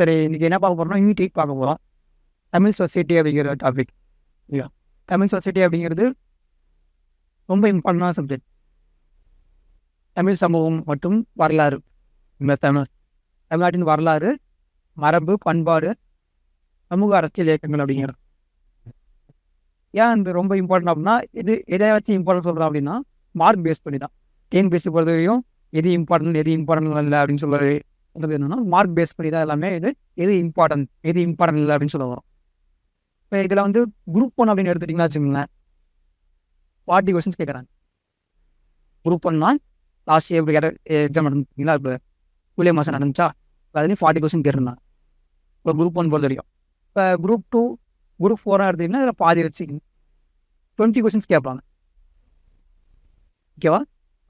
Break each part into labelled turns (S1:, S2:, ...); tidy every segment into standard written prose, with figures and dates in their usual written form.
S1: சரி, இன்னைக்கு என்ன பார்க்க போறோம்னா யூனிட் 8 பார்க்க போகிறோம். தமிழ் சொசைட்டி அப்படிங்கிற டாபிக். இல்லையா? தமிழ் சொசைட்டி அப்படிங்கிறது ரொம்ப இம்பார்ட்டண்டான சப்ஜெக்ட். தமிழ் சமூகம் மற்றும் வரலாறு. இந்த தமிழ்நாட்டின் வரலாறு, மரபு, பண்பாடு, சமூக அரசியல் இயக்கங்கள் அப்படிங்கிறது. ஏன் இது ரொம்ப இம்பார்ட்டன்ட் அப்படின்னா, எதை வச்சு இம்பார்ட்டன்ட் சொல்கிறோம் அப்படின்னா, மார்க் பேஸ் பண்ணி தான். பேஸ் பொறுத்த வரையும் எது இம்பார்ட்டன்ட் இல்லை அப்படின்னு சொல்கிறது என்னன்னா, மார்க் பேஸ் பண்ணி தான் எல்லாமே எது இம்பார்ட்டன்ட் இல்லை அப்படின்னு சொல்ல வரும். இப்போ இதில் குரூப் 1 அப்படின்னு எடுத்துட்டிங்கன்னா வச்சுக்கோங்களேன், 40 கொஸ்டின்ஸ் கேட்குறாங்க. குரூப் 1னா லாஸ்ட் எப்படி எக்ஸாம் நடந்துங்களா, இப்போ ஜூலை மாதம் நடந்துச்சா, அதுலேயும் 40 கொஸ்டின் கேட்டிருந்தாங்க இப்போ குரூப் 1 பொறுத்த வரைக்கும். இப்போ குரூப் 2, குரூப் 4 எடுத்திங்கன்னா இதில் பாதி வச்சு 20 கொஸ்டின்ஸ் கேட்பாங்க. ஓகேவா?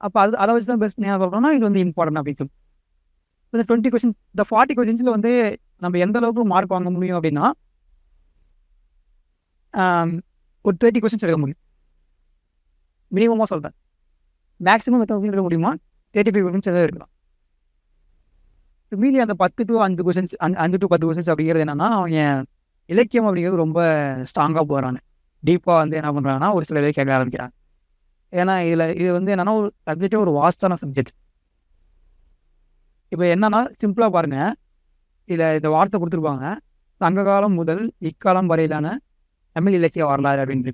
S1: அப்போ அதை வச்சு தான் பெஸ்ட் பண்ணி சொல்கிறோம்னா இது இம்பார்ட்டன்ட் அப்படின்னு. இந்த 20 கொஸ்டின், இந்த 40 கொஸ்டின்ஸில் நம்ம எந்த அளவுக்கு மார்க் வாங்க முடியும் அப்படின்னா, ஒரு 30 கொஸ்டின்ஸ் எடுக்க முடியும். மினிமமாக சொல்கிறேன். மேக்ஸிமம் எத்தனை கொஸ்டின் எடுக்க முடியுமா? 35 கொஸ்டின்ஸ் எதாவது இருக்கலாம். மீதி அந்த 10 to 5 கொஸ்டின்ஸ், 5 to 10 கொஸ்டின்ஸ் அப்படிங்கிறது என்னன்னா, அவங்க இலக்கியம் அப்படிங்கிறது ரொம்ப ஸ்ட்ராங்காக போகிறாங்க. டீப்பாக என்ன பண்ணுறாங்கன்னா, ஒரு சில இதை கேட்க ஆரம்பிக்கிறாங்க. ஏன்னா இது என்னன்னா, ஒரு சப்ஜெக்டே ஒரு வாஸ்டான சப்ஜெக்ட். இப்போ என்னன்னா, சிம்பிளாக பாருங்கள், இதில் இந்த வார்த்தை கொடுத்துருப்பாங்க, சங்க காலம் முதல் இக்காலம் வரையிலான தமிழ் இலக்கிய வரலாறு அப்படின்ட்டு.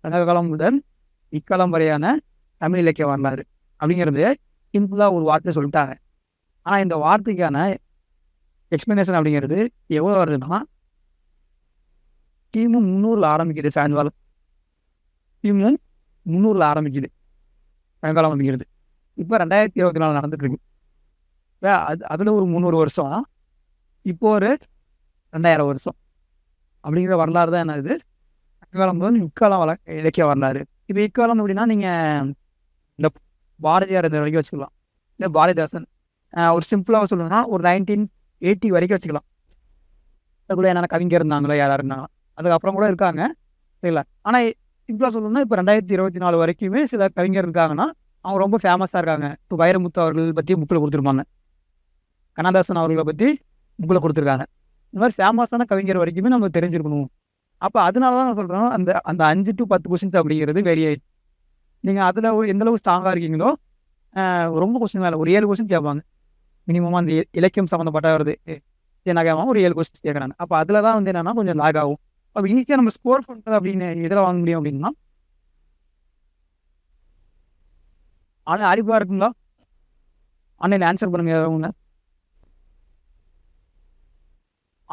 S1: சங்க காலம் முதல் இக்காலம் வரையான தமிழ் இலக்கிய வரலாறு அப்படிங்கிறது சிம்பிளாக ஒரு வார்த்தை சொல்லிட்டாங்க. ஆனால் இந்த வார்த்தைக்கான எக்ஸ்பிளனேஷன் அப்படிங்கிறது எவ்வளோ வருதுன்னா, கிமு 300 ஆரம்பிக்குது. சாயங்காலம் கிமு 300 ஆரம்பிக்குது சாயங்காலம் அப்படிங்கிறது. இப்போ 2024 நடந்துட்டு இருக்கு. அதில் ஒரு 300 வருஷம், இப்போ ஒரு 2000 வருஷம் அப்படிங்கிற வரலாறு தான் என்னது சங்ககாலம் முதல் இக்காலம் இலக்கிய வரலாறு. இப்போ இக்காலம் அப்படின்னா நீங்கள் இந்த பாரதியார் இந்த வரைக்கும் வச்சுக்கலாம், இல்லை பாரதிதாசன். ஒரு சிம்பிளாக சொல்லணும்னா ஒரு 1980 வரைக்கும் வச்சுக்கலாம். அது கூட என்னென்ன கவிஞர் இருந்தாங்களோ, யாராக இருந்தாங்க, அதுக்கப்புறம் கூட இருக்காங்க, சரிங்களா? ஆனால் சிம்பிளாக சொல்லணும்னா இப்போ 2024 வரைக்குமே சில கவிஞர் இருக்காங்கன்னா அவங்க ரொம்ப ஃபேமஸாக இருக்காங்க. இப்போ வைரமுத்து அவர்கள் பற்றி புக்கில் கொடுத்துருப்பாங்க, கண்ணதாசன் அவர்களை பற்றி புக்கில் கொடுத்துருக்காங்க. இந்த மாதிரி ஃபேமஸான கவிஞர் வரைக்குமே நம்ம தெரிஞ்சிருக்கணும். அப்போ அதனால தான் நான் சொல்கிறோம், அந்த 5 to 10 கொஸ்டின்ஸ் அப்படிங்கிறது வெரி ஆயிடுச்சு. நீங்கள் அதில் எந்தளவு ஸ்ட்ராங்காக இருக்கீங்களோ, ரொம்ப கொஸ்டின் வேலை ஒரு 7 கொஸ்டின் கேட்பாங்க மினிமமாக. அந்த இலக்கியம் சம்மந்தப்பட்ட வருது என்ன கேட்பாங்க, ஒரு 7 கொஸ்டின்ஸ் கேட்குறாங்க. அப்போ அதில் தான் என்னென்னா கொஞ்சம் லாக் ஆகும். அப்போ ஈஸியாக நம்ம ஸ்கோர் பண்ணுறது அப்படின்னு எதில் வாங்க முடியும் அப்படின்னா, ஆனால் அறிவாக இருக்குங்களா? ஆன்லைன் ஆன்சர் பண்ணுங்க அவங்க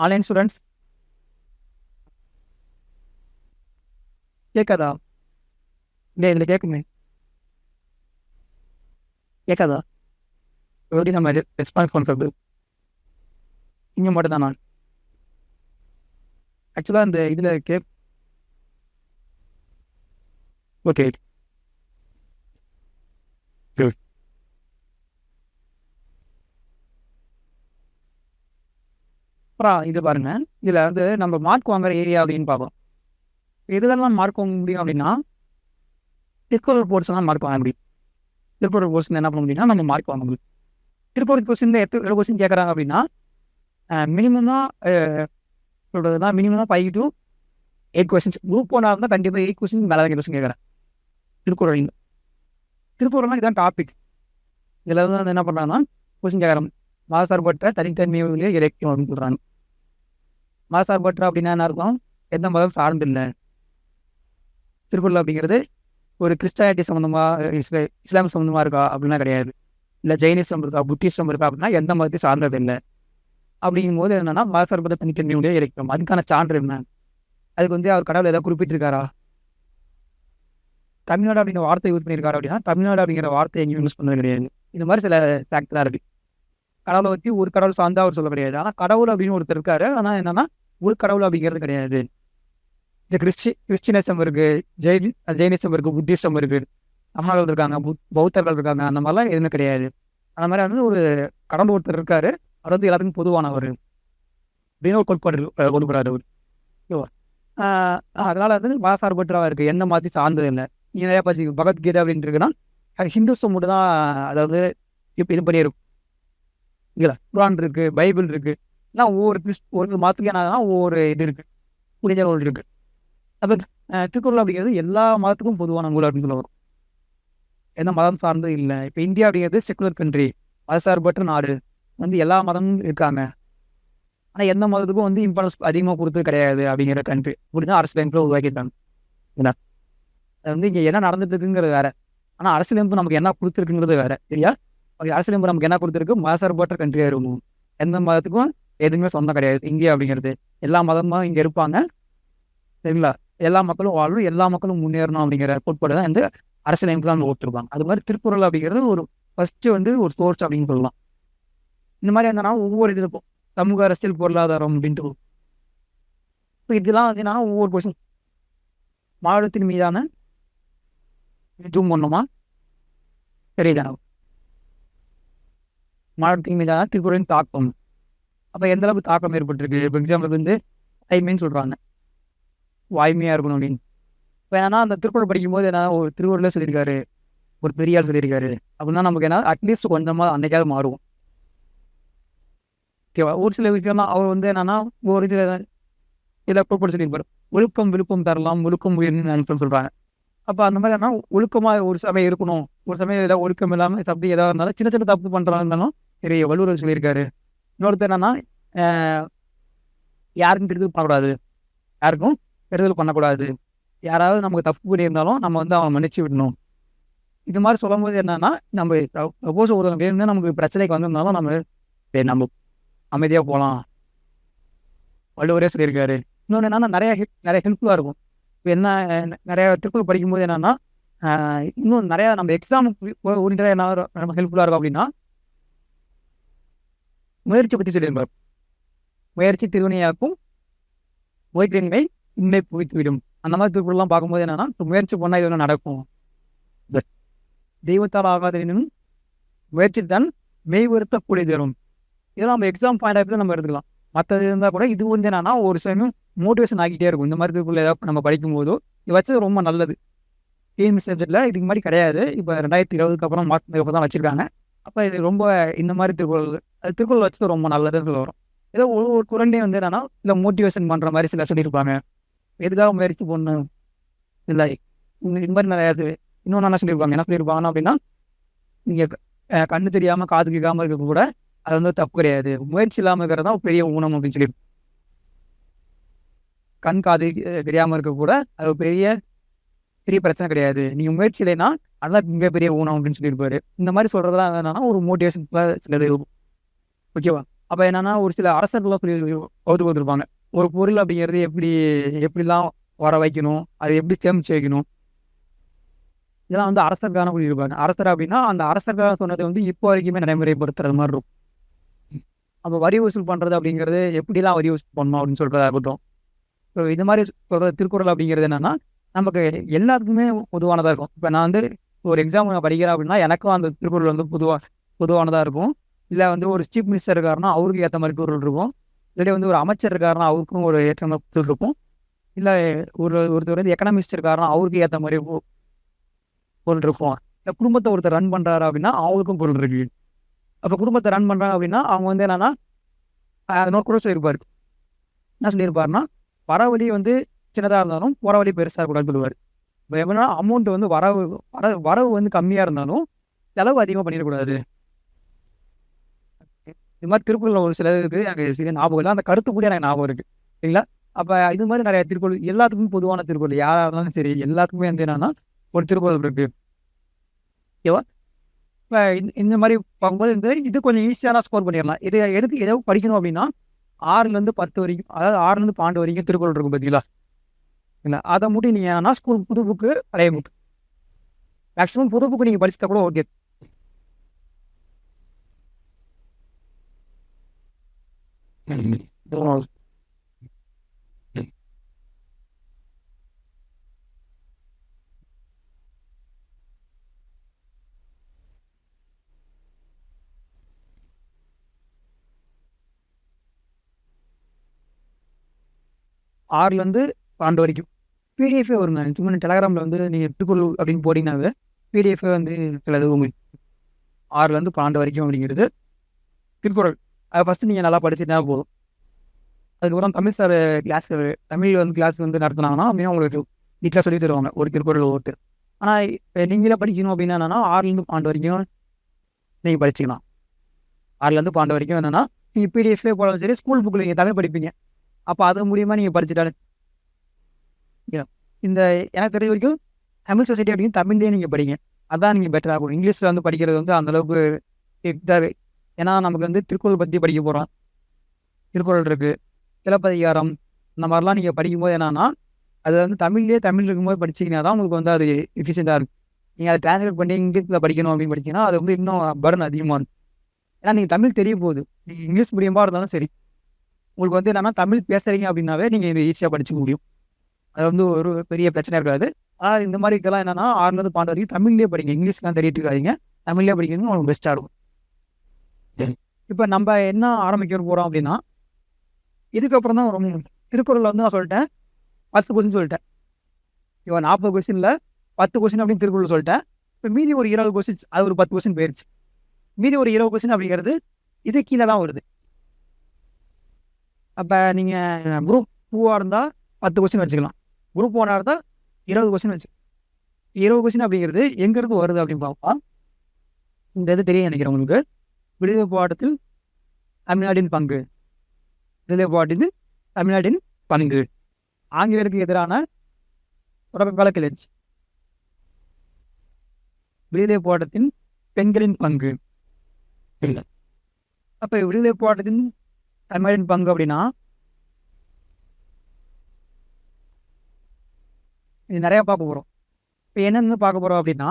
S1: ஆன்லைன் ஸ்டூடெண்ட்ஸ். கேட்காதா? இல்லை, இதில் கேட்குமே, கேட்காதா? எப்படி நம்ம ரெஸ்பான்ஸ் பண்ணுறது? இங்கே மட்டும் தான் நான் ஆக்சுவலாக இந்த இதில் ஓகே. அப்புறம் இது பாருங்க, இதில் நம்ம மார்க் வாங்குற ஏரியா அப்படின்னு பார்ப்போம். எதுலாம் மார்க் வாங்க முடியும் அப்படின்னா, திருக்குறள் போர்ஷன்லாம் மார்க் வாங்க முடியும். திருக்குறள் போர்ஷன் என்ன பண்ண முடியும்னா நம்ம மார்க் வாங்க முடியும். திருக்குறள் போர்ஷனில் எவ்வளோ கொஸ்டின் கேட்குறாங்க அப்படின்னா, மினிமமாக சொல்கிறதுனா மினிமமாக 5 to 8 கொஸ்டின்ஸ். குரூப் 1 இருந்தால் கண்டிப்பாக 8 கொஸ்டின் மேலே கொஸ்டின் கேட்குறேன் திருக்குறள். திருக்குறள்லாம் இதுதான் டாபிக். இதில் என்ன பண்ணுறாங்கன்னா கொஸ்டின் கேட்குறாங்க, மதசார்பற்ற தனித்தன்மையிலே இலக்கியம் அப்படின்னு சொல்கிறாங்க. மதசார்பற்ற அப்படின்னா என்ன இருக்கும்? எந்த மதம் சார்ந்து இல்லை. திருக்குறள் அப்படிங்கிறது ஒரு கிறிஸ்டானிட்டி சம்மந்தமாக, இஸ்லாம் சம்மந்தமாக இருக்கா அப்படின்னா கிடையாது. இல்லை ஜெயினிசம் இருக்கா, புத்திசம் இருக்கா அப்படின்னா எந்த மதத்தையும் சார்ந்தது இல்லை. அப்படிங்கும்போது என்னென்னா மதசார்பற்ற தனித்தன்மையுடைய இலக்கியம். அதுக்கான சான்று என்ன? அதுக்கு அவர் கடவுள் ஏதாவது குறிப்பிட்டிருக்காரா? தமிழ்நாடு அப்படிங்கிற வார்த்தை யூஸ் பண்ணியிருக்காரு அப்படின்னா தமிழ்நாடு அப்படிங்கிற வார்த்தை எங்கேயும் யூஸ் பண்ணது கிடையாது. இந்த மாதிரி சில ஃபேக்ட் தான் இருக்குது. கடவுளை பற்றி ஒரு கடவுள் சார்ந்தா அவர் சொல்ல கிடையாது. ஆனால் கடவுள் அப்படின்னு ஒருத்தர் இருக்காரு, ஆனால் என்னன்னா ஒரு கடவுள் அப்படிங்கிறது கிடையாது. இந்த கிறிஸ்டினிசம் இருக்குது, ஜெயினிசம் இருக்குது, புத்திசம் இருக்குது, தமிழர்கள் இருக்காங்க, பௌத்தர்கள் இருக்காங்க, அந்த மாதிரிலாம் எதுவுமே கிடையாது. அந்த மாதிரி ஒரு கடவுள் ஒருத்தர் இருக்காரு, அவர் எல்லாத்துக்கும் பொதுவானவர் அப்படின்னு ஒரு கோட்பாடு கொடுக்குறாரு அவர். ஓகேவா? அதனால மதசார்பற்றவா இருக்குது, எந்த மாதிரி சார்ந்தது இல்லை. நிறையா பற்றி பகவத்கீதை அப்படின்ட்டு இருக்குன்னா ஹிந்துஸை மட்டும் தான், அதாவது இப்போ இது பண்ணியிருக்கும். இல்லைங்களா? குரான் இருக்குது, பைபிள் இருக்குது, ஏன்னா ஒவ்வொரு ஒரு மதத்துக்கு என்னன்னா ஒவ்வொரு இது இருக்கு, புரிதல் இருக்கு. அப்போ திருக்குறள் அப்படிங்கிறது எல்லா மதத்துக்கும் பொதுவான நூல் அப்படின்னு சொல்ல வரும். எந்த மதம் சார்ந்தும் இல்லை. இப்போ இந்தியா அப்படிங்கிறது செக்குலர் கண்ட்ரி, மதசார்பற்ற நாடு, எல்லா மதமும் இருக்காங்க. ஆனால் எந்த மதத்துக்கும் இம்பார்ட்டன்ஸ் அதிகமாக கொடுத்தது கிடையாது அப்படிங்கிற கண்ட்ரி. இப்படிதான் அரசியலமைப்பில் உருவாக்கிட்டாங்க. ஏன்னா அது இங்கே என்ன நடந்துட்டு இருக்குங்கிறது வேற. ஆனால் அரசியலமைப்பு நமக்கு என்ன கொடுத்துருக்குங்கிறது வேற. சரியா? அரசியலமைப்பு நமக்கு என்ன கொடுத்துருக்கு? மதசார்பற்ற கண்ட்ரியாக இருக்கும். எந்த மதத்துக்கும் எதுவுமே சொந்தம் கிடையாது இந்தியா அப்படிங்கிறது. எல்லா மதமும் இங்கே இருப்பாங்க. சரிங்களா? எல்லா மக்களும் வாழணும், எல்லா மக்களும் முன்னேறணும் அப்படிங்கிற கோட்பாடு தான் அரசியலமைப்பு தான் கொடுத்துருப்பாங்க. அது மாதிரி திருக்குறள் அப்படிங்கிறது ஒரு ஃபர்ஸ்ட் ஒரு சோர்ஸ் அப்படின்னு சொல்லலாம். இந்த மாதிரி என்னன்னா ஒவ்வொரு இது இருக்கும். சமூக அரசியல் பொருளாதாரம் அப்படின்ட்டு. இப்போ இதெல்லாம் ஒவ்வொரு கொஸ்டின் மாநிலத்தின் மீதான ஜூம் பண்ணுமா? சரிதான். மாநிலத்தின் மீதான திருக்குறளின் தாக்கம். அப்போ எந்த அளவுக்கு தாக்கம் ஏற்பட்டிருக்கு? இப்போ எக்ஸாம்பிளுக்கு டைமின்னு சொல்கிறாங்க, வாய்மையாக இருக்கணும் அப்படின்னு. இப்போ ஏன்னா அந்த திருக்குறள் படிக்கும்போது என்ன ஒரு திருவள்ளுவர் சொல்லியிருக்காரு, ஒரு பெரியார் சொல்லியிருக்காரு அப்படின்னா நமக்கு என்ன அட்லீஸ்ட் கொஞ்சமாக அன்னைக்காவது மாறும். ஓகேவா? ஒரு சில விஷயம்லாம் அவர் என்னன்னா ஒரு இதில் கோட்பாடு சொல்லியிருப்பாரு, ஒழுக்கம் விழுப்பம் தரலாம், ஒழுக்கம் உயிர்னு சொல்கிறாங்க. அப்போ அந்த மாதிரி என்ன ஒழுக்கமாக ஒரு சமயம் இருக்கணும், ஒரு சமயம் ஏதாவது ஒழுக்கம் இல்லாமல் தப்பு ஏதாவது இருந்தாலும் சின்ன சின்ன தப்பு பண்ணுறாங்கன்னாலும் பெரிய வள்ளுவர் சொல்லியிருக்காரு. இன்னொருத்தர் என்னன்னா யாருக்கும் கெடுதல் பண்ணக்கூடாது, யாருக்கும் கெடுதல் பண்ணக்கூடாது, யாராவது நமக்கு தப்பு பண்ணியிருந்தாலும் நம்ம அவன் மன்னிச்சு விடணும். இது மாதிரி சொல்லும் போது என்னன்னா நம்ம சப்போஸ் ஒரு வேணும்னா நமக்கு பிரச்சனைக்கு வந்திருந்தாலும் நம்ம அமைதியாக போகலாம், வள்ளுவரே சொல்லியிருக்காரு. இன்னொன்று என்னன்னா நிறைய ஹெல்ப்ஃபுல்லாக இருக்கும். இப்போ நிறைய திருக்குறள் படிக்கும்போது என்னன்னா இன்னும் நிறையா நம்ம எக்ஸாமுக்கு ஓரிட்டு என்ன நம்ம ஹெல்ப்ஃபுல்லாக இருக்கும் அப்படின்னா முயற்சி பற்றி சொல்லியிருப்பார். முயற்சி திருவினையாக்கும், முயற்சியின்மை இன்மை புவித்துவிடும். அந்த மாதிரி திருக்குறள்லாம் பார்க்கும்போது என்னன்னா முயற்சி பண்ணால் இது நடக்கும், தெய்வத்தால் ஆகாதனும் முயற்சி தான் மெய் வருத்தக்கூடிய தரும். இதெல்லாம் நம்ம எக்ஸாம் பாயிண்ட் ஆஃப் நம்ம எடுத்துக்கலாம். மற்றது இருந்தால் கூட இது என்னன்னா ஒரு சமயம் மோட்டிவேஷன் ஆகிட்டே இருக்கும். இந்த மாதிரி திருக்குறள் ஏதாவது நம்ம படிக்கும்போதோ இது வச்சது ரொம்ப நல்லது. டிஎன்பிஎஸ்சி சப்ஜெக்டில் இதுக்கு மாதிரி கிடையாது. இப்போ 2020 அப்புறம் மாற்றினதுக்கு தான் வச்சுருக்காங்க. அப்போ இது ரொம்ப இந்த மாதிரி திருக்குறள் வச்சது ரொம்ப நல்லதுன்னு வரும். ஏதோ ஒரு குரண்டே என்னன்னா இல்லை மோட்டிவேஷன் பண்ணுற மாதிரி சில சொல்லியிருப்பாங்க, எதுக்காக முயற்சி பண்ணணும் இல்லை இந்த மாதிரி நிறையா இன்னொன்று என்ன சொல்லியிருப்பாங்க, என்ன சொல்லியிருப்பாங்கன்னா அப்படின்னா நீங்கள் கண்ணு தெரியாமல் காது கேட்காமல் இருக்க கூட அது தப்பு கிடையாது, முயற்சி இல்லாமல் இருக்கிறது தான் பெரிய ஊனம் அப்படின்னு சொல்லி. கண் காது தெரியாமல் இருக்க கூட அது பெரிய பிரச்சனை கிடையாது, நீங்கள் முயற்சி இல்லைன்னா அதுதான் மிகப்பெரிய ஊனம் அப்படின்னு சொல்லியிருப்பாரு. இந்த மாதிரி சொல்கிறதுலாம் என்னன்னா ஒரு மோட்டிவேஷன் சிலது இருக்கும். ஓகேவா? அப்போ என்னன்னா ஒரு சில அரசர்கள்லாம் சொல்லி கொடுத்துருப்பாங்க, ஒரு பொருள் அப்படிங்கிறது எப்படிலாம் வர வைக்கணும், அது எப்படி சேமிச்சு வைக்கணும், இதெல்லாம் அரசருக்கான சொல்லியிருப்பாங்க. அரசர் அப்படின்னா அந்த அரசருக்காக சொன்னதை இப்போ வரைக்குமே நடைமுறைப்படுத்துறது மாதிரி இருக்கும். அப்போ வரி வசூல் பண்ணுறது அப்படிங்கிறது எப்படிலாம் வரி வசூல் பண்ணணும் அப்படின்னு சொல்கிறதா இருக்கட்டும். ஸோ இது மாதிரி சொல்கிற திருக்குறள் அப்படிங்கிறது என்னென்னா நமக்கு எல்லாத்துக்குமே பொதுவானதாக இருக்கும். இப்போ நான் ஒரு எக்ஸாம் நான் படிக்கிறேன் அப்படின்னா எனக்கும் அந்த திருக்குறள் பொதுவானதாக இருக்கும். இல்லை ஒரு சீஃப் மினிஸ்டர் இருக்காருன்னா அவருக்கு ஏற்ற மாதிரி பொருள் இருக்கும். இல்லாட்டி ஒரு அமைச்சர் இருக்காருன்னா அவருக்கும் ஒரு ஏற்ற மாதிரி பொருள் இருக்கும். இல்லை ஒருத்தர் எக்கனாமிஸ்ட் இருக்காருன்னா அவருக்கு ஏற்ற மாதிரி பொருள் இருக்கும். இல்லை குடும்பத்தை ஒருத்தர் ரன் பண்ணுறாரு அப்படின்னா அவருக்கும் பொருள் இருக்கு. அப்போ குடும்பத்தை ரன் பண்ணுறாங்க அப்படின்னா அவங்க என்னன்னா இன்னொரு கூட சொல்லியிருப்பாரு, என்ன சொல்லியிருப்பாருன்னா வரவழி சின்னதாக இருந்தாலும் போகிற வழி பெருசாக கூடாதுன்னு சொல்லுவார். இப்போ எப்படின்னா அமௌண்ட் வரவு கம்மியாக இருந்தாலும் செலவு அதிகமாக பண்ணிடக்கூடாது. இது மாதிரி திருக்குறள் ஒரு சிலருக்கு எனக்கு ஞாபகம் இல்லை, அந்த கருத்து கூட எனக்கு ஞாபகம் இருக்குது. சரிங்களா? அப்போ இது மாதிரி நிறைய திருக்குறள் எல்லாத்துக்குமே பொதுவான திருக்குறள் யாராக இருந்தாலும் சரி எல்லாத்துக்குமே என்னன்னா ஒரு திருக்குறள் இருக்கு. ஓகேவா? இப்போ இந்த மாதிரி பார்க்கும்போது இது கொஞ்சம் ஈஸியான ஸ்கோர் பண்ணிடலாம். இது எதுக்கு ஏதோ படிக்கணும் அப்படின்னா 6லேருந்து 10 வரைக்கும், அதாவது 6லேருந்து 12 வரைக்கும் திருக்குறள் இருக்கும் பார்த்தீங்களா? இல்லை அதை மட்டும் நீங்கள் என்னன்னா ஸ்கூல் புது புக்கு பழைய புக்கு மேக்ஸிமம் புது புக்கு நீங்கள் படிச்சுட்டா கூட ஓகே. ஆறுலேருந்து 12 வரைக்கும் பிடிஎஃபே வருங்க. சும்மா டெலகிராமில் நீங்கள் திருக்குறள் அப்படின்னு போட்டிங்கன்னாவே பிடிஎஃபே சிலது உங்களுக்கு 6லேருந்து 12 வரைக்கும் அப்படிங்கிறது திருக்குறள். அதை ஃபஸ்ட்டு நீங்கள் நல்லா படிச்சுட்டா போதும். அதுக்கப்புறம் தமிழ் சார் கிளாஸ் தமிழ் வந்து கிளாஸ் வந்து நடத்துனாங்கன்னா அப்படின்னா உங்களுக்கு வீட்டில் சொல்லி தருவாங்க ஒரு திருக்குறள் ஓட்டு. ஆனால் இப்போ நீங்களே படிக்கணும் அப்படின்னா என்னன்னா 6லேருந்து 12 வரைக்கும் நீங்கள் படிச்சுக்கலாம். 6லேருந்து 12 வரைக்கும் என்னன்னா நீங்கள் பிடிஎஃப்லேயே போனாலும் சரி ஸ்கூல் புக்கில் நீங்கள் தமிழ் படிப்பீங்க. அப்போ அது மூலியமாக நீங்கள் படிச்சுட்டாலே இந்த எனக்கு தெரிஞ்ச வரைக்கும் தமிழ் சொசைட்டி அப்படின்னு தமிழ்லேயே நீங்கள் படிங்க. அதான் நீங்கள் பெட்டராக இருக்கும். இங்கிலீஷில் வந்து படிக்கிறது வந்து அந்தளவுக்கு இதாகவே. ஏன்னா நமக்கு வந்து திருக்குறள் பற்றி படிக்க போகிறோம். திருக்குறள் இருக்குது, சிலப்பதிகாரம், இந்த மாதிரிலாம் நீங்கள் படிக்கும்போது என்னன்னா அது வந்து தமிழ்லேயே தமிழ் இருக்கும்போது படிச்சிங்கன்னா தான் உங்களுக்கு வந்து அது எஃபிஷியண்ட்டாக இருக்கும். நீங்கள் அதை டிரான்ஸ்லேட் பண்ணி இங்கிலீஷில் படிக்கணும் அப்படின்னு படிச்சிங்கன்னா அது வந்து இன்னும் பர்டன் அதிகமாக இருக்கும். ஏன்னா நீங்கள் தமிழ் தெரிய போகுது. நீங்கள் இங்கிலீஷ் மீடியமாக இருந்தாலும் சரி, உங்களுக்கு வந்து என்னன்னா தமிழ் பேசுகிறீங்க அப்படின்னாவே நீங்கள் இதை ஈஸியாக படிச்சுக்க முடியும். அது வந்து ஒரு பெரிய பிரச்சனை இருக்காது. ஆனால் இந்த மாதிரி இதெல்லாம் என்னன்னா 6லேருந்து 12 வரைக்கும் தமிழ்லேயே படிங்க. இங்கிலீஷ்லாம் தெரியிட்டு இருக்காதீங்க, தமிழ்லேயே படிக்கணும் உங்களுக்கு பெஸ்ட்டாக இருக்கும். இப்போ நம்ம என்ன ஆரம்பிக்க போகிறோம் அப்படின்னா இதுக்கப்புறம் தான் ரொம்ப திருக்குறளில் வந்து நான் சொல்லிட்டேன் 10 கொஸ்டின் சொல்லிட்டேன். இப்போ 40 கொஸ்டினில் 10 கொஸ்டின் அப்படின்னு திருக்குறள் சொல்லிட்டேன். இப்போ மீதி ஒரு 20 கொஸ்டின்ஸ் அது ஒரு 10 கொஸ்டின் போயிடுச்சு. மீதி ஒரு 20 கொஸ்டின் அப்படிங்கிறது இது கீழே தான் வருது. அப்போ நீங்கள் குரூப் 2ஆக இருந்தால் 10 கொஸ்டின் வச்சுக்கலாம். குரூப் 1ஆக இருந்தால் 20 கொஸ்டின் வச்சு 20 கொஸ்டின் அப்படிங்கிறது எங்கேருந்து வருது அப்படின்னு பார்ப்பா. இந்த இது தெரியும் நினைக்கிறேன் உங்களுக்கு. விடுதலை போராட்டத்தில் தமிழ்நாட்டின் பங்கு, விடுதலை போராட்டத்தில் தமிழ்நாட்டின் பங்கு, ஆங்கிலேயருக்கு எதிரான தொடக்ககால கிளர்ச்சி, விடுதலை போராட்டத்தின் பெண்களின் பங்கு. இல்லை அப்போ விடுதலை போராட்டத்தின் தமிழின் பங்கு அப்படின்னா இது நிறையா பார்க்க போகிறோம். இப்போ என்னென்னு பார்க்க போகிறோம் அப்படின்னா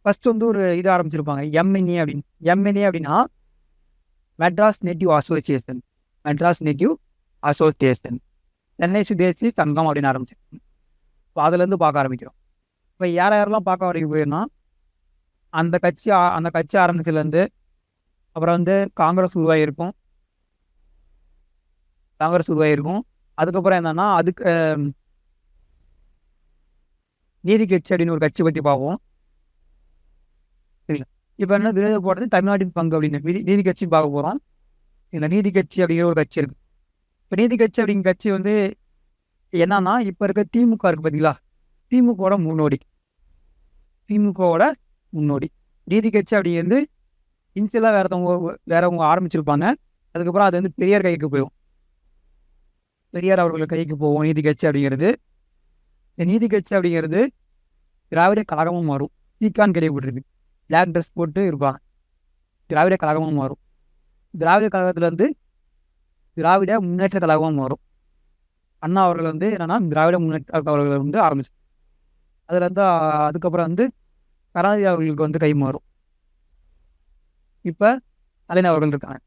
S1: ஃபஸ்ட்டு வந்து ஒரு இது ஆரம்பிச்சிருப்பாங்க எம்என்ஏ அப்படின்னு. எம்என்ஏ அப்படின்னா Madras Native Association, Madras Native Association, Chennai Swadeshi Sangam அப்படின்னு ஆரம்பிச்சிருக்கோம். இப்போ அதுலேருந்து பார்க்க ஆரம்பிக்கிறோம். இப்போ யாரெல்லாம் பார்க்க வரைக்கும் போயிருந்தா அந்த கட்சி ஆரம்பிச்சதுலேருந்து அப்புறம் வந்து காங்கிரஸ் உருவாகிருக்கும். அதுக்கப்புறம் என்னன்னா அதுக்கு நீதி கட்சி அப்படின்னு ஒரு கட்சி பற்றி பார்ப்போம். சரிங்களா? இப்போ என்ன விடுதலை போடுறது தமிழ்நாட்டின் பங்கு அப்படின்னு நீதி கட்சி பார்க்க போகிறோம். இந்த நீதி கட்சி அப்படிங்கிற ஒரு கட்சி இருக்குது. இப்போ நீதி கட்சி அப்படிங்கிற கட்சி வந்து என்னன்னா இப்போ இருக்க திமுக இருக்குது பார்த்தீங்களா, திமுகவோட முன்னோடி நீதி கட்சி அப்படிங்கிறது இன்சியலாக வேறவங்க ஆரம்பிச்சிருப்பாங்க. அதுக்கப்புறம் அது வந்து பெரியார் கைக்கு போயிடும். பெரியார் அவர்கள் கைக்கு போவோம் நீதி கட்சி அப்படிங்கிறது. இந்த நீதி கட்சி அப்படிங்கிறது திராவிட கழகமும் மாறும். தீக்கான் கேள்விப்பட்டிருக்கு, பிளாக் ட்ரெஸ் போட்டு இருப்பாங்க. திராவிட கழகமும் மாறும். திராவிட கழகத்துலேருந்து திராவிட முன்னேற்ற கழகமும் மாறும். அண்ணா அவர்கள் வந்து என்னன்னா திராவிட முன்னேற்ற அவர்கள் வந்து ஆரம்பிச்சு அதில் வந்து அதுக்கப்புறம் வந்து கருணாநிதி அவர்களுக்கு வந்து கை மாறும். இப்போ கலைஞர் அவர்கள் இருக்காங்க.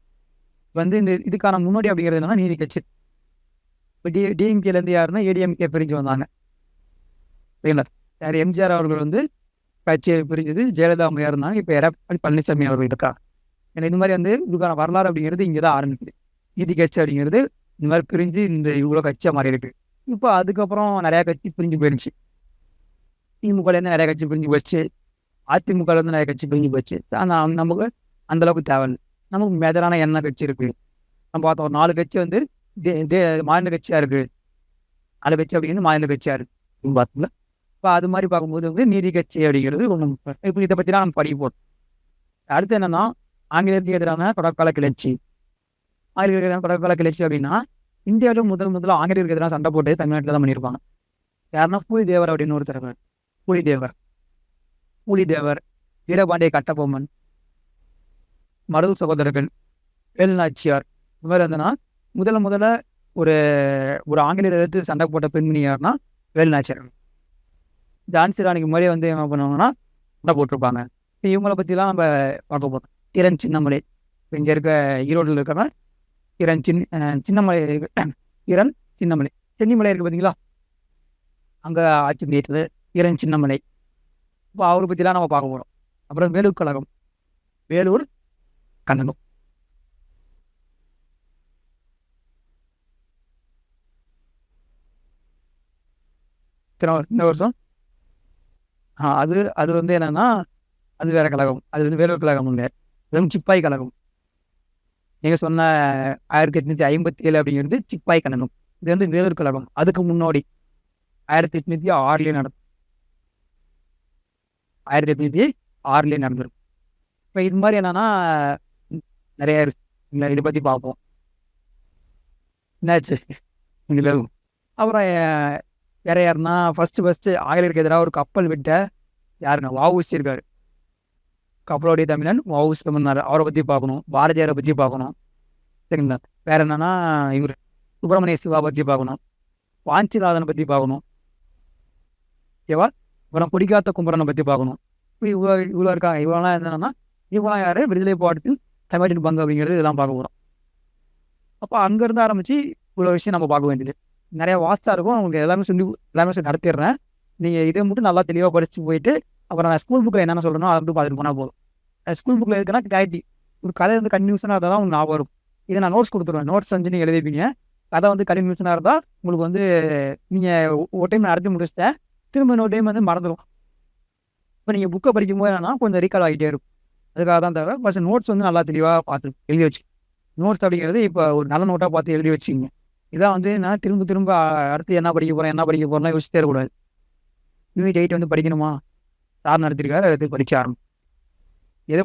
S1: வந்து இந்த இதுக்கான முன்னோடி அப்படிங்கிறது என்னன்னா நீதி கட்சி. இப்போ டிஎம்கேலேருந்து யாருன்னா ஏடிஎம்கே பிரிஞ்சு வந்தாங்க. சரிங்களா? யார் எம்ஜிஆர் அவர்கள் வந்து கட்சியை பிரிஞ்சது, ஜெயலலிதா அம்மையார் இருந்தாங்க. இப்போ எடப்பாடி பழனிசாமி அவர்கள் இருக்கா. ஏன்னா இந்த மாதிரி வந்து இதுக்கான வரலாறு அப்படிங்கிறது இங்கே தான் ஆரம்பிக்குது. நீதி கட்சி அப்படிங்கிறது இந்த மாதிரி பிரிஞ்சு இந்த இவ்வளோ கட்சியாக மாறி இருக்கு. இப்போ அதுக்கப்புறம் நிறையா கட்சி பிரிஞ்சு போயிடுச்சு. திமுகலேருந்து நிறைய கட்சி பிரிஞ்சு போச்சு, அதிமுகலேருந்து நிறைய கட்சி பிரிஞ்சு போச்சு. ஆனால் நமக்கு அந்தளவுக்கு தேவையில்லை. நமக்கு மேஜரான என்ன கட்சி இருக்குது நம்ம பார்த்தோம். ஒரு 4 கட்சி வந்து மாநில கட்சியாக இருக்குது. 4 கட்சி அப்படிங்கிறது மாநில கட்சியாக இருக்குது பார்த்தீங்களா. இப்போ அது மாதிரி பார்க்கும்போது வந்து நீதி கட்சி அப்படிங்கிறது ஒன்று. இப்போ இதை பற்றி தான் நம்ம படிக்க போகிறோம். அடுத்து என்னன்னா ஆங்கிலேயருக்கு எதிரான தொடர்கால கிளர்ச்சி. ஆங்கிலேயருக்கு எதிரான தொடர்கால கிளர்ச்சி அப்படின்னா இந்தியாவில் முதல்ல ஆங்கிலேயருக்கு எதிரான சண்டை போட்டு தமிழ்நாட்டில் தான் பண்ணியிருப்பாங்க. யாருன்னா புலிதேவர் அப்படின்னு ஒருத்தர். புலிதேவர், வீரபாண்டிய கட்டபொம்மன், மருது சகோதரர்கள், வேலுநாச்சியார். இந்த மாதிரி இருந்ததுன்னா முதல்ல ஒரு ஒரு ஆங்கிலேயர் எதிர்த்து சண்டை போட்ட பெண்மணி யாருன்னா வேலுநாச்சியார். ஜான்சி ராணிக்கு முறையே வந்து என்ன பண்ணுவாங்கன்னா சண்டை போட்டிருப்பாங்க. இவங்களை பற்றிலாம் நம்ம பார்க்க போகிறோம். கிரண் சின்னமலை, இங்கே இருக்க ஈரோட்டில் இருக்கிற கிரண் சின்னமலை சென்னிமலை இருக்குது பார்த்தீங்களா, அங்கே ஆட்சி பண்ணிட்டு கிரண் சின்னமலை. இப்போ அவரை பற்றிலாம் நம்ம பார்க்க போகிறோம். அப்புறம் வேலூர் கழகம். இந்த வருஷம் அது வந்து என்னன்னா அது வேற கழகம். அது வந்து வேலூர் கழகம் இல்லை, வெறும் சிப்பாய் கழகம். நீங்கள் சொன்ன 1857 அப்படிங்கிறது சிப்பாய் கண்டனம். இது வந்து வேலூர் கழகம். அதுக்கு முன்னாடி 1806 நடக்கும். 1806 நடந்திருக்கும். இப்போ இது மாதிரி என்னன்னா நிறைய இருக்கு. இதை பற்றி பார்ப்போம். என்னாச்சு இதில் அப்புறம் வேற யாருன்னா ஃபஸ்ட்டு ஆங்கிலேயருக்கு எதிராக ஒரு கப்பல் விட்ட யாருங்க வஉசி இருக்காரு. கப்பலோடைய தமிழன் வஉசி பண்ணார். அவரை பற்றி பார்க்கணும். பாரதியாரை பற்றி பார்க்கணும். சரிங்களா? வேற என்னன்னா இவர் சுப்பிரமணிய சிவா பற்றி பார்க்கணும். வாஞ்சிநாதனை பற்றி பார்க்கணும். ஓகேவா? அப்புறம் பிடிக்காத்த கும்பரனை பற்றி பார்க்கணும். இவ்வளோ இருக்காங்க. இவங்களாம் என்னன்னா இவங்களாம் யார்? விடுதலை போராட்டத்தில் தமிழின் பங்கு அப்படிங்கிறது இதெல்லாம் பார்க்க போகிறோம். அப்போ அங்கேருந்து ஆரம்பித்து இவ்வளோ விஷயம் நம்ம பார்க்க வேண்டியது நிறையா வாஸ்தா இருக்கும். அவங்களுக்கு எல்லாமே சொல்லி நடத்திடுறேன். நீங்கள் இதை மட்டும் நல்லா தெளிவாக படிச்சுட்டு போயிட்டு அப்புறம் நான் ஸ்கூல் புக்கில் என்னென்ன சொல்கிறேனோ அதை வந்து பார்த்துட்டு போனால் போதும். ஸ்கூல் புக்கில் எதுக்குன்னா கிளாரிட்டி. ஒரு கதை வந்து கன்ஃபியூஷனாக இருந்தால் தான் உங்களுக்கு ஞாபகம் இருக்கும். இதை நான் நோட்ஸ் கொடுத்துருவேன். நோட்ஸ் வந்து நீங்கள் எழுதிப்பீங்க. கதை வந்து கன்ஃபியூஷனாக இருந்தால் உங்களுக்கு வந்து நீங்கள் ஒரு டைம் நடத்தி முடிச்சிட்டேன், திரும்ப இன்னொரு டைம் வந்து மறந்துடும். இப்போ நீங்கள் புக்கை படிக்கும்போது என்னன்னா கொஞ்சம் ரீகால் ஆகிட்டே இருக்கும். அதுக்காக தான் தவிர ஃபஸ்ட் நோட்ஸ் வந்து நல்லா தெளிவாக பார்த்து எழுதி வச்சு. நோட்ஸ் அப்படிங்கிறது இப்போ ஒரு நல்ல நோட்டாக பார்த்து எழுதி வச்சுக்கிங்க. இதான் வந்து நான் திரும்ப அடுத்து என்ன படிக்க போகிறேன்னா யோசிச்சே இருக்கக்கூடாது. யூனிட் 8 வந்து படிக்கணுமா? சார் நடத்திருக்காரு, அது படிக்க ஆரம்பிக்கும். எதை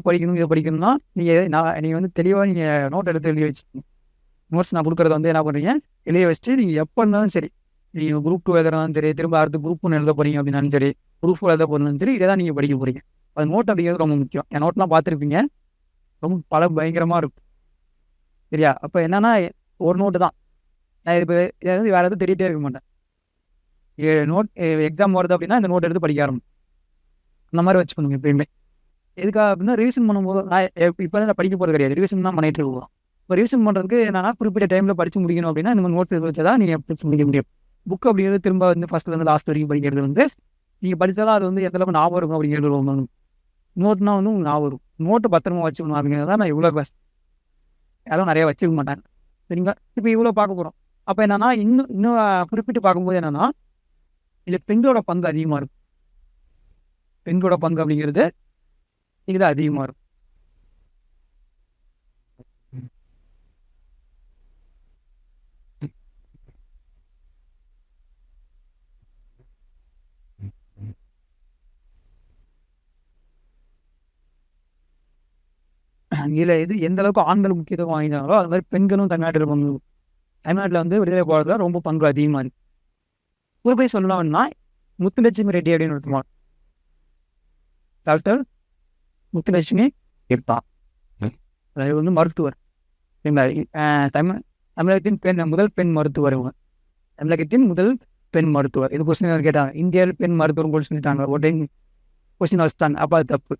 S1: படிக்கணும்னா நீங்கள் வந்து தெளிவாக நீங்கள் நோட் எடுத்து எழுதி வச்சுக்கோங்க. நோட்ஸ் நான் கொடுக்குறத வந்து என்ன பண்ணுறீங்க, எழுதி வச்சுட்டு நீங்கள் எப்போ இருந்தாலும் சரி, நீங்கள் குரூப் 2 எழுதுறதாலும் சரி, திரும்ப அடுத்து குரூப் 1 எழுத போகிறீங்க அப்படின்னாலும் சரி, குரூப் 4 எழுத போகிறதுனாலும் சரி, இதை தான் நீங்கள் படிக்க போகிறீங்க. அது நோட் அப்படிங்கிறது ரொம்ப முக்கியம். என் நோட்லாம் பார்த்துருப்பீங்க, ரொம்ப பயங்கரமாக இருக்கும். சரியா? அப்போ என்னன்னா ஒரு நோட்டு தான். நான் இது வந்து வேறு எதுவும் தெரியிட்டே இருக்க மாட்டேன். நோட் எக்ஸாம் வருது அப்படின்னா இந்த நோட் எடுத்து படிக்க ஆரம்பிக்கும். அந்த மாதிரி வச்சுக்கணுங்க எப்பயுமே. எதுக்காக அப்படின்னா ரிவிஷன் பண்ணும்போது நான் இப்போ நான் படிக்க போகிறது கிடையாது, ரிவிஷன் தான் பண்ணிட்டு இருக்கோம். இப்போ ரிவிஷன் பண்ணுறதுக்கு என்னன்னா குறிப்பிட்ட டைமில் படித்து முடிக்கணும் அப்படின்னா இந்த மாதிரி நோட்ஸ் வச்சா தான் நீங்கள் படித்து முடிக்க முடியும். புக் அப்படிங்கிறது திரும்ப வந்து ஃபஸ்ட்லேருந்து லாஸ்ட் வரைக்கும் படிக்கிறது வந்து நீங்கள் படித்தாலும் அது வந்து எந்த அளவுக்கு ஞாபகம் இருக்கும் அப்படிங்கிறது ரொம்ப நோட்னா வந்து உங்களுக்கு ஞாபகம் இருக்கும். நோட்டு பத்திரமா வச்சுக்கணும் அப்படிங்கிறது தான் நான் இவ்வளோ கிளாஸ் யாரும் நிறையா வச்சுக்க மாட்டாங்க. சரிங்களா? இப்போ இவ்வளோ பார்க்க போகிறோம். அப்போ என்னன்னா இன்னும் குறிப்பிட்டு பார்க்கும்போது என்னன்னா இதில் பெண்களோட பங்கு அதிகமாக இருக்கும். பெண்களோட பங்கு அப்படிங்கிறது இதில் அதிகமாக இருக்கும். இதில் இது எந்த அளவுக்கு ஆண்கள் முக்கியத்துவம் வாங்கினாங்களோ அது மாதிரி பெண்களும் தமிழ்நாட்டில் வந்து விடுதலை போராட்டத்தில் ரொம்ப பங்கு அதிகமாக இருக்கு. குறிப்பை சொல்லணும்னா முத்துலட்சுமி ரெட்டி அப்படின்னு ஒருத்தர், டாக்டர் முத்துலட்சுமி இருப்பான். அதாவது வந்து மருத்துவர். தமிழகத்தின் முதல் பெண் மருத்துவர். இவங்க தமிழகத்தின் முதல் பெண் மருத்துவர். இது கொஸ்டின் கேட்டாங்க, இந்தியாவில் பெண் மருத்துவர் கூட சொல்லிட்டாங்க. ஒரு டைம் கொஸ்டின் வச்சுட்டாங்க. அப்போ அது தப்பு.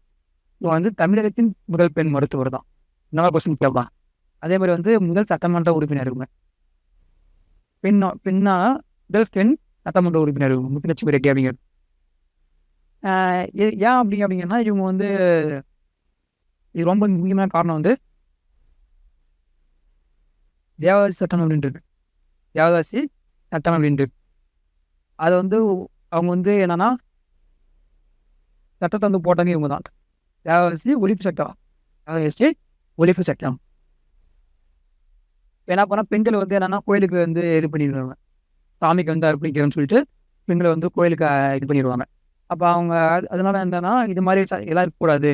S1: இவங்க வந்து தமிழகத்தின் முதல் பெண் மருத்துவர் தான். இன்னொரு கொஸ்டின் கேட்பாங்க. அதே மாதிரி வந்து முதல் சட்டமன்ற உறுப்பினர் இவங்க. பெண்ணா முதல் பெண் சட்டமன்ற உறுப்பினர் இவங்க முத்துலட்சுமி ரெட்டி அப்படிங்கிறது. ஏன் அப்படிங்கன்னா இவங்க வந்து இது ரொம்ப முக்கியமான காரணம் வந்து தேவதாசி சட்டம் அப்படின்ட்டு. தேவதாசி சட்டம் அப்படின்ட்டு அதை வந்து அவங்க வந்து என்னன்னா சட்டத்தை வந்து போட்டாங்க இவங்க தான். தேவதாசி ஒழிப்பு சட்டம். தேவதாசி ஒழிப்பு சட்டம் என்ன பண்ணால் பெண்கள் வந்து என்னன்னா கோயிலுக்கு வந்து இது பண்ணிடுவாங்க. சாமிக்கு வந்து அர்ப்பணிக்கிறேன்னு சொல்லிட்டு பெண்களை வந்து கோயிலுக்கு இது பண்ணிடுவாங்க. அப்போ அவங்க அதனால என்னன்னா இது மாதிரி எல்லாம் இருக்கக்கூடாது,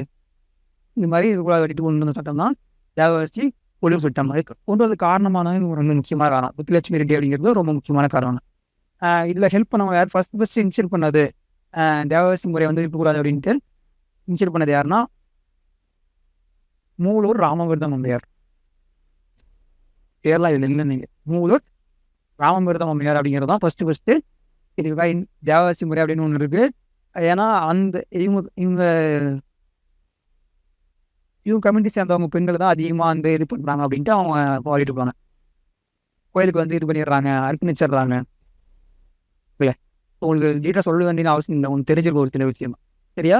S1: இந்த மாதிரி இருக்கக்கூடாது வெட்டிட்டு கொண்டு வந்த சட்டம் தான் தேவதாசி ஒழிப்பு சட்டம். அதுக்கு கொண்டு வந்து காரணமான ரொம்ப முக்கியமான காரணம் முத்துலட்சுமி ரெட்டி அப்படிங்கிறது ரொம்ப முக்கியமான காரணம். இதில் ஹெல்ப் பண்ணவங்க யார்? ஃபர்ஸ்ட் இன்சியல் பண்ணது தேவதாசி முறை வந்து இருக்கக்கூடாது அப்படின்ட்டு இன்சியல் பண்ணது யாருன்னா மூலூர் ராமவிரதம் அம்மையார். பேர்லாம் இல்லை நீங்கள் மூலூர் ராமவிரதம் அம்மையார் அப்படிங்கிறது தான் ஃபஸ்ட்டு இதுக்காக தேவதாசி முறை அப்படின்னு ஒன்று இருக்குது. ஏன்னா அந்த இவங்க கம்யூனிட்டி சேர்ந்தவங்க பெண்கள் தான் அதிகமாக வந்து இது பண்ணுறாங்க அப்படின்ட்டு அவங்க பாடிட்டு இருப்பாங்க. கோயிலுக்கு வந்து இது பண்ணிடுறாங்க, அர்ப்பணிச்சிடுறாங்க. இல்லை உங்களுக்கு டீட்டாக சொல்ல வேண்டிய அவசியம் இல்லை, உங்களுக்கு தெரிஞ்சிருக்க ஒரு சில விஷயம். சரியா?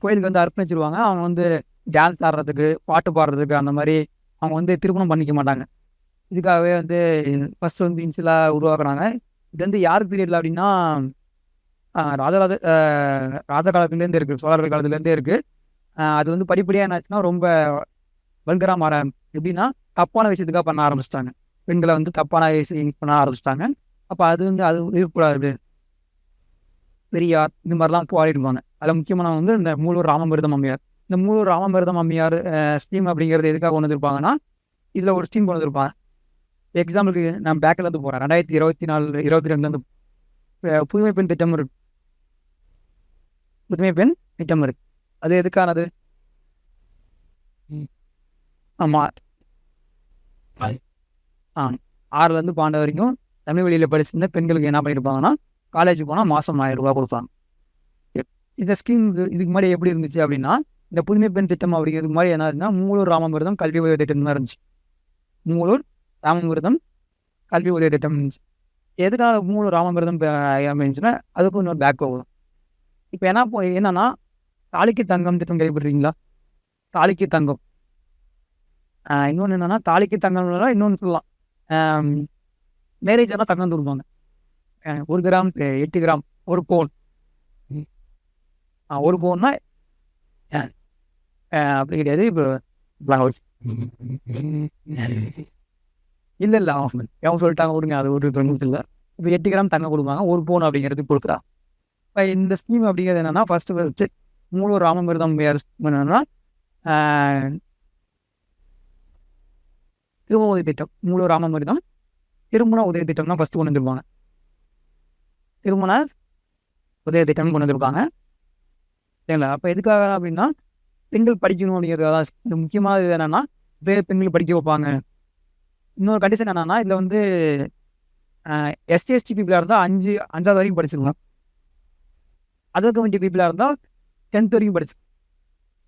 S1: கோயிலுக்கு வந்து அர்ப்பணிச்சிருவாங்க. அவங்க வந்து டான்ஸ் ஆடுறதுக்கு, பாட்டு பாடுறதுக்கு அந்த மாதிரி அவங்க வந்து திருமணம் பண்ணிக்க மாட்டாங்க. இதுக்காகவே வந்து ஃபஸ்ட் வந்து இன்சிலாக உருவாக்குறாங்க. இது வந்து யார் பீரியடில் அப்படின்னா ராஜ காலத்துலேருந்து இருக்குது, சோழர்கள் காலத்துலேருந்தே இருக்குது. அது வந்து படிப்படியாக என்னாச்சுன்னா ரொம்ப வல்கராக மாற எப்படின்னா தப்பான விஷயத்துக்காக பண்ண ஆரம்பிச்சிட்டாங்க. பெண்களை வந்து தப்பான விஷயம் பண்ண ஆரம்பிச்சிட்டாங்க. அப்போ அது வந்து அது இருக்கக்கூடாது. பெரியார் இந்த மாதிரிலாம் பாடிருப்பாங்க. அதில் முக்கியமான வந்து இந்த மூலூர் ராமமிர்தம் அம்மையார். இந்த மூலூர் ராமமிர்தம் அம்மையார் ஸ்கீம் அப்படிங்கிறது எதுக்காக கொண்டு வந்திருப்பாங்கன்னா, இதில் ஒரு ஸ்கீம் கொண்டு வந்திருப்பாங்க. எக்ஸாம்பிளுக்கு நான் பேக்கில் இருந்து போகிறேன். 2024, 22 புதுமை பெண் திட்டம் இருக்கு. புதுமை பெண் திட்டம் இருக்கு. அது எதுக்கானது? ஆமாம். 6லேருந்து 12 வரைக்கும் தமிழ் வழியில் படிச்சிருந்த பெண்களுக்கு என்ன பண்ணியிருப்பாங்கன்னா, காலேஜுக்கு போனால் மாதம் 1000 ரூபா கொடுப்பாங்க. இந்த ஸ்கீம் இதுக்கு முன்னாடி எப்படி இருந்துச்சு அப்படின்னா, இந்த புதுமை பெண் திட்டம் அப்படிங்கிறதுக்கு முன்னாடி என்ன இருந்துச்சுன்னா, மூலூர் ராமமிர்தம் கல்வி உதவி திட்டம் தான் இருந்துச்சு. மூலூர் ராமமிர்தம் கல்வி உதவி திட்டம் இருந்துச்சு. எதுக்காக மூலூர் ராமமிர்தம் இருந்துச்சுன்னா, அதுக்கும் இன்னொரு பேக் வரும். இப்போ என்னன்னா, தாலிக்கு தங்கம் திட்டம் கேள்விப்பட்டிருக்கீங்களா? தாலிக்கு தங்கம். இன்னொன்று என்னன்னா, தாலிக்கு தங்கம்னா இன்னொன்று சொல்லலாம். மேரேஜ் ஆனால் தங்கம் கொடுப்பாங்க. 1 கிராம் 8 கிராம் 1 பவுன். 1 பவுன்னா அப்படி கிடையாது. இப்போ இல்லை அவங்க சொல்லிட்டாங்க விடுங்க, அது ஒரு தொண்ணூறு இல்லை. இப்போ 8 கிராம் தங்கம் கொடுப்பாங்க, 1 பவுன் அப்படிங்கிறது கொடுக்குறா. இப்போ இந்த ஸ்கீம் அப்படிங்கிறது என்னன்னா, ஃபர்ஸ்ட் மூலூர் ராமமிர்தம் என்னன்னா திருமண உதவி திட்டம். மூலூர் ராமமிர்தம் திருமண உதவி திட்டம் தான் ஃபர்ஸ்ட் கொண்டு வந்துருப்பாங்க. திருமண உதவி திட்டம் கொண்டு வந்திருப்பாங்க. சரிங்களா? அப்போ எதுக்காக அப்படின்னா, பெண்கள் படிக்கணும் அப்படிங்கிறது தான் முக்கியமாக. இது என்னன்னா, பெண்கள் படிக்க வைப்பாங்க. இன்னொரு கண்டிஷன் என்னன்னா, இதில் வந்து எஸ்சி எஸ்டி பீப்புளாக இருந்தால் 5வது வரைக்கும் படிச்சிருக்கலாம். அதர் கம்யூனிட்டி பீப்புளாக இருந்தால் 10th வரைக்கும் படிச்சு.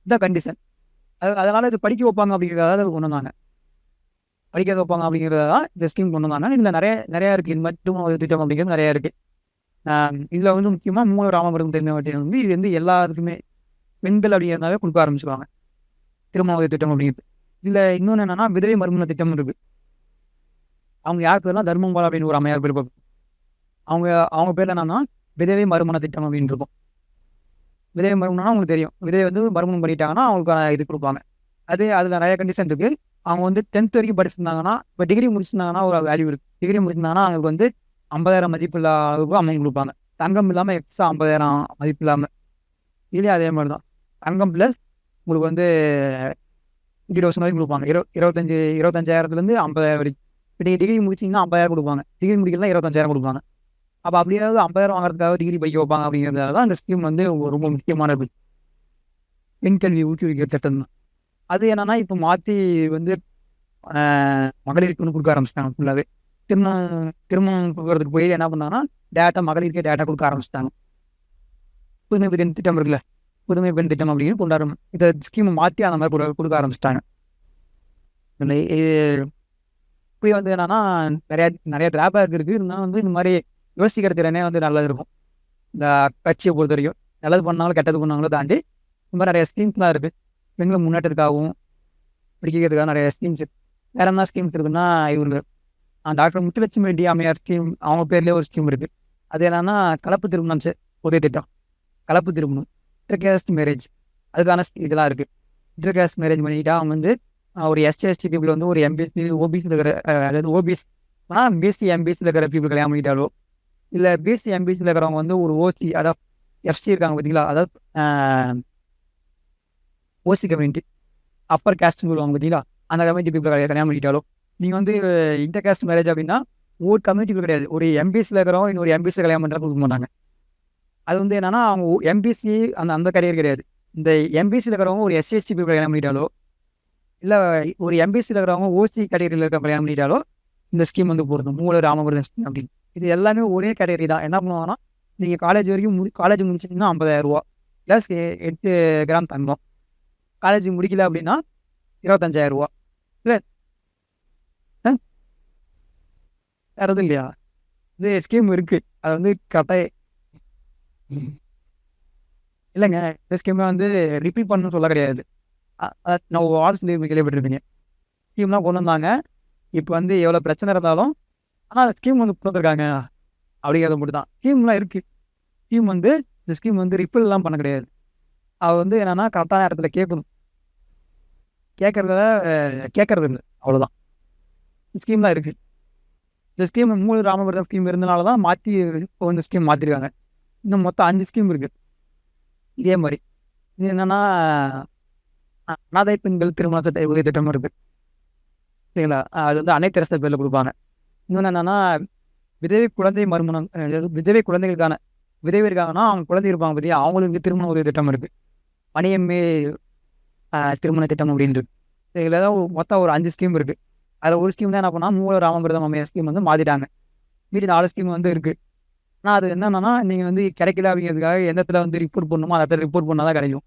S1: இதுதான் கண்டிஷன். அதனால் இது படிக்க வைப்பாங்க அப்படிங்கிறதால கொண்டு வந்தாங்க. படிக்க வைப்பாங்க அப்படிங்கிறத தான் இந்த ஸ்கீம் கொண்டு வந்தாங்க. இதில் நிறையா இருக்குது. இது மட்டும் ஒரு திட்டம் அப்படிங்கிறது நிறையா இருக்குது. இதில் வந்து முக்கியமாக மூலூர் ராமமிர்தம் திட்டம் வந்து இது வந்து எல்லாருக்குமே பெண்கள் அப்படிங்கிறதாவே கொடுக்க ஆரம்பிச்சுருவாங்க. திருமண உதவி திட்டம் அப்படிங்கிறது. இதில் இன்னொன்று என்னென்னா, விதவை மறுமண திட்டம் இருக்குது. அவங்க யார் பேர்லாம் தர்மம்பால் அப்படின்னு ஒரு அம்மையார் பேர். அவங்க பேர் என்னன்னா விதவை மறுமண திட்டம் அப்படின்னு இருக்கும். விதவை மறுமணம்னா உங்களுக்கு தெரியும். விதவை வந்து மறுமணம் பண்ணிட்டாங்கன்னா அவங்களுக்கான இது கொடுப்பாங்க. அதில் நிறைய கண்டிஷன் இருக்குது. அவங்க வந்து 10th வரைக்கும் படிச்சிருந்தாங்கன்னா, இப்போ டிகிரி முடிச்சிருந்தாங்கன்னா ஒரு வேல்யூ இருக்குது. டிகிரி முடிச்சிருந்தாங்கன்னா அவங்களுக்கு வந்து 50,000 மதிப்பில்லா அளவுக்கு அமௌண்ட் கொடுப்பாங்க. தங்கம் இல்லாமல் எக்ஸ்ட்ரா 50,000 மதிப்பு இல்லாமல். இதுலேயே அதே மாதிரி தான். தங்கம் ப்ளஸ் உங்களுக்கு வந்து 50,000 வரைக்கும் கொடுப்பாங்க. 25,000 50,000 வரைக்கும். இப்போ நீங்கள் டிகிரி முடிச்சிங்கன்னா 50,000 கொடுப்பாங்க. டிகிரி முடிக்கலாம் 25,000 கொடுப்பாங்க. அப்போ அப்படியாவது 50,000 வாங்குறதுக்காக டிகிரி படிக்க வைப்பாங்க அப்படிங்கிறதால தான் இந்த ஸ்கீம் வந்து ரொம்ப முக்கியமானது. பெண் கல்வி ஊக்குவிக்கிற திட்டம் தான். அது என்னன்னா, இப்போ மாற்றி வந்து மகளிருக்கு கொடுக்க ஆரம்பிச்சிட்டாங்க ஃபுல்லாகவே. திருமணம் கொடுக்கறதுக்கு போய் என்ன பண்ணாங்கன்னா, மகளிருக்கே டேட்டா கொடுக்க ஆரம்பிச்சிட்டாங்க. புதுமை பெண் திட்டம் இருக்குல்ல, புதுமை பெண் திட்டம் அப்படின்னு கொண்டாடும். இந்த ஸ்கீமை மாற்றி அந்த மாதிரி கொடுக்க ஆரம்பிச்சிட்டாங்க. இப்போ வந்து என்னன்னா, நிறைய டிராபேக் இருக்குது. இருந்தாலும் வந்து இந்த மாதிரி யோசிக்கிற திறனே வந்து நல்லது இருக்கும். இந்த கட்சியை பொறுத்த வரைக்கும் நல்லது பண்ணாலும் கெட்டது பண்ணாங்களும் தாண்டி இந்த மாதிரி நிறைய ஸ்கீம்ஸ்லாம் இருக்குது. பெண்களை முன்னேற்றத்துக்காகவும் படிக்கிறதுக்காக நிறைய ஸ்கீம்ஸ் இருக்குது. வேறு என்ன ஸ்கீம்ஸ் இருக்குன்னா, இவங்க டாக்டர் முத்துலட்சுமி ரெட்டி அம்மையார் ஸ்கீம், அவங்க பேர்லேயே ஒரு ஸ்கீம் இருக்குது. அது என்னன்னா, கலப்பு திருமணம் ஒரே திட்டம். கலப்பு திருமணம், இன்டர்காஸ்ட் மேரேஜ், அதுக்கான இதெல்லாம் இருக்குது. இன்டர்காஸ்ட் மேரேஜ் பண்ணிக்கிட்டா அவங்க வந்து ஒரு எஸ்டி எஸ்டி பீப்புள் வந்து ஒரு எம்பிசி ஓபிசி இருக்கிற, அதாவது ஓபிசி ஆனால் பிசி எம்பிசியில் இருக்கிற பீப்புள் கல்யாணம் பண்ணிட்டாலோ, இல்லை பிசி எம்பிசியில் இருக்கிறவங்க வந்து ஒரு ஓசி, அதாவது எஃப்சி இருக்காங்க பார்த்தீங்களா, அதாவது ஓசி கம்யூனிட்டி, அப்பர் கேஸ்ட்னு சொல்லுவாங்க பார்த்தீங்களா, அந்த கம்யூனிட்டி பீப்புள் கல்யாணம் பண்ணிட்டாலோ, நீங்கள் வந்து இன்டர் கேஸ்ட் மேரேஜ் அப்படின்னா ஒரு கம்யூனிட்டி கிடையாது. ஒரு எம்பிசியில் இருக்கிறவங்க இன்னொரு எம்பிசி கல்யாணம் பண்ணுறது கொடுக்க மாட்டாங்க. அது வந்து என்னன்னா, அவங்க எம்பிசி அந்த கரியர் கிடையாது. இந்த எம்பிசியில் இருக்கிறவங்க ஒரு எஸ்சிஎஸ்டி பீப்புள் கல்யாணம் பண்ணிட்டாலோ, இல்லை ஒரு எம்பிசியில் இருக்கிறவங்க ஓசி கேட்டகரியில் இருக்க கல்யாணம் பண்ணிட்டாலோ இந்த ஸ்கீம் வந்து போடுறது மூலூர் ராமமிர்தம் ஸ்கீம் அப்படின்னு. இது எல்லாமே ஒரே கேட்டகரி தான். என்ன பண்ணுவாங்கன்னா, நீங்கள் காலேஜ் வரைக்கும் காலேஜ் முடிச்சிட்டிங்கன்னா 50,000 ரூபா ப்ளஸ் 8 கிராம் தங்கம். காலேஜ் முடிக்கல அப்படின்னா 25,000 ரூபா. இல்லை வேறு எதுவும் இல்லையா? இது ஸ்கீம் இருக்குது. அது வந்து கரெக்டாக இல்லைங்க. இந்த ஸ்கீமை வந்து ரிப்பீட் பண்ணணும்னு சொல்ல கிடையாது. நான் வாட்ஸ் கேள்விப்பட்டிருப்பீங்க. ஸ்கீம்லாம் கொண்டு வந்தாங்க. இப்போ வந்து எவ்வளோ பிரச்சனை இருந்தாலும் ஆனால் ஸ்கீம் வந்து கொடுத்துருக்காங்க அப்படிங்கிறது மட்டும் தான். ஸ்கீம்லாம் இருக்குது. ஸ்கீம் வந்து இந்த ஸ்கீம் வந்து ரிப்பீல்லாம் பண்ண கிடையாது. அவள் வந்து என்னென்னா கரெக்டான இடத்துல கேட்கணும். கேட்கறது இல்லை. அவ்வளோதான். ஸ்கீம்லாம் இருக்குது. இந்த ஸ்கீம் மூல ராமபுரம் ஸ்கீம் இருந்தனால தான் மாற்றி இப்போ இந்த ஸ்கீம் மாற்றிருக்காங்க. இன்னும் மொத்தம் 5 ஸ்கீம் இருக்குது இதே மாதிரி. இது என்னென்னா அனாதை பெண்கள் திருமண உதவி திட்டம் இருக்குது சரிங்களா. அது வந்து அனைத்து அரசு பேரில் கொடுப்பாங்க. இன்னொன்று என்னென்னா விதவை குழந்தை மறுமணம் விதவை குழந்தைகளுக்கான விதவை இருக்காங்கன்னா அவங்க குழந்தை இருப்பாங்க பற்றியா அவங்களுக்கு திருமண உதவி திட்டம் இருக்குது. மணியம்மே திருமண திட்டம் அப்படின்ட்டு இதில் தான் மொத்தம் ஒரு 5 ஸ்கீம் இருக்குது. அதில் ஒரு ஸ்கீம் தான் என்ன பண்ணால் மூல ராமபிரதம் அம்மையார் ஸ்கீம் வந்து மாற்றிட்டாங்க. மீதி 4 ஸ்கீம் வந்து இருக்குது. ஆனால் அது என்னென்னா நீங்கள் வந்து கிடைக்கல அப்படிங்கிறதுக்காக எந்த இடத்துல வந்து ரிப்போர்ட் பண்ணணுமோ அந்த இடத்துல ரிப்போர்ட் பண்ணால் தான் கிடைக்கும்.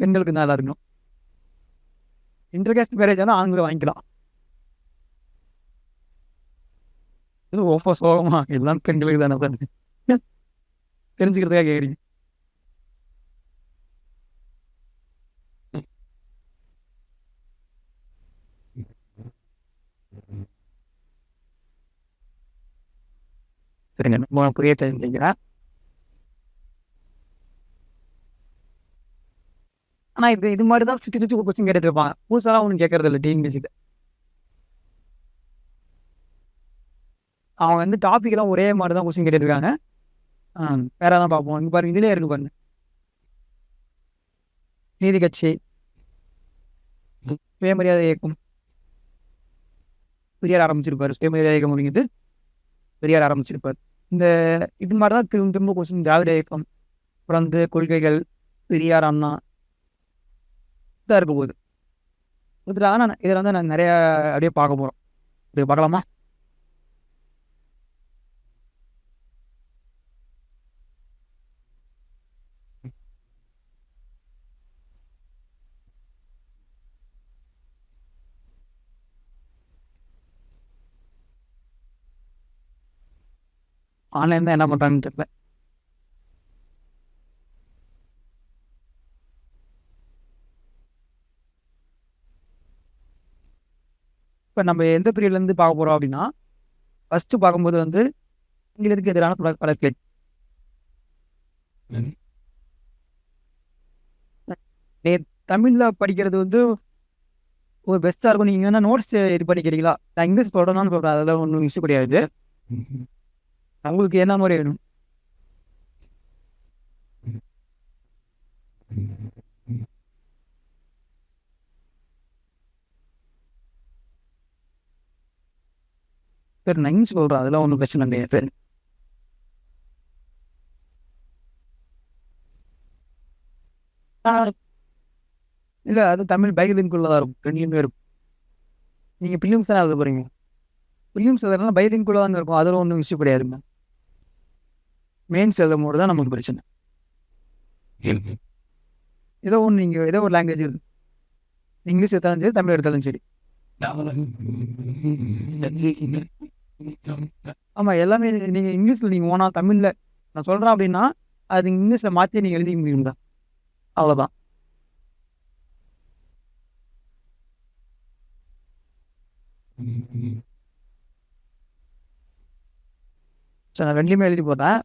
S1: பெண்களுக்கு தான் நல்லா இருக்கணும். இன்டர்காஸ்ட் மேரேஜ் ஆனால் ஆண்களை வாங்கிக்கலாம். இது ஓப்போ சோகமா எல்லாம் பெண்களுக்கு தானே தெரிஞ்சுக்கிறதுக்காக கேட்குறீங்க. சரிங்க, புரிய தெரிஞ்சுக்கிறேன். ஆனால் இது மாதிரி தான் சுற்றி சுற்றி கொஸ்டின் கேட்டுட்டு இருப்பாங்க. புதுசாலாம் ஒன்றும் கேட்கறது இல்லை டிஎன்பிஎஸ்சிக்கு. அவங்க வந்து டாபிக்லாம் ஒரே மாதிரி தான் கொஸ்டின் கேட்டுட்டு இருக்காங்க. வேற தான் பார்ப்போம். இங்கே பாருங்க, இதுலேயே இருக்கு பாருங்க. நீதி கட்சி, சுயமரியாதை இயக்கம், பெரியார் ஆரம்பிச்சிருப்பாரு. சுயமரியாதை இயக்கம் அப்படிங்கிறது பெரியார் ஆரம்பிச்சிருப்பார். இந்த இது மாதிரி தான் திரும்ப திரும்ப கொஸ்டின். திராவிட இயக்கம், அப்புறம் வந்து கொள்கைகள், பெரியார், அண்ணா தான் இருக்க போகுது. ஆனால் இதில் வந்து நான் நிறைய அப்படியே பார்க்க போகிறோம். இப்படி பார்க்கலாமா? ஆன்லைன் தான் என்ன பண்ணுறாங்கன்னு தெரியல. இப்போ நம்ம எந்த பீரியட்லேருந்து பார்க்க போகிறோம் அப்படின்னா, ஃபஸ்ட்டு பார்க்கும்போது வந்து ஆங்கிலத்துக்கு எதிரான வழக்குகள். தமிழில் படிக்கிறது வந்து ஒரு பெஸ்ட்டாக இருக்கும். நீங்கள் என்ன நோட்ஸ் இது படிக்கிறீங்களா? நான் இங்கிலீஷ் தொடரணும்னு சொல்கிறேன். அதெல்லாம் ஒன்றும் இஷ்யூ கிடையாது. உங்களுக்கு என்ன மாதிரி வேணும்? சரி, நான் இங்கிலீஷ் சொல்கிறேன். அதெல்லாம் ஒன்றும் பிரச்சனை கிடையாது. இல்லை, அது தமிழ் பைலிங்குள்ள தான் இருக்கும். ரெண்டுமே இருக்கும். நீங்கள் பிலிம்ஸ் தானே எழுத போகிறீங்க. பிலிம்ஸ் எழுதுறதுனா பைலிங்குள்ள தாங்க இருக்கும். அதில் ஒன்றும் இஷ்யூ கிடையாதுங்க. மெயின்ஸ் எழுதும் போது தான் நமக்கு பிரச்சனை. ஏதோ ஒன்று நீங்கள் ஏதோ ஒரு லாங்குவேஜ் இருக்கு. இங்கிலீஷ் எடுத்தாலும் சரி, தமிழ் எடுத்தாலும் சரி. ஆமாம், எல்லாமே நீங்கள் இங்கிலீஷில் நீங்கள் ஓனா தமிழில் நான் சொல்கிறேன் அப்படின்னா அது இங்கிலீஷில் மாற்றி நீங்கள் எழுதிக்க முடியும் தான். அவ்வளோதான். சரி, நான் ரெண்டுமே எழுதி போட்டேன்.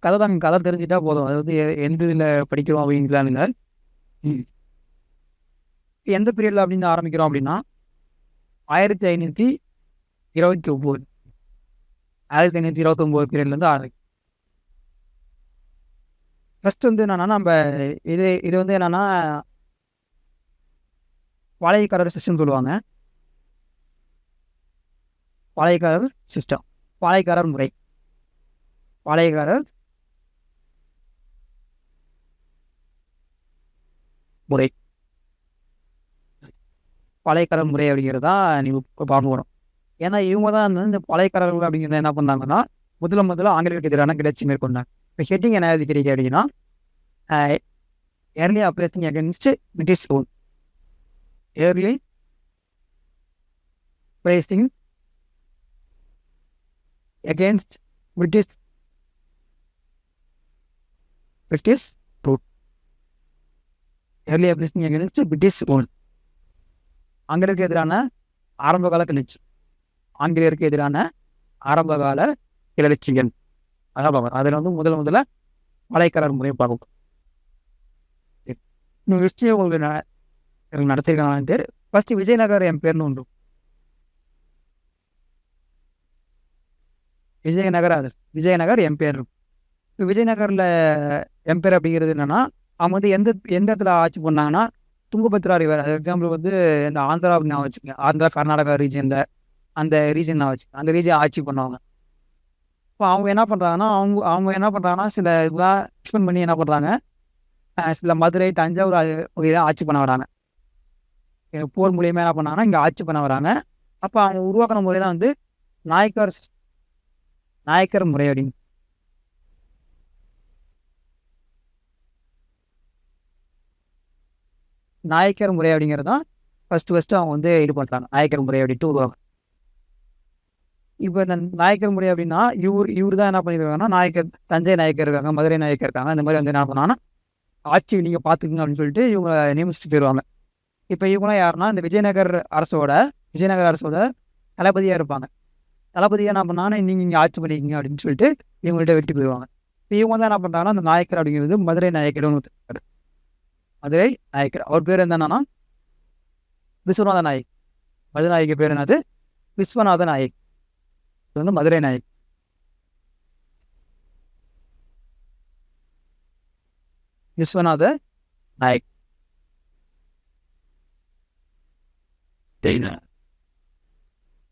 S1: கதை தான். கதை தெரிஞ்சுட்டா போதும். அதாவது எந்த இதில் படிக்கிறோம் அப்படிங்கிறானுங்க. எந்த பீரியடில் அப்படின்னு ஆரம்பிக்கிறோம் அப்படின்னா 1529 1529 பீரியட்லேருந்து ஆரம்பிக்கும். ஃபஸ்ட் வந்து என்னன்னா நம்ம இது வந்து என்னன்னா பாளையக்காரர் சிஸ்டம் சொல்லுவாங்க. பாளையக்காரர் சிஸ்டம், பாளையக்காரர் முறை, பாளையக்காரர் முறை, பாளையக்காரர் முறை அப்படிங்கிறது தான் நீங்கள் இப்போ பார்க்க போகிறோம். ஏன்னா இவங்க தான் இந்த பாளையக்காரர்கள் அப்படிங்கிறத என்ன பண்ணாங்கன்னா முதல்ல ஆங்கிலேயருக்கு எதிரான கிளர்ச்சி மேற்கொண்டாங்க. இப்போ ஹெட்டிங் என்ன எழுதிக்கிறீங்க அப்படின்னா early operating against British rule. Early operating against British rule. Early operating against British rule. ஆங்கிலேயருக்கு எதிரான ஆரம்பகால கிளர்ச்சி. ஆங்கிலேயருக்கு எதிரான ஆரம்பகால கிளர்ச்சிகள் அதான் பார்க்கணும். அதில் வந்து முதல்ல பாளையக்காரர் முறையை பார்க்கணும். இன்னும் ஹிஸ்ட்ரி உங்களுக்கு நடத்திருக்காங்கன்ட்டு ஃபர்ஸ்ட் விஜயநகர் எம்பையர்னு ஒன்று. விஜயநகர் எம்பையர் இருக்கும். இப்போ விஜயநகரில் எம்பையர் அப்படிங்கிறது என்னன்னா, அவங்க வந்து எந்த எந்த இடத்துல ஆட்சி பண்ணாங்கன்னா, துங்கபத்ரா ரிவர். அது எக்ஸாம்பிள் வந்து இந்த ஆந்திரா நான் வச்சுக்கேன். ஆந்திரா கர்நாடகா ரீஜியனில் அந்த ரீஜன் நான் வச்சுக்கேன். அந்த ரீஜன் ஆட்சி பண்ணுவாங்க. இப்போ அவங்க என்ன பண்ணுறாங்கன்னா, அவங்க என்ன பண்ணுறாங்கன்னா, சில இதெல்லாம் எக்ஸ்பெண்ட் பண்ணி என்ன பண்ணுறாங்க, சில மதுரை, தஞ்சாவூர் இதை ஆட்சி பண்ண வராங்க. போர் மூலியமாக என்ன பண்ணாங்கன்னா, இங்கே ஆட்சி பண்ண வராங்க. அப்போ அவங்க உருவாக்கின முறை தான் வந்து நாயக்கர் முறை அப்படின்னு. நாயக்கர் முறை அப்படிங்கிறது தான் ஃபர்ஸ்ட் அவங்க வந்து இது பண்ணுறாங்க. நாயக்கர் முறை அப்படின்ட்டு உருவாங்க. இப்போ இந்த நாயக்கர் முறை அப்படின்னா இவர் தான் என்ன பண்ணியிருக்காங்கன்னா, தஞ்சை நாயக்கர் இருக்காங்க, மதுரை நாயக்கர் இருக்காங்க. இந்த மாதிரி வந்து என்ன பண்ணாங்கன்னா, ஆட்சி நீங்கள் பார்த்துக்குங்க அப்படின்னு சொல்லிட்டு இவங்க நியமிச்சுட்டு போயிடுவாங்க. இப்போ இவங்களாம் யாருன்னா, இந்த விஜயநகர் அரசோட தளபதியாக இருப்பாங்க. தளபதியாக என்ன பண்ணாங்கன்னா, நீங்கள் இங்கே ஆட்சி பண்ணிக்கிங்க அப்படின்னு சொல்லிட்டு இவங்கள்ட்ட வெட்டி போயிடுவாங்க. இப்போ இவங்க தான் என்ன பண்ணுறாங்கன்னா, அந்த நாயக்கர் அப்படிங்கிறது மதுரை நாயக்கர்னு ஒருத்தர். மதுரை நாயக்கர் அவர் பேர் என்னன்னா விஸ்வநாத நாயக். மதுரை நாயக்கர் பேர் என்னது? விஸ்வநாத நாயக். இது வந்து மதுரை நாயக். விஸ்வநாத நாயக்.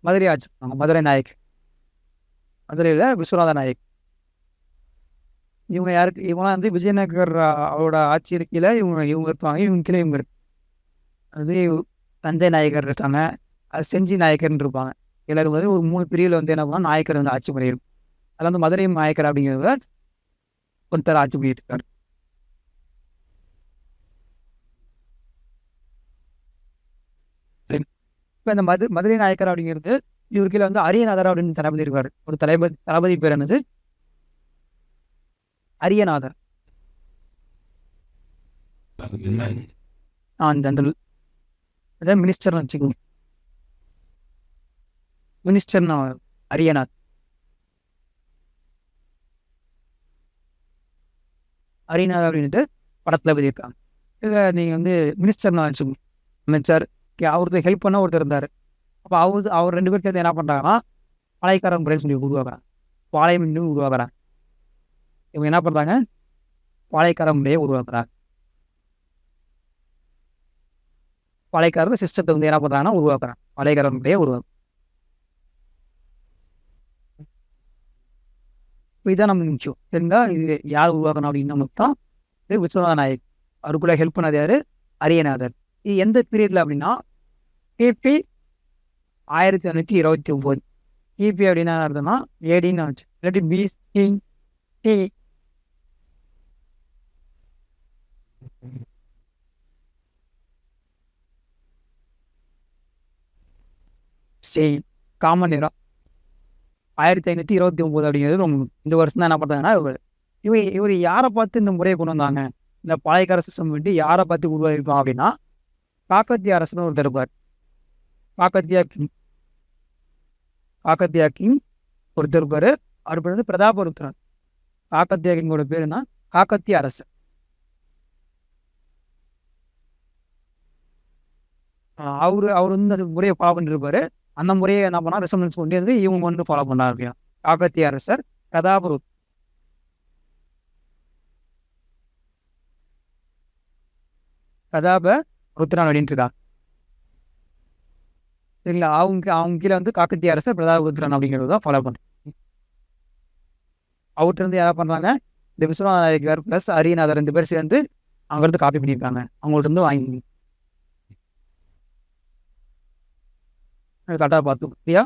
S1: மதுரை ஆட்சி மதுரை நாயக். மதுரையில் விஸ்வநாத நாயக். இவங்களாம் வந்து விஜயநகர் அவரோட ஆட்சி இருக்கையில் இவங்க இருப்பாங்க. இவங்க கீழே இவங்க இருக்கு. அது தஞ்சை நாயக்கர் இருக்காங்க, அது செஞ்சி நாயக்கர்னு இருப்பாங்க. எல்லாரும் வந்து ஒரு 3 பிரிவில் வந்து என்ன பண்ணால் நாயக்கர் வந்து ஆட்சி பண்ணியிருக்கும். அதில் வந்து மதுரை நாயக்கர் அப்படிங்கிறத ஒருத்தர் ஆட்சி பண்ணிட்டு இருக்காரு. இப்போ இந்த மதுரை நாயக்கர் அப்படிங்கிறது இவர் கீழே வந்து அரியநாதர் அப்படின்னு தளபதி இருக்காரு. ஒரு தளபதி பேர் என்னது? அரியநாதர். ஜெனரல் அதான் மினிஸ்டர்னு வச்சுக்கோங்க. மினிஸ்டர்னா அரியநாத். அரியநாத் அப்படின்ட்டு படத்தில் பதியிருக்காங்க. இதில் நீங்கள் வந்து மினிஸ்டர்னா வச்சுக்கோங்க. அமைச்சர் அவருக்கு ஹெல்ப் பண்ண ஒருத்தர் இருந்தார். அப்போ அவர் 2 பேர் சேர்ந்து என்ன பண்ணுறாங்கன்னா, பாளையக்காரன் முறைன்னு சொல்லி உருவாக்குறாங்க. பாளையம் இன்னும் உருவாக்குறாங்க. இவங்க என்ன பண்ணுறாங்க? பாளையக்காரன் முறையை உருவாக்குறாங்க. பாளையக்காரர் சிஸ்டத்தை வந்து என்ன பண்ணுறாங்கன்னா உருவாக்குறாங்க. பாளையக்காரன் முறையை உருவாக்குறாங்க. இதுதான் நமக்கு முக்கியம். சரிங்களா? இது யார் உருவாக்கணும் அப்படின்னா மட்டும் விஸ்வநாத நாயக். அவருக்குள்ள ஹெல்ப் பண்ணது யாரு? அரியநாதர். இது எந்த பீரியட்ல அப்படின்னா கிபி 1829. கிபி அப்படின்னா அர்த்தம்னா ஏடின்னு ஆச்சு. இல்லாட்டி பிசி காமன் நேரம் 1529 அப்படிங்கிறது இந்த வருஷம் தான் என்ன பண்ணுறாங்கன்னா இவர் யாரை பார்த்து இந்த முறையை கொண்டு வந்தாங்க, இந்த பாளையக்கார சிஸ்டம் வந்து யாரை பார்த்து உருவாயிருப்பான் அப்படின்னா, காக்கத்திய அரசுன்னு ஒருத்தர் இருப்பார். காக்கத்தியா கிங் ஒருத்தர் இருப்பார். அவர் பேர் வந்து பிரதாபருத்ரன். காக்கத்தியா கிங்கோட பேர் என்ன? காக்கத்திய அரசு. அவர் வந்து அந்த முறையை ஃபாலோ பண்ணிட்டு இருப்பாரு. அந்த முறையை என்ன பண்ணா ரிசம்பன்ஸ் கொண்டு வந்து இவங்க வந்து ஃபாலோ பண்ண ஆரம்பிக்கும். காக்கத்திய அரசர் பிரதாபருத்ரன் அப்படின்ட்டு இருக்காங்க. சரிங்களா? அவங்க கீழே வந்து காக்கத்திய அரசர் பிரதாபருத்ரன் அப்படிங்கிறது தான் ஃபாலோ பண்ணுறேன். அவர்கிட்ட இருந்து யாரா பண்ணுறாங்க? இந்த விஸ்வநாத நாயக்கர் ப்ளஸ் அரியநாதர் 2 பேர் சேர்ந்து அங்கிருந்து காப்பி பண்ணியிருக்காங்க. அவங்கள்ட்ட இருந்து வாங்கி கரெக்டாக பார்த்தோம். சரியா?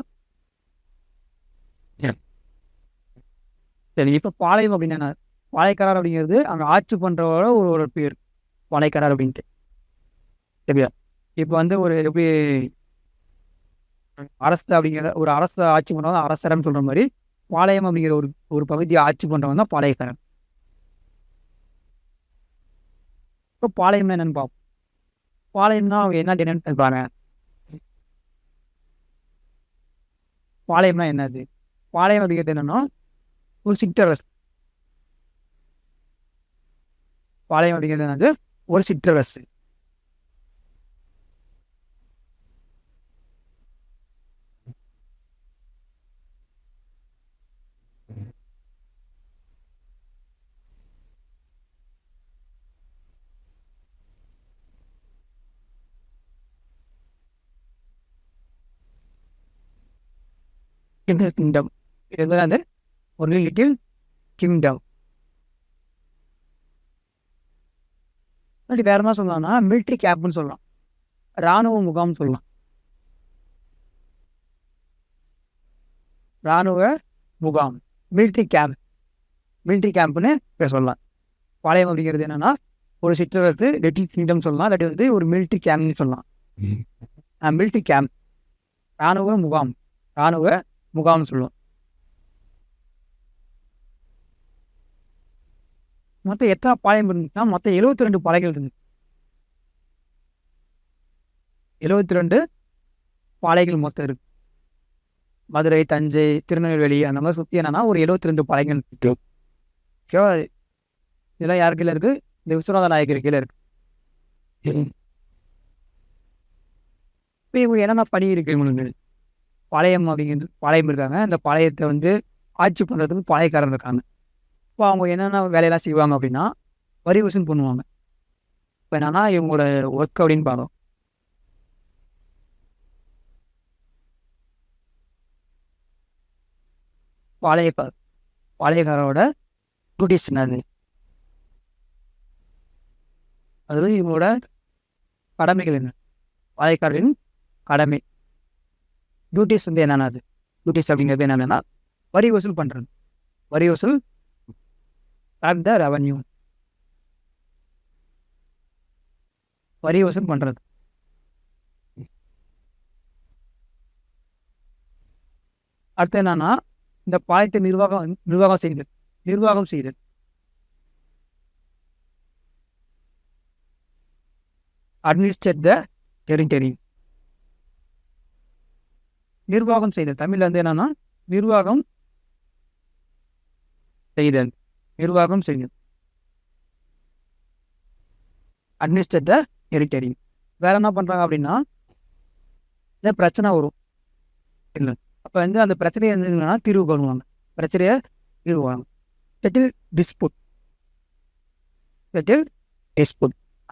S1: சரி, இப்போ பாளையம் அப்படின்னா பாளையக்காரர் அப்படிங்கிறது அங்கே ஆட்சி பண்ணுறவோட ஒரு பேர் பாளையக்காரர் அப்படின்ட்டு. சரியா? இப்போ வந்து ஒரு எப்படி அரசு அப்படிங்கிற ஒரு அரசு ஆட்சி பண்ணுறவங்க அரசரன்னு சொல்கிற மாதிரி பாளையம் அப்படிங்கிற ஒரு பகுதியை ஆட்சி பண்ணுறவங்க தான் பாளையக்காரன். இப்போ பாளையம்னா என்னன்னு பார்ப்போம். பாளையம்னா அவங்க என்ன என்னன்னு இருப்பாங்க. பாளையம்னா என்னது? பாளையம் அப்படிங்கிறது என்னன்னா ஒரு சிற்றரசு. பாளையம் அப்படிங்கிறது என்னது? ஒரு சிற்றரசு. கிங்டம். இது வந்து ஒரு லிட்டில் கிங்டம். வேற என்ன சொல்லலாம்னா மிலிட்ரி கேம்ப்னு சொல்லலாம், இராணுவ முகாம்னு சொல்லலாம். இராணுவ முகாம், மிலிட்ரி கேம்ப், மிலிட்ரி கேம்ப்னு சொல்லலாம். பாளையம் அப்படிங்கிறது என்னன்னா ஒரு சிற்றரசு, லிட்டில் கிங்டம் சொல்லலாம், இல்லாட்டி வந்து ஒரு மிலிட்ரி கேம்ப்னு சொல்லலாம். மிலிட்ரி கேம்ப், இராணுவ முகாம், இராணுவ முகாம்னு சொல்லுவோம். மொத்தம் எத்தனை பாளையம் இருந்துச்சுன்னா மொத்தம் 72 பாளையங்கள் இருந்துச்சு. 72 பாளையங்கள் மொத்தம் இருக்கு. மதுரை, தஞ்சை, திருநெல்வேலி அந்த மாதிரி சுற்றி என்னன்னா ஒரு 72 பாளையங்கள் இருக்கு. ஓகேவா? இதெல்லாம் யார் கீழே இருக்கு? இந்த விஸ்வநாத நாயக்கர் கீழே இருக்கு. இப்போ இவங்க என்னென்ன பணி இருக்கு இவங்களுக்கு? பாளையம் அப்படிங்கிறது பாளையம் இருக்காங்க. அந்த பாளையத்தை வந்து ஆட்சி பண்ணுறதுக்கு பாளையக்காரர் இருக்காங்க. இப்போ அவங்க என்னென்ன வேலையெல்லாம் செய்வாங்க அப்படின்னா வரி வசூல் பண்ணுவாங்க. இப்போ என்னன்னா இவங்களோட ஒர்க் அப்படின்னு பார்த்தோம். பாளையக்காரோட டியூட்டிஸ் என்னது? அது இவங்களோட கடமைகள் என்ன? பாளையக்காரரின் கடமை டியூட்டிஸ் வந்து என்னென்ன? அது டியூட்டிஸ் அப்படிங்கிறது என்னென்னா வரி வசூல் பண்ணுறது. வரி வசூல், த ரெவன்யூ, வரி வசூல் பண்ணுறது. அடுத்து என்னன்னா இந்த பாளையத்தை நிர்வாகம் செய்யுது. அட்மினிஸ்ட்ரேட் த டெரிட்டரி. நிர்வாகம் செய்தல் தமிழ்ல வந்து என்னன்னா நிர்வாகம் செய்தல். அட்மினிஸ்ட்ரேட் த டெரிட்டரி. வேற என்ன பண்றாங்க அப்படின்னா இந்த பிரச்சனை வரும் இல்லை, அப்போ வந்து அந்த பிரச்சனையை என்னன்னா தீர்வு பண்ணுவாங்க. பிரச்சனையை தீர்வாங்க. Settle dispute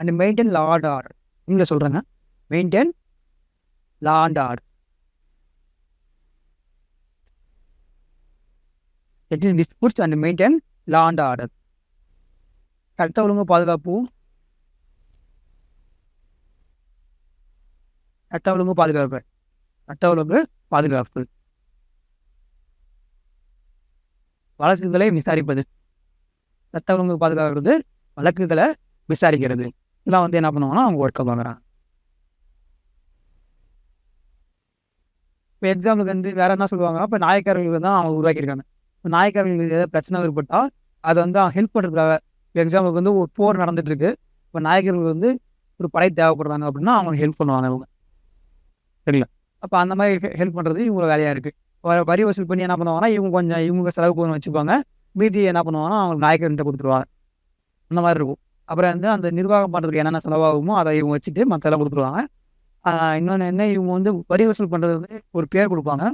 S1: and maintain law and order. இங்கே சொல்கிறேங்க, maintain law and order. Settle disputes and maintain law and order. சட்ட ஒழுங்கு பாதுகாப்பு, வழக்குகளை விசாரிப்பது. சட்ட ஒழுங்கு பாதுகாக்கிறது, வழக்குகளை விசாரிக்கிறது. இதெல்லாம் வந்து என்ன பண்ணுவாங்கன்னா அவங்க ஒர்க்கை பார்க்குறாங்க. இப்போ எக்ஸாம்பிளுக்கு வந்து வேற என்ன சொல்லுவாங்க, இப்போ நாயக்கர்கள் தான் அவங்க உருவாக்கியிருக்காங்க. இப்போ நாயக்கர்களுக்கு ஏதாவது பிரச்சனை ஏற்பட்டால் அதை வந்து அவங்க ஹெல்ப் பண்ணுறதுக்காக. எக்ஸாம்பிளுக்கு வந்து ஒரு போர் நடந்துட்டு இருக்கு, இப்போ நாயக்கர்கள் வந்து ஒரு படை தேவைப்படுறாங்க அப்படின்னா அவங்க ஹெல்ப் பண்ணுவாங்க அவங்க. சரிங்களா? அப்போ அந்த மாதிரி ஹெல்ப் பண்ணுறது இவங்க வேலையாக இருக்குது. வரி வசூல் பண்ணி என்ன பண்ணுவாங்கன்னா இவங்க செலவுக்கு கொஞ்சம் வச்சுப்பாங்க, மீதி என்ன பண்ணுவாங்கன்னா அவங்க நாயக்கர்கிட்ட கொடுத்துருவாங்க. அந்த மாதிரி இருக்கும். அப்புறம் வந்து அந்த நிர்வாகம் பண்ணுறதுக்கு என்னென்ன செலவாகுமோ அதை இவங்க வச்சுட்டு மற்றெல்லாம் கொடுத்துருவாங்க. இன்னொன்று என்ன, இவங்க வந்து வரி வசூல் பண்ணுறது வந்து ஒரு பேர் கொடுப்பாங்க.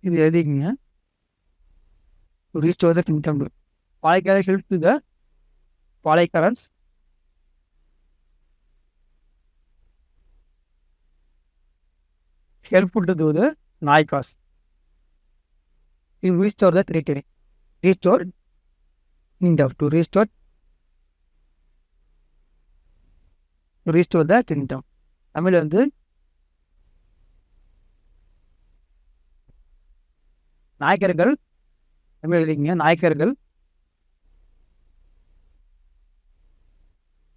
S1: இது எழுதிக்கிங்க. Restore the kingdom. பாளையக்காரர் ஹெல்ப் டு த பாளையக்காரன்ஸ் helpful to the Naikas in restore the territory. Restore kingdom. To restore the kingdom. Tamil வந்து நாயக்கர்கள். தமிழ் எழுதிங்க.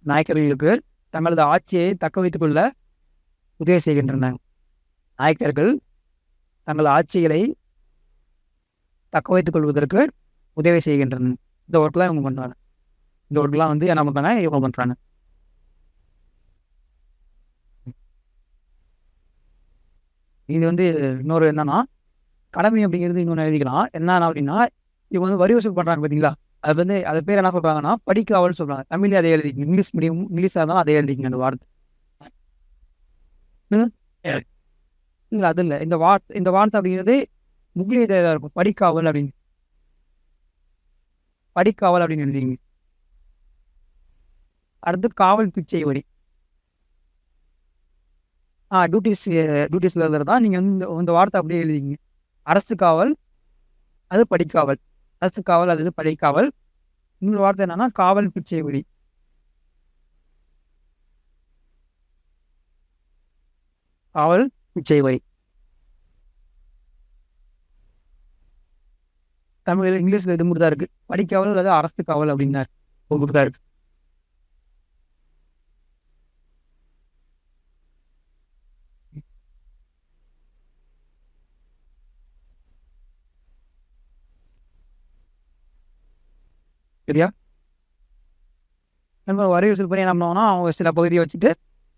S1: நாயக்கர்களுக்கு தங்களது ஆட்சியை தக்க வைத்துக் கொள்ள உதவி செய்கின்றன. நாயக்கர்கள் தங்கள் ஆட்சிகளை தக்க வைத்துக் கொள்வதற்கு உதவி செய்கின்றன. இந்த ஒர்க்லாம் இவங்க பண்ணுறாங்க. இந்த ஒர்க்லாம் வந்து என்ன பண்ணுறாங்க, இவங்க பண்ணுறாங்க. இது வந்து இன்னொரு என்னன்னா கடமை அப்படிங்கிறது இன்னொன்று எழுதிக்கலாம். என்னன்னா அப்படின்னா இவங்க வந்து வரி வசூல் பண்ணுறாங்க பார்த்தீங்களா, அது வந்து அது பேர் என்ன சொல்றாங்கன்னா படிக்காவல்னு சொல்றாங்க. தமிழ்ல அதே எழுதிக்கங்க. இங்கிலீஷ் மீடியம் இங்கிலீஷா இருந்தாலும் அதே எழுதிக்கங்க அந்த வார்த்தை. ம். இல்ல அது இல்ல. இந்த வார்த்தை அப்படிங்கிறது முக்கிய இதா இருக்கும். படிக்காவல் அப்படின்னு. படிக்காவல் அப்படின்னு எழுதிங்க. அடுத்து காவல் பிச்சை வரி. டியூட்டிஸ்ல எழுதுறது தான். நீங்க வந்து இந்த வார்த்தை அப்படியே எழுதிங்க. அரசு காவல், அது படிக்காவல். அரசு காவல் அது படிக்காவல். இன்னொரு வார்த்தை என்னன்னா காவல் பிச்சை வரி. காவல் பிச்சை வரி. தமிழ் இங்கிலீஷ்ல இது மட்டும் தான் இருக்கு. படிக்காவல் அல்லது அரசு காவல் அப்படின்னாரு. உங்களுக்கு தான் இருக்கு. சரியா? நம்ம வரி வசூல் பண்ணி என்ன பண்ணுவாங்கன்னா, அவங்க சில பகுதியை வச்சுட்டு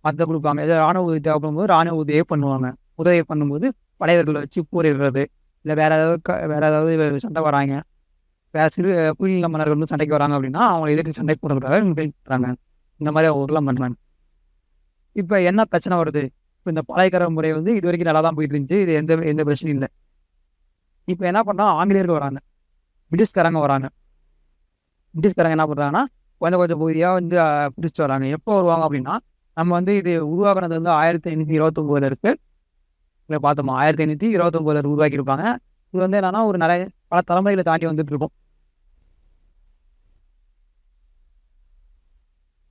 S1: மத்த குடுப்பாங்க. ஏதாவது ராணுவ உதவி தேவைப்படும்போது ராணுவ உதவியே பண்ணுவாங்க. உதவி பண்ணும்போது படையர்களை வச்சு போரிடுறது. இல்ல வேற ஏதாவது சண்டை வராங்க. வேற சிறு குறுநில மன்னர்கள் வந்து சண்டைக்கு வராங்க அப்படின்னா, அவங்கள எதிர்த்து சண்டை போடுறதுக்காக இவங்க ஹெல்ப் பண்றாங்க. இந்த மாதிரி அவங்கலாம் பண்றாங்க. இப்ப என்ன பிரச்சனை வருது? இப்ப இந்த பாளையக்கார முறை வந்து இதுவரைக்கும் நல்லா தான் போயிட்டு இருந்துச்சு. இது எந்த எந்த பிரச்சனையும் இல்ல. இப்ப என்ன பண்றாங்க? ஆங்கிலேயர்கள் வராங்க. பிரிட்டிஷ்காரங்க வராங்க. பிரிட்டிஷ்காரங்க என்ன பண்றாங்கன்னா, கொஞ்சம் கொஞ்சம் பகுதியா வந்து பிரிச்சுட்டு வராங்க. எப்போ வருவாங்க அப்படின்னா, நம்ம வந்து இது உருவாக்குனது வந்து 1529ல இருக்கு. இத பார்த்தோமா 1529ல உருவாக்கியிருப்பாங்க. இது வந்து என்னன்னா, ஒரு நிறைய பல தலைமுறைகளை தாண்டி வந்துட்டு இருக்கும்.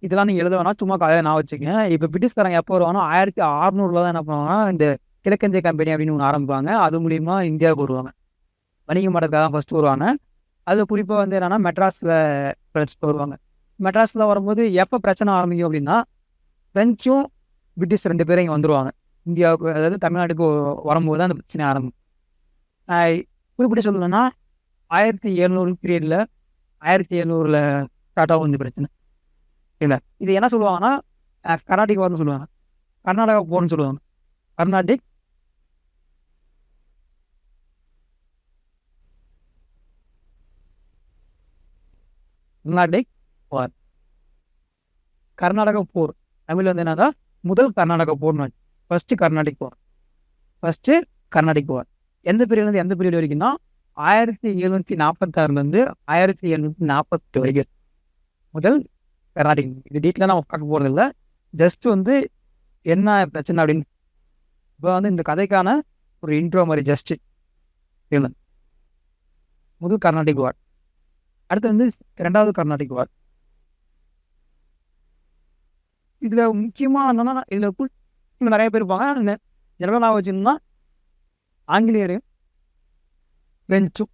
S1: இதெல்லாம் நீங்க எழுத வேணாம். சும்மா கதைய ஞாபகம் வச்சுக்கங்க. இப்ப பிரிட்டிஷ்காரங்க எப்போ வருவாங்கன்னா, 1600ல தான் என்ன பண்ணுவாங்கன்னா, இந்த கிழக்கிந்திய கம்பெனி அப்படின்னு ஒண்ணு ஆரம்பிப்பாங்க. அது மூலியமா இந்தியாவுக்கு வருவாங்க. வணிகம் பண்றதுக்காக தான் ஃபர்ஸ்ட் வருவாங்க. அது குறிப்பா வந்து என்னன்னா, மெட்ராஸ்ல வருவாங்க. மெட்ராஸ்ல வரும்போது எப்ப பிரச்சனை ஆரம்பிக்கும் அப்படின்னா, பிரெஞ்சும், பிரிட்டிஷ் 2 பேரும் இங்க வந்துருவாங்க. இந்தியாவுக்கு அதாவது தமிழ்நாட்டுக்கு வரும்போது தான் அந்த பிரச்சனை ஆரம்பிக்கும். அ குறிப்பிட்டு சொல்லணும்னா, 1700 பீரியட்ல 1700ல ஸ்டார்ட் ஆகும் இந்த பிரச்சனை. இல்ல. இது என்ன சொல்லுவாங்கன்னா, கர்நாடிக் வார்ன்னு சொல்லுவாங்க. கர்நாடகா போர்ன்னு சொல்லுவாங்க. கர்நாடிக் கர்நாடிக் வார். கர்நாடக போர். தமிழ்ல வந்து என்னன்னா, முதல் கர்நாடக போர்ன்னு வச்சு. ஃபர்ஸ்ட் கர்நாடிக் வார். ஃபர்ஸ்ட் கர்நாடிக் வார். எந்த பீரியட்லேருந்து எந்த பீரியட் வரைக்கும்னா, 1746லேருந்து 1740 வரைக்கும். முதல் கர்நாடிக். இது டீட்டெயிலா நம்ம பார்க்க போறதில்ல. ஜஸ்ட் வந்து என்ன பிரச்சனை அப்படின்னு இப்ப வந்து இந்த கதைக்கான ஒரு இன்ட்ரோ மாரி ஜஸ்ட். இல்ல. முதல் கர்நாடிக் வார். அடுத்து வந்து 2வது கர்நாடிக் வார். இதுல முக்கியமா என்னன்னா, இதுல நெறைய பேர் இருப்பாங்க. என்னெல்லாம் ஞாபகம் வச்சுக்கணும்னா, ஆங்கிலேயரும், பிரெஞ்சும்.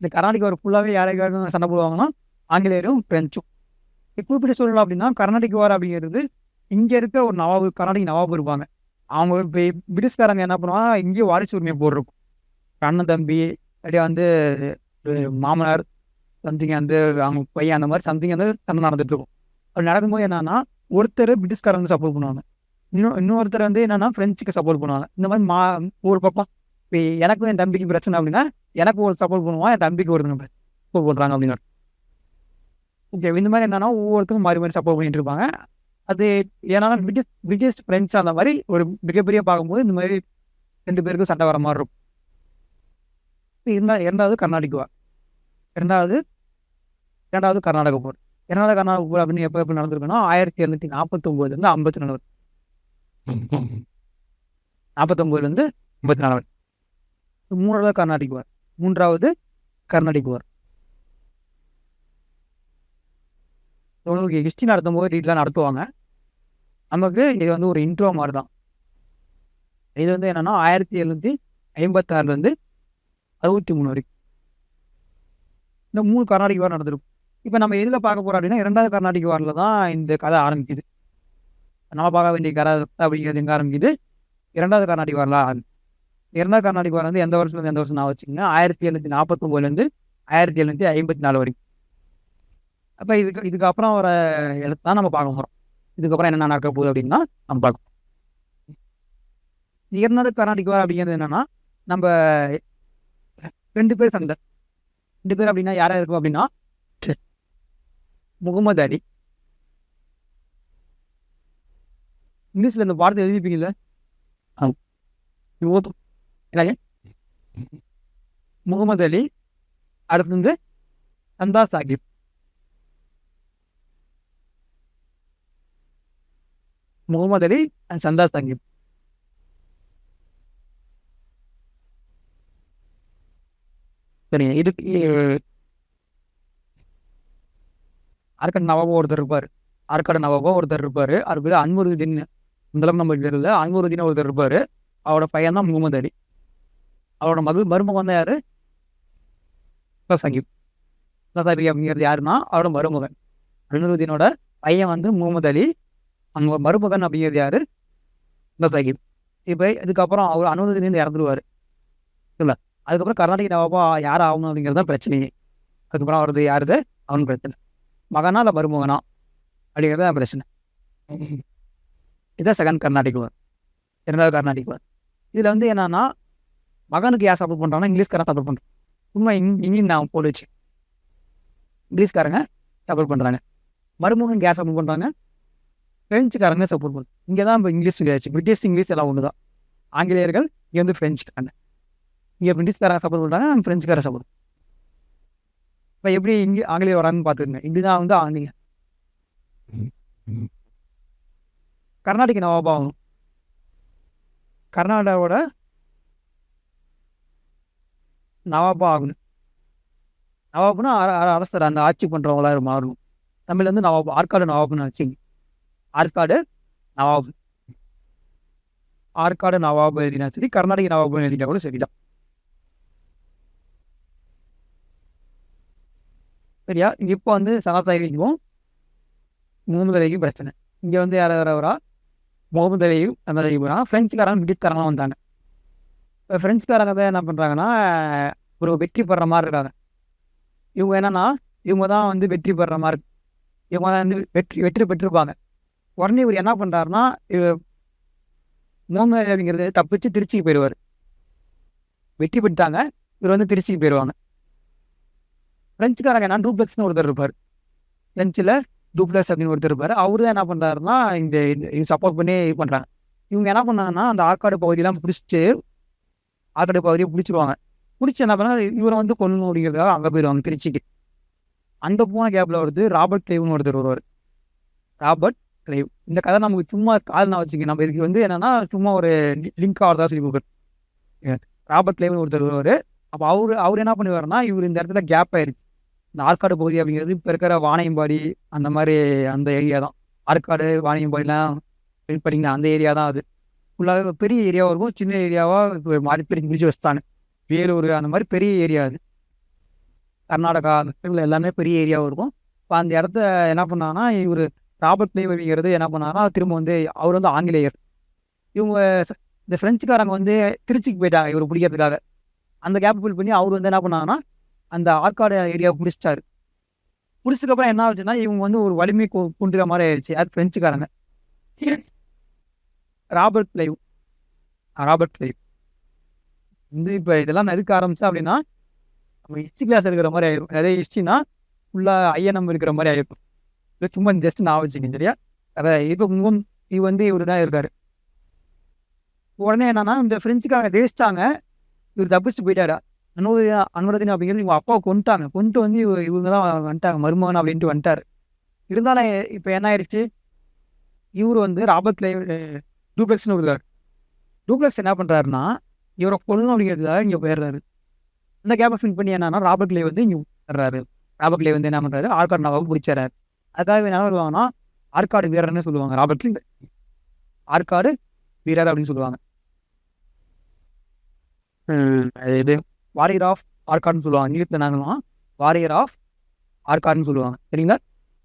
S1: இந்த கர்நாடிக் வார் ஃபுல்லாவே யாருக்காக சண்டை போடுவாங்கன்னா, ஆங்கிலேயரும், பிரெஞ்சும். குறிப்பிட்டு சொல்லலாம் அப்படின்னா, கர்நாடிக் வார் அப்படிங்கிறது இங்க இருக்க ஒரு நவாபு கர்நாடிக் நவாபு இருப்பாங்க. அவங்க இப்ப பிரிட்டிஷ்காரங்க என்ன பண்ணுவாங்க, இங்கேயே வாரிசு உரிமை போர் இருக்கும். அண்ணன், தம்பி, இல்லாட்டி வந்து மாமனார், சம்திங் வந்து அவங்க பையன் அந்த மாதிரி சம்திங் வந்து சண்டை நடந்துட்டு இருக்கும். அப்படி நடக்கும்போது என்னன்னா, ஒருத்தர் பிரிட்டிஷ்காரங்க சப்போர்ட் பண்ணுவாங்க. இன்னொருத்தர் வந்து என்னன்னா, பிரெஞ்சுக்கு சப்போர்ட் பண்ணுவாங்க. இந்த மாதிரி ஒரு பக்கம் இப்ப எனக்கும் என் தம்பிக்கு பிரச்சனை அப்படின்னா, எனக்கு ஒரு சப்போர்ட் பண்ணுவான், என் தம்பிக்கு ஒருத்தங்க சப்போர்ட் பண்றாங்க அப்படின்னு. ஓகே. இந்த மாதிரி என்னன்னா, ஒவ்வொருத்தரும் மாறி மாறி சப்போர்ட் பண்ணிட்டு இருப்பாங்க. அது ஏன்னா பிரிட்டிஷ், பிரெஞ்சு அந்த மாதிரி ஒரு மிகப்பெரிய பார்க்கும்போது இந்த மாதிரி 2 பேருக்கும் சண்டை வர மாரி இருக்கும். 2வது கர்நாடிக் வார். 2வது கர்நாடக போர். 2வது கர்நாடக போர் அப்படின்னு எப்ப நடந்திருக்குன்னா, 1749லேருந்து 54 வரை. 49லேருந்து 54 வரை. 3வது கர்நாடிக் வார். 3வது கர்நாடிக் வார். உங்களுக்கு ஹிஸ்டரி நடத்தும்போது டீட்டெயிலா நடத்துவாங்க. நமக்கு இது வந்து ஒரு இன்ட்ரோ மாரி தான். இது வந்து என்னன்னா, 1756லேருந்து 63 வரைக்கும். இந்த 3 கர்நாடிக் வார் நடந்திருக்கும். இப்ப நம்ம எதுல பார்க்க போறோம் அப்படின்னா, 2வது கர்நாடிக் வார்ல தான் இந்த கதை ஆரம்பிக்குது. நம்ம பார்க்க வேண்டிய கதை அப்படிங்கிறது எங்க ஆரம்பிக்குது? 2வது கர்நாடிக் வார்ல ஆரம்பிக்குது. 2வது கர்நாடிக் வார் வந்து எந்த வருஷத்துலேருந்து எந்த வருஷம் ஞாபகம் வச்சுக்கங்க. 1749லேருந்து 1754 வரைக்கும். அப்ப இதுக்கப்புறம் வர எழுத்து தான் நம்ம பார்க்க போறோம். இதுக்கப்புறம் என்ன நடக்க போகுது அப்படின்னா, நம்ம பார்க்க போறோம். 2வது கர்நாடிக் வார் அப்படிங்கிறது என்னன்னா, நம்ம 2 பேர் சண்டை. 2 பேர் அப்படின்னா யாரா இருக்கும் அப்படின்னா முகமது அலி. இங்கிலீஷ்ல இந்த வார்த்தை எழுதிப்பீங்கல்ல, என்னங்க முகமது அலி, அடுத்து வந்து சந்தா சாஹிப். முகமது அலி அண்ட் சந்தா சாஹிப். சரிங்க. இதுக்கு ஆற்காடு நவாபா ஒருத்தர் இருப்பார். ஆற்காடு நவாபா ஒருத்தர் இருப்பார். அவர் பேர் அன்வருதீன். இந்தளவுக்கு நம்ம தெரியல. அன்வருதீன் ஒருத்தர் இருப்பார். அவரோட பையன் தான் முகமது அலி. அவரோட மருமகன் தான் யாரு? சாஹிப். சாஹிப் அப்படிங்கிறது யாருன்னா அவரோட மருமகன். அன்வருதீனோட பையன் வந்து முகமது அலி. அவங்க மருமகன் அப்படிங்கிறது யாரு? சாஹிப். இப்போ இதுக்கப்புறம் அவர் அன்வருதீன் இறந்துருவார். இல்லை, அதுக்கப்புறம் கர்நாடக நவாபா யார் ஆகணும் அப்படிங்கிறது தான் பிரச்சனையே. அதுக்கப்புறம் அவரது யாருது அவனு பிரச்சனை. மகனா இல்லை மருமகனா அப்படிங்கிறது தான் பிரச்சனை. இதான் செகண்ட் கர்நாடிக் வார். 2வது கர்நாடிக் வார். இதில் வந்து என்னன்னா மகனுக்கு யார் சப்போர்ட் பண்ணுறாங்கன்னா இங்கிலீஷ்காரன் சப்போர்ட் பண்ணுறான். சும்மா இங்கிலீஷ் நான் போடுச்சு. இங்கிலீஷ்காரங்க சப்போர்ட் பண்ணுறாங்க. மருமகனுக்கு யார் சப்போர்ட் பண்ணுறாங்க? பிரெஞ்சுக்காரங்க சப்போர்ட் பண்ணுறாங்க. இங்கே தான் இப்போ இங்கிலீஷ் சொல்லியாச்சு. பிரிட்டிஷ் இங்கிலீஷ் எல்லாம் ஒன்று தான். ஆங்கிலேயர்கள் இங்கே வந்து பிரெஞ்சுக்காரங்க. இங்கே பிரிட்டிஷ்காரங்க சப்போர்ட் பண்ணுறாங்க, பிரெஞ்சுக்காரங்க சப்போர்ட். இப்போ எப்படி இங்கே ஆங்கிலேயர் வரான்னு பார்த்துக்கங்க. இப்படிதான் வந்து ஆங்கிலேயர் கர்நாடக நவாபா ஆகும். கர்நாடகாவோட நவாபா ஆகணும். நவாபுனா அரசர், அந்த ஆட்சி பண்ணுறவங்களா மாறும். தமிழ் வந்து நவாபு, ஆற்காடு நவாபுன்னு ஆச்சு. ஆற்காடு நவாபு. ஆற்காடு நவாபு எழுதினா சரி, கர்நாடக நவாபு எழுதினா கூட சரிதான். சரியா? இப்போ வந்து சகாசாயிக்கும் முகமது அலிக்கும் பிரச்சனை. இங்கே வந்து யார் வரா? முகமது அலியும் அந்த அலிபுரா ஃப்ரெஞ்சுக்காரங்க பிரிட்டிஷ்காரங்களாம் வந்தாங்க. இப்போ ஃப்ரெஞ்சுக்காரங்க தான் என்ன பண்ணுறாங்கன்னா ஒரு வெற்றி பெற மாதிரி இருக்காங்க. இவங்க என்னன்னா இவங்க தான் வந்து வெற்றி பெற மாதிரி இருக்கு. இவங்க தான் வந்து வெற்றி பெற்றிருப்பாங்க. உடனே இவர் என்ன பண்ணுறாருன்னா முகமது அலி அப்படிங்கிறது தப்பிச்சு திருச்சிக்கு போயிடுவார். வெற்றி பெற்றாங்க, இவர் வந்து திருச்சிக்கு போயிடுவாங்க. ஃப்ரெஞ்சுக்காரங்க என்ன டூப்ளெக்ஸ்னு ஒருத்தர் இருப்பார். ஃப்ரெஞ்சில் டூப்ளெக்ஸ் அப்படின்னு ஒருத்தர் இருப்பார். அவரு தான் என்ன பண்ணுறாருன்னா இந்த சப்போர்ட் பண்ணி இது பண்ணுறாங்க. இவங்க என்ன பண்ணாங்கன்னா அந்த ஆற்காடு பகுதியெல்லாம் பிடிச்சிட்டு ஆற்காடு பகுதியை பிடிச்சிருவாங்க. பிடிச்சி என்ன பண்ணால் இவரை வந்து கொல்லணும் அப்படிங்கிறதுக்காக அங்கே போயிடுவாங்க திருச்சிக்கு. அந்த போன கேப்பில் வருது ராபர்ட் கிளைவ்னு ஒருத்தர் வருவார். Robert Clive. இந்த கதை நமக்கு சும்மா கால் நான் வச்சுக்க, நம்ம இதுக்கு வந்து என்னன்னா சும்மா ஒரு லிங்க் ஆகிறதா சொல்லி கொடுக்குறது. ராபர்ட் கிளைவ்னு ஒருத்தர் வருவார். அப்போ அவர் என்ன பண்ணுவாருன்னா இவர் இந்த இடத்துல கேப் ஆயிடுச்சு. இந்த ஆற்காடு பகுதி அப்படிங்கிறது இப்போ இருக்கிற வாணியம்பாடி அந்த மாதிரி அந்த ஏரியா தான். ஆற்காடு வாணியம்பாடிலாம் பண்ணிங்கன்னா அந்த ஏரியா தான். அது ஃபுல்லாக பெரிய ஏரியாவாக இருக்கும். சின்ன ஏரியாவாக இப்போ மாறி பிரிச்சு வச்சுட்டாங்க. வேலூர் அந்த மாதிரி பெரிய ஏரியா அது. கர்நாடகா அந்த எல்லாமே பெரிய ஏரியாவும் இருக்கும். இப்போ அந்த இடத்த என்ன பண்ணாங்கன்னா இவர் ராபர்ட் கிளைவ் அப்படிங்கிறது என்ன பண்ணாங்கன்னா திரும்ப வந்து அவர் வந்து ஆங்கிலேயர். இவங்க இந்த ஃப்ரெஞ்சுக்காரங்க வந்து திருச்சிக்கு போயிட்டாங்க இவர் பிடிக்கிறதுக்காக. அந்த கேப் ஃபில் பண்ணி அவர் வந்து என்ன பண்ணாங்கன்னா அந்த ஆற்காடு ஏரியா பிடிச்சிட்டாரு. பிடிச்சதுக்கப்புறம் என்ன ஆச்சுன்னா இவங்க வந்து ஒரு வலிமை குன்றுற மாதிரி ஆயிடுச்சு. அது ஃப்ரெஞ்சுக்காரங்க. ராபர்ட் கிளைவ் வந்து இப்போ இதெல்லாம் நெருக்க ஆரம்பிச்சா அப்படின்னா நம்ம ஹிஸ்ட்ரி கிளாஸ் இருக்கிற மாதிரி ஆயிடும். நிறைய ஹிஸ்ட்ரினா ஃபுல்லாக ஐஎன்எம் இருக்கிற மாதிரி ஆயிருக்கும். இல்லை சும்மா ஜஸ்ட் நான் வச்சுக்கேன். சரியா? அதை இப்போ இது வந்து இவர் தான் இருக்காரு. உடனே என்னன்னா இந்த ஃப்ரெஞ்சுக்காரங்க ஜெயிச்சிட்டாங்க. இவர் தப்பிச்சு போயிட்டாரா? அன்வருதீன் அப்படிங்கிறது இவங்க அப்பாவை கொண்டு வந்து இவங்க தான் வந்துட்டாங்க, மருமகன் அப்படின்ட்டு வந்துட்டார். இருந்தாலும் இப்போ என்ன ஆயிடுச்சு, இவர் வந்து ராபர்ட் கிளைவ் டூப்ளெக்ஸ்னு இருக்காரு. டூப்ளெக்ஸ் என்ன பண்ணுறாருன்னா இவரை கொல்லணும் அப்படிங்கிறதுக்காக இங்கே போயிடுறாரு. இந்த கேப்பை ஃபில் பண்ணி என்னன்னா ராபர்ட் கிளைவ் வந்து இங்கே வர்றாரு. ராபர்ட் கிளைவ் வந்து என்ன பண்ணுறாரு, ஆற்காடு நவாபு பிடிச்சாரு. அதுக்காக என்ன சொல்லுவாங்கன்னா ஆற்காடு வீரர்னு சொல்லுவாங்க. ராபர்ட் கிளைவ் ஆற்காடு வீரர் அப்படின்னு சொல்லுவாங்க. இது வாரியர் ஆஃப் ஆற்காடுன்னு சொல்லுவாங்க. இங்கிலீஷில் நாங்களாம் வாரியர் ஆஃப் ஆற்காடுன்னு சொல்லுவாங்க. சரிங்களா?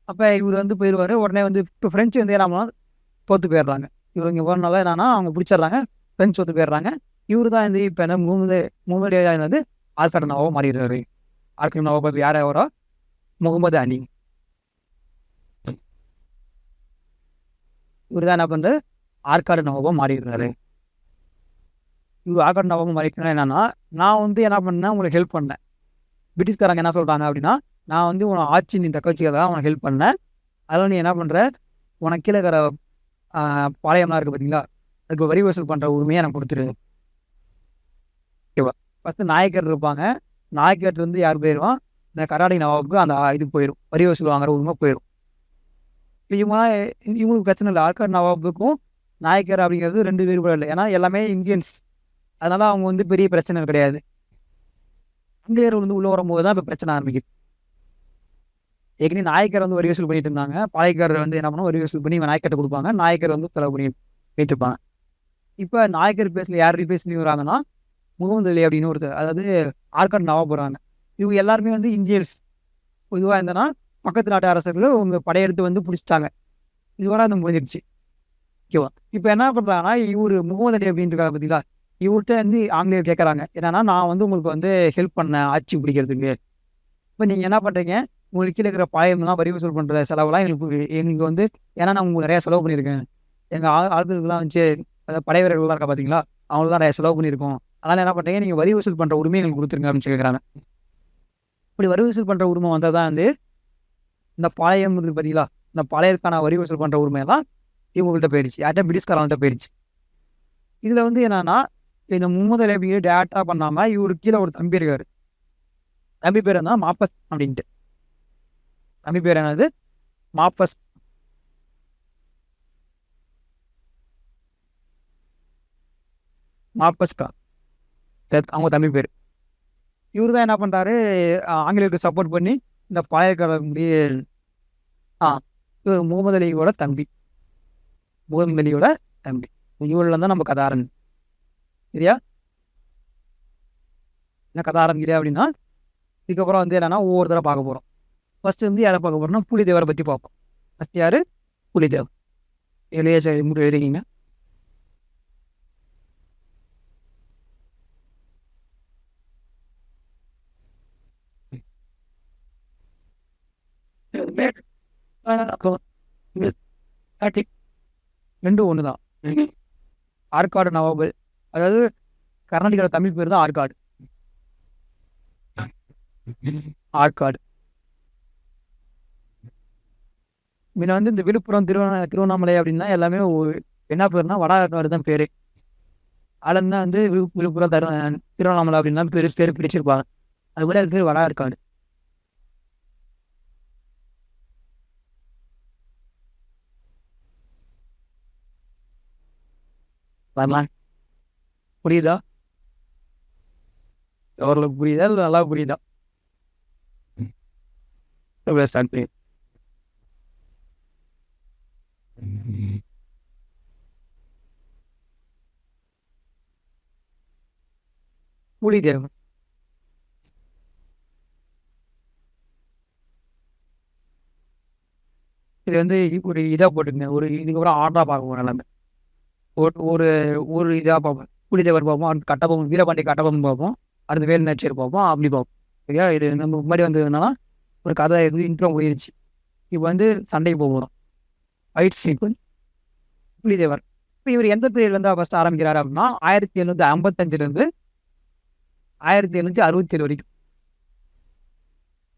S1: அப்போ இவர் வந்து போயிடுவார். உடனே வந்து இப்போ ஃப்ரெஞ்சு வந்து என்ன தோற்று போயிடுறாங்க. இவர் இங்கே போகிறனால என்னன்னா அவங்க பிடிச்சிடுறாங்க, ஃப்ரெஞ்சு தோற்று போயிடுறாங்க. இவர் தான் வந்து இப்போ என்ன முகமது வந்து ஆற்காடு நவாபாக மாறிடுறாரு. ஆற்காடு நவாபாக யார் அவரோ முகமது அலி. இவர் தான் என்ன பண்ணுறது, ஆற்காடு நவாபாக மாறிடுறாரு. இவர் ஆற்காடு நவாபாக மாறிக்கணும் என்னன்னா நான் வந்து என்ன பண்ணேன், உங்களுக்கு ஹெல்ப் பண்ணேன். பிரிட்டிஷ்காரங்க என்ன சொல்கிறாங்க அப்படின்னா, நான் வந்து உன ஆட்சி நீ தக்க வச்சுக்கிறதா உனக்கு ஹெல்ப் பண்ணேன். அதெல்லாம் நீ என்ன பண்ணுற, உனக்கு கீழே இருக்கிற பாளையம்லாம் இருக்குது பார்த்தீங்களா, அதுக்கு வரி வசூல் பண்ணுற உரிமையை எனக்கு கொடுத்துரு. ஓகேவா? ஃபஸ்ட்டு நாயக்கர் இருப்பாங்க. நாயக்கர் வந்து யார் போயிடுவான், இந்த கர்நாடக நவாபுக்கு அந்த இது போயிடும், வரி வசூல் வாங்குற உரிமை போயிடும். இவங்களுக்கு பிரச்சனை இல்லை. ஆர்காட் நவாபுக்கும் நாயக்கர் அப்படிங்கிறது 2 வேறுபாடு இல்லை. ஏன்னா எல்லாமே இந்தியன்ஸ். அதனால அவங்க வந்து பெரிய பிரச்சனை கிடையாது. ஆங்கிலேயர் வந்து உள்ள வரும்போது தான் இப்போ பிரச்சனை ஆரம்பிக்குது. ஏற்கனவே நாயக்கர் வந்து வரி வசூல் பண்ணிட்டு இருந்தாங்க. பாளையக்காரர் வந்து என்ன பண்ணுவோம், வரி வசூல் பண்ணி நாயக்கர்கிட்ட கொடுப்பாங்க. நாயக்கர் வந்து செலவு பண்ணி வைத்துப்பாங்க. இப்போ நாயக்கர் பேஸில் யார் பேஸ்லி வராங்கன்னா, முகமது அலி அப்படின்னு ஒருத்தர், அதாவது ஆர்காட் நவாப் வராங்க. இவங்க எல்லாருமே வந்து இந்தியன்ஸ். இதுவாக இருந்தனா பக்கத்து நாட்டு அரசர்கள் அவங்க படையெடுத்து வந்து பிடிச்சிட்டாங்க. இதுவரை அந்த முடிஞ்சிருச்சு. ஓகேவா? இப்போ என்ன பண்ணுறாங்கன்னா, இவர் முகமது அலி அப்படின்ட்டு இருக்காங்க பார்த்தீங்களா, இவர்கிட்ட வந்து ஆங்கிலேயர் கேட்குறாங்க, என்னன்னா நான் வந்து உங்களுக்கு வந்து ஹெல்ப் பண்ணேன் ஆட்சி பிடிக்கிறதுக்கு. இப்போ நீங்கள் என்ன பண்ணுறீங்க, உங்களுக்கு கீழே இருக்கிற பாளையம்லாம் வரி வசூல் பண்ணுற செலவெல்லாம் எங்களுக்கு வந்து, ஏன்னா நான் உங்களுக்கு நிறையா செலவு பண்ணியிருக்கேன். எங்கள் ஆட்களுக்கெல்லாம் வச்சு, அதாவது படை வீரர்கள்லாம் இருக்கா பார்த்தீங்களா, அவங்களுக்குலாம் நிறைய செலவு பண்ணியிருக்கோம். அதனால் என்ன பண்ணுறீங்க, நீங்கள் வரி வசூல் பண்ணுற உரிமையை எங்களுக்கு கொடுத்துருங்க அப்படின்னு கேட்குறாங்க. இப்படி வரி வசூல் பண்ணுற உரிமை வந்தால் தான் வந்து இந்த பாளையம் இருக்குது பார்த்தீங்களா, இந்த பாளையத்துக்கான வரி வசூல் பண்ணுற உரிமையெல்லாம் இவங்கள்ட்ட போயிடுச்சு. யார்கிட்ட, பிரிட்டிஷ்காரங்கள்ட்ட போயிடுச்சு. இதில் வந்து என்னன்னா, இந்த முகமது அலி அப்படிங்கிற டேரக்டாக பண்ணாமல் இவருக்கு கீழே ஒரு தம்பி இருக்காரு. தம்பி பேர் என்ன, மாப்பஸ் அப்படின்ட்டு. தம்பி பேர் என்னது, மாப்பஸ். மாப்பஸ்கா அவங்க தம்பி பேர். இவர் தான் என்ன பண்ணுறாரு, ஆங்கிலேயருக்கு சப்போர்ட் பண்ணி இந்த பாளையக்காரர் இவர் முகமது அலியோட தம்பி. முகமது அலியோட தம்பி. இவரில் தான் நம்ம கதை ஆரம்பி சரியா? என்ன கதை ஆரம்பிக்கிறேன் அப்படின்னா, இதுக்கப்புறம் வந்து என்னன்னா ஒவ்வொருத்தரை பார்க்க போகிறோம். ஃபர்ஸ்ட் வந்து யாரை பார்க்க போகிறோம்னா, புலிதேவரை பற்றி பார்ப்போம். ஃபர்ஸ்ட் யார், புலிதேவர். எழுதிக்கிங்க. ரெண்டும் ஒன்று தான். ஆற்காடு நவாபு, அதாவது கர்நாடகாவோட தமிழ் பேர் தான் ஆற்காடு. ஆற்காடு முன்ன வந்து இந்த விழுப்புரம், திருவண்ணாமலை அப்படின்னா எல்லாமே என்ன பேருனா வட ஆற்காடு தான் பேரு. அதில் தான் வந்து விழுப்புரம், திருவண்ணாமலை அப்படின்னா பேர் பிடிச்சிருப்பாங்க. அது கூட பேர் வட ஆற்காடு. வரலாம். புரியுதா? எவ்வளவு புரியுதா, இல்லை நல்லா புரியுதா? புலிதேவன் இது வந்து ஒரு இதாக போட்டுங்க. ஒரு இதுக்கப்புறம் ஆர்டராக பார்க்க போகிறோம் எல்லாமே. ஒரு ஒரு இதாக பார்ப்போம். புலிதேவர் பார்ப்போம், அடுத்து கட்டபொம்மன், வீரபாண்டி கட்டபொம்மன் பார்ப்போம், அடுத்து வேலு நாச்சியார் பார்ப்போம், அப்படி பார்ப்போம். சரியா? இது நம்ம முன்னாடி வந்து என்னன்னா ஒரு கதை இது இன்ட்ரோ போயிருச்சு. இப்போ வந்து சண்டைக்கு போக போகிறோம். Fight sequence. புலிதேவர் இப்போ இவர் எந்த பீரியட்ல இருந்து ஃபர்ஸ்ட் ஆரம்பிக்கிறாரு அப்படின்னா, 1755 1767 வரைக்கும்.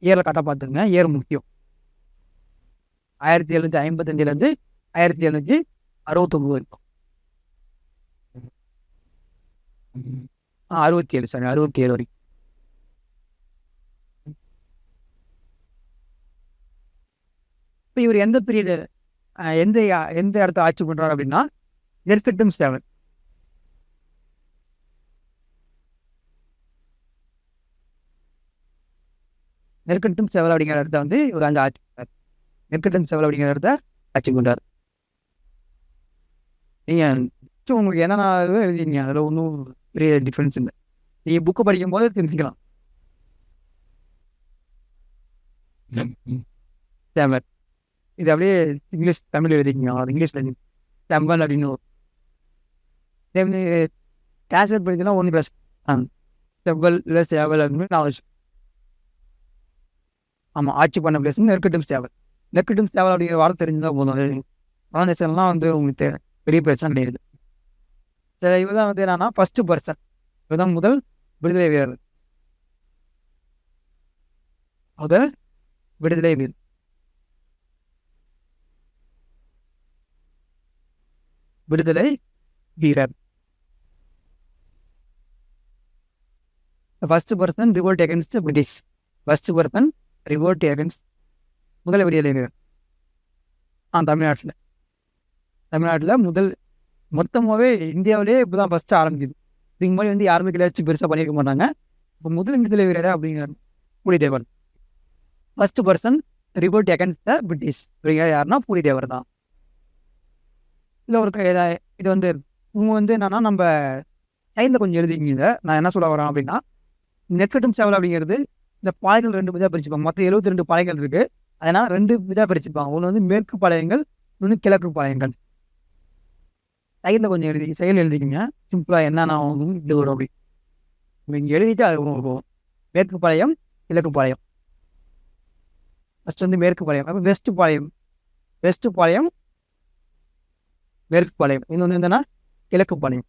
S1: ஏரில் கட்ட பார்த்துருங்க, ஏர் முக்கியம். 1755 1769 வரைக்கும். 67 வரைக்கும். இப்போ இவர் எந்த பீரியடு, எந்த எந்த இடத்த ஆட்சி பண்றாரு அப்படின்னா, நெற்கட்டும் சேவல். நெற்கட்டும் சேவல் அப்படிங்கிற இடத்த வந்து இவர் அங்கே ஆட்சி பண்ணார். நெற்கட்டும் சேவல் அப்படிங்கிற இடத்த ஆட்சி பண்றாரு. நீங்க உங்களுக்கு என்னென்ன எழுதிங்க, அதில் ஒன்றும் பெரிய டிஃப்ரென்ஸ் இல்லை. நீங்க புக்கு படிக்கும் போது தெரிஞ்சுக்கலாம். சேவல் இது அப்படியே இங்கிலீஷ் தமிழ் எழுதிக்கிங்க, அது இங்கிலீஷில் செம்பல் அப்படின்னு டிரான்ஸ்லேட் பண்ணிச்சுன்னா ஒன்று ப்ளஸ் செவ்வல் இல்லை சேவல் அப்படின்னு நான் ஆமாம் ஆட்சி பண்ண பிளேஸ் நெற்கட்டும் சேவல். நெற்கட்டும் சேவல் அப்படிங்கிற வார்த்தை தெரிஞ்சுதான் போதும். ஆனேஷன்லாம் வந்து உங்களுக்கு பெரிய பிரச்சனை கிடையாது. சில இவர் தான் வந்து என்னன்னா ஃபர்ஸ்ட் பர்சன், இவர் தான் முதல் விடுதலை வீரர். முதல் விடுதலை வீரர். விடுதலை வீரர். First person revolt against British. First person revolt against முதல் விடுதலை வீரர் தமிழ்நாட்டில் முதல் மொத்தமாகவே இந்தியாவிலே இப்போ தான் ஃபஸ்ட்டு ஆரம்பிக்குது. இதுக்கு முன்னாடி வந்து யாருமே கிடையாது, பெருசாக பண்ணியிருக்க மாட்டாங்க. இப்போ முதல் விடுதலை வீரர் அப்படிங்கிற Puli Thevar. First person revolt against the British அப்படிங்கிற யாருன்னா புலிதேவர் தான். இல்லை ஒரு இது வந்து இவங்க வந்து என்னன்னா நம்ம டைமில் கொஞ்சம் எழுதிக்கிங்க. நான் என்ன சொல்ல வரேன் அப்படின்னா, நெற்கட்டும் சேவல் அப்படிங்கிறது இந்த பாளையங்கள் 2 விதமாக பிரிச்சுப்பாங்க. மொத்தம் 72 பாளையங்கள் இருக்குது. அதனால் 2 விதமாக பிரிச்சுப்பாங்க. ஒன்று வந்து மேற்கு பாளையங்கள், இன்னொன்று கிழக்கு பாளையங்கள். டைமில் கொஞ்சம் செயல் எழுதிக்கிங்க. சிம்பிளாக என்னென்ன இப்படி வரும் அப்படி இங்கே எழுதிட்டு அது போகும். மேற்கு பாளையம், கிழக்கு பாளையம். ஃபஸ்ட் வந்து மேற்கு பாளையம், அப்போ வெஸ்ட் பாளையம், மேற்கு பாளையம். இன்னொன்று என்னன்னா கிழக்கு பாளையம்.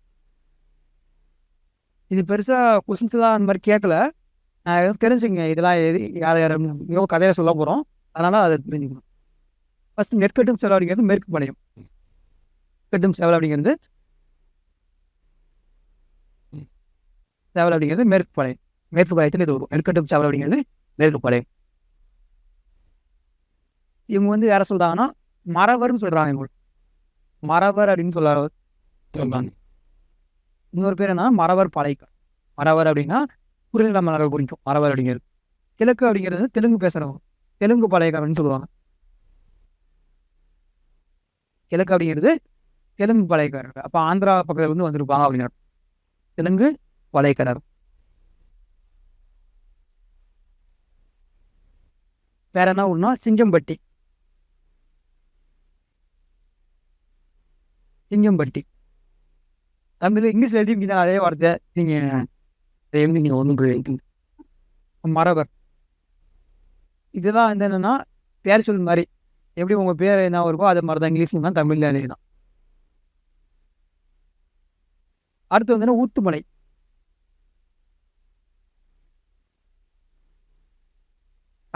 S1: இது பெருசாக கொஸ்டின்ஸ்லாம் அந்த மாதிரி கேட்கல. தெரிஞ்சுங்க இதெல்லாம் யார் யாரும் கதையை சொல்ல போகிறோம். அதனால் அதை தெரிஞ்சுக்கணும். ஃபஸ்ட்டு நெற்கட்டும் சேவல் அப்படிங்கிறது மேற்கு பாளையம். நெற்கட்டும் சேவல் அப்படிங்கிறது மேற்கு பாளையம். மேற்கு பாளையத்தில் இது வரும். நெற்கட்டும் சேவல் அப்படிங்கிறது மேற்கு பாளையம். இவங்க வந்து யாரை சொல்கிறாங்கன்னா மறவர்னு சொல்கிறாங்க. இவங்க மறவர் அப்படின்னு சொல்கிறாங்க. இன்னொரு பேர் என்ன, மறவர் பாளையக்கார். மறவர் அப்படின்னா குறுநில மலர்கள் குறிக்கும் மறவர் அப்படிங்கிறது. கிழக்கு அப்படிங்கிறது தெலுங்கு பேசுகிறவங்க, தெலுங்கு பாளையக்காரன்னு சொல்லுவாங்க. கிழக்கு அப்படிங்கிறது தெலுங்கு பாளையக்காரர். அப்போ ஆந்திரா பக்கத்தில் வந்து வந்திருப்பாங்க அப்படின்னா தெலுங்கு பாளையக்காரர். வேற என்ன ஒன்றா சிங்கம்பட்டி. தமிழ் இங்கிலீஷ் எழுதி அதே வார்த்தை நீங்கள் ஒன்று மறவர். இதுதான் வந்து என்னென்னா பேர் சொல் மாதிரி எப்படி உங்கள் பேர் என்ன இருக்கோ அது மாதிரி தான் இங்கிலீஷ் தான் தமிழில் எழுதிதான். அடுத்து வந்து ஊத்துமலை.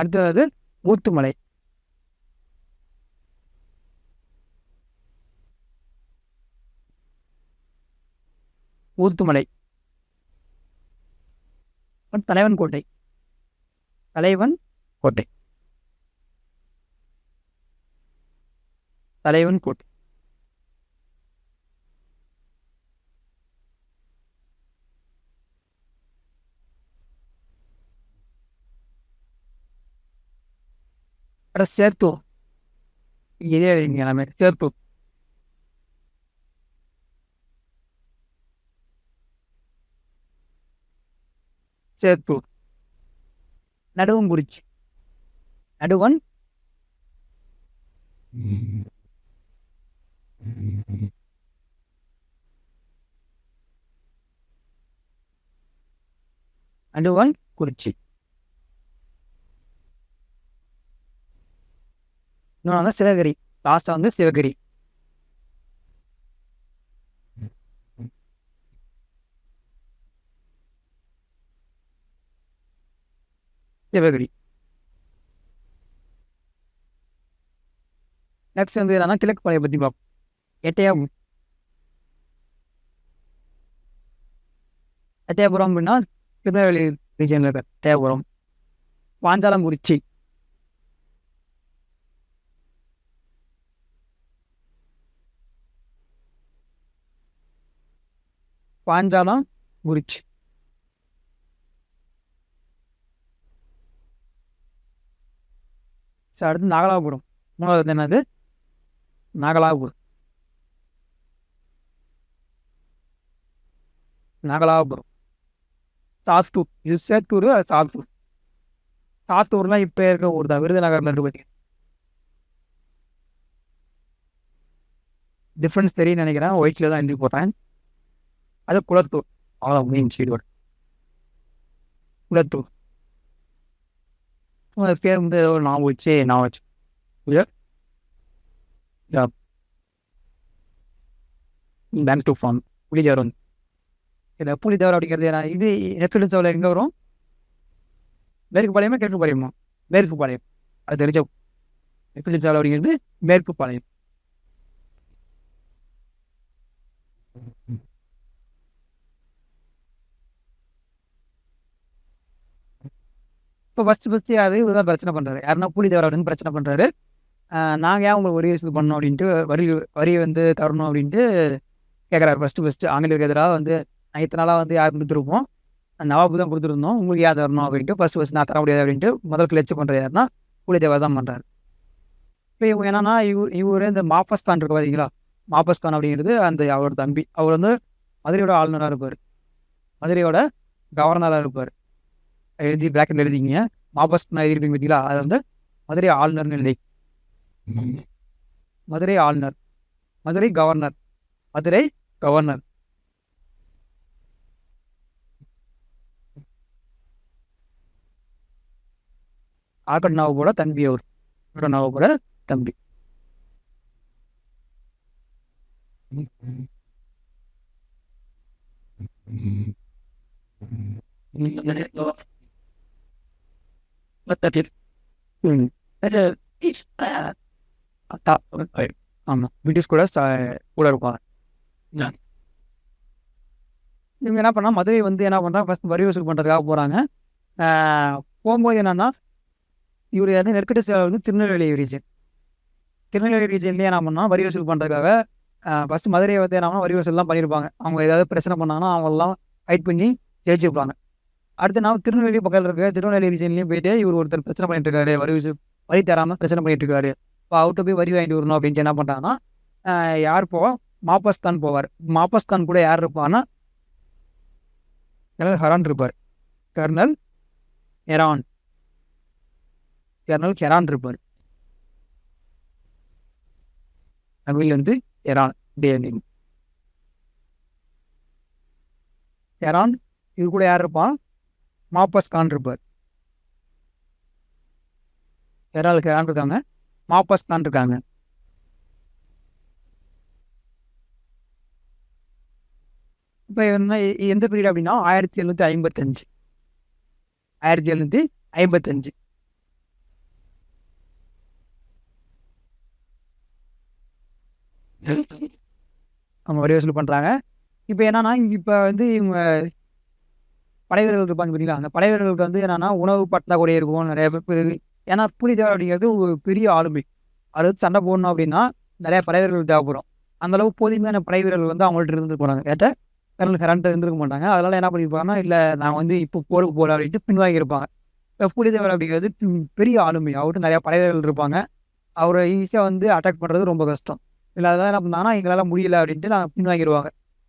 S1: அடுத்தது ஊத்துமலை. ஊத்துமலை. தலைவன் கோட்டை. சேத்தூர். இதே எல்லாமே சேத்தூர். நடுவங்குறிச்சி. நடுவங்குறிச்சி. இன்னொன்று சிவகிரி. லாஸ்ட்டாக வந்து சிவகிரி. நெக்ஸ்ட் வந்து என்னன்னா கிழக்கு பாளையம் பற்றி பார்ப்போம். எட்டயபுரம் அப்படின்னா திருநெல்வேலி ரீஜனில் இருக்க எட்டயபுரம். பாஞ்சாலங்குறிச்சி. அடுத்து நாகலாபுரம். மூணாவது என்னது நாகலாபுரம். சாத்தூர். இது சேத்தூர், அது சாத்தூர். சாத்தூர்லாம் இப்போ இருக்க ஊர் தான், விருதுநகர்ல இருக்கு. பார்த்தீங்க டிஃப்ரென்ஸ் தெரியும் நினைக்கிறேன். ஒயிட்ல தான் எழுதி போட்டேன். அது குளத்தூர். அவ்வளோ மெயின் சீடோட குளத்தூர். பேர் வந்து நான் வச்சு பேங்க் டு ஃபார்ம் புலிதேவர் வந்து இல்லை புலிதேவர் அப்படிங்கிறது இது நெற்கட்டும் சேவல் எங்கே வரும்? மேற்கு பாளையமா கிழக்கு பாளையமா? மேற்கு பாளையம். அது தெரிஞ்ச எப்படி சாலை அப்படிங்கிறது மேற்கு பாளையம். இப்போ ஃபஸ்ட்டு யாரு இவர் தான் பிரச்சனை பண்ணுறாரு. யாருன்னா பூலித்தேவர் அப்படின்னு பிரச்சனை பண்ணுறாரு. நாங்கள் ஏன் உங்களுக்கு வரி வசூல் பண்ணோம் அப்படின்ட்டு வரி வந்து தரணும் அப்படின்ட்டு கேட்குறாரு. ஃபஸ்ட்டு ஆங்கிலேயருக்கு எதிராக வந்து நான் இத்தனை நாளாக வந்து யார் கொடுத்துருப்போம், நவாபு தான் கொடுத்துருந்தோம், உங்களுக்கு யார் தரணும் அப்படின்ட்டு ஃபஸ்ட்டு நான் தர முடியாது அப்படின்ட்டு முதல் கிளர்ச்சி பண்ணுறது யாருன்னா பூலித்தேவர் தான் பண்ணுறாரு. இப்போ இவங்க என்னன்னா இவர் இந்த மாப்பஸ்தான் இருக்கு பார்த்தீங்களா, மாப்பஸ்தான் அப்படிங்கிறது அந்த அவரோட தம்பி. அவர் வந்து மதுரையோட ஆளுநராக இருப்பார், மதுரையோட கவர்னராக இருப்பார். எழுதி பிளாக்கெட் எழுதிங்க, மாப்பஸ்தான் எழுதிருப்பீங்க பார்த்தீங்களா, அது வந்து மதுரை ஆளுநர்னு எழுதி, மதுரை ஆளுநர், மதுரை கவர்னர், மதுரை கவர்னர். ஆக்கட் நவாபோட தம்பி அவர், நவாபோட தம்பி. ஆமா, பிரிட்டிஷ் கூட கூட இருப்பாங்க. இவங்க என்ன பண்ணா மதுரை வந்து என்ன பண்றாங்க, ஃபர்ஸ்ட் வரி வசூல் பண்றதுக்காக போறாங்க. போகும்போது என்னன்னா இவர் வந்து நெற்கட்டு சேவை வந்து திருநெல்வேலி ரீஜன். திருநெல்வேலி ரீஜன்லேயே என்ன பண்ணா வரி வசூல் பண்ணுறதுக்காக ஃபஸ்ட்டு மதுரையை வந்து என்ன வரி வசூல்லாம் பண்ணியிருப்பாங்க. அவங்க ஏதாவது பிரச்சனை பண்ணாங்கன்னா அவங்கெல்லாம் ஃபைட் பண்ணி ஜெயிச்சிருப்பாங்க. அடுத்து நான் திருநெல்வேலி பக்கத்தில் இருக்க திருநெல்வேலி ரீஜன்லேயும் போயிட்டு இவர் ஒருத்தர் பிரச்சனை பண்ணிட்டு இருக்காரு, வரி தராமல் பிரச்சனை பண்ணிட்டு இருக்காரு. இப்போ அவர்கிட்ட போய் வரி வாங்கிட்டு வரணும் அப்படின்ட்டு என்ன பண்ணுறாங்கன்னா யார் போவோம், மாப்பஸ்தான் போவார். மாப்பஸ்தான் கூட யார் இருப்பான்னா கர்னல் ஹெரான் இருப்பார். கர்னல் ஹெரான் இருப்பார். தமிழ் வந்து ஹெரான். ஹெரான் இது கூட யார் இருப்பான், மாப்பஸ் கான் இருப்பார். ஹெரான் இருக்காங்க, மாப்பஸ் கான் இருக்காங்க. இப்போ என்ன எந்த பீரியட் அப்படின்னா 1755. 1755 அவங்க வரி வசூல் பண்ணுறாங்க. இப்போ என்னன்னா இப்போ வந்து இவங்க படைவீரர்கள் இருப்பாங்க பார்த்தீங்களா, அந்த படைவீரர்களுக்கு வந்து என்னன்னா உணவு பற்றாக்குறை இருக்கும் நிறைய பேர். ஏன்னா பூலித்தேவர் அப்படிங்கிறது ஒரு பெரிய ஆளுமை, அதாவது சண்டை போடணும் அப்படின்னா நிறைய படைவீரர்கள் தேவைப்படும். அந்தளவு போதுமையான படைவீரர்கள் வந்து அவங்கள்ட்ட இருந்து போனாங்க. கேட்ட கர்னல் ஹெரான் இருந்துருக்க மாட்டாங்க. அதனால என்ன பண்ணியிருப்பாங்கன்னா இல்லை நான் வந்து இப்போ போருக்கு போகல அப்படின்ட்டு பின்வாங்கியிருப்பாங்க. இப்போ பூலித்தேவர் அப்படிங்கிறது பெரிய ஆளுமை, அவர்கிட்ட நிறையா படைவீரர்கள் இருப்பாங்க. அவரை ஈஸியாக வந்து அட்டாக் பண்ணுறது ரொம்ப கஷ்டம். இல்லை அதெல்லாம் என்ன பண்ணாங்கன்னா எங்களால் முடியல அப்படின்ட்டு நான் பின்வாங்கிடுவாங்க.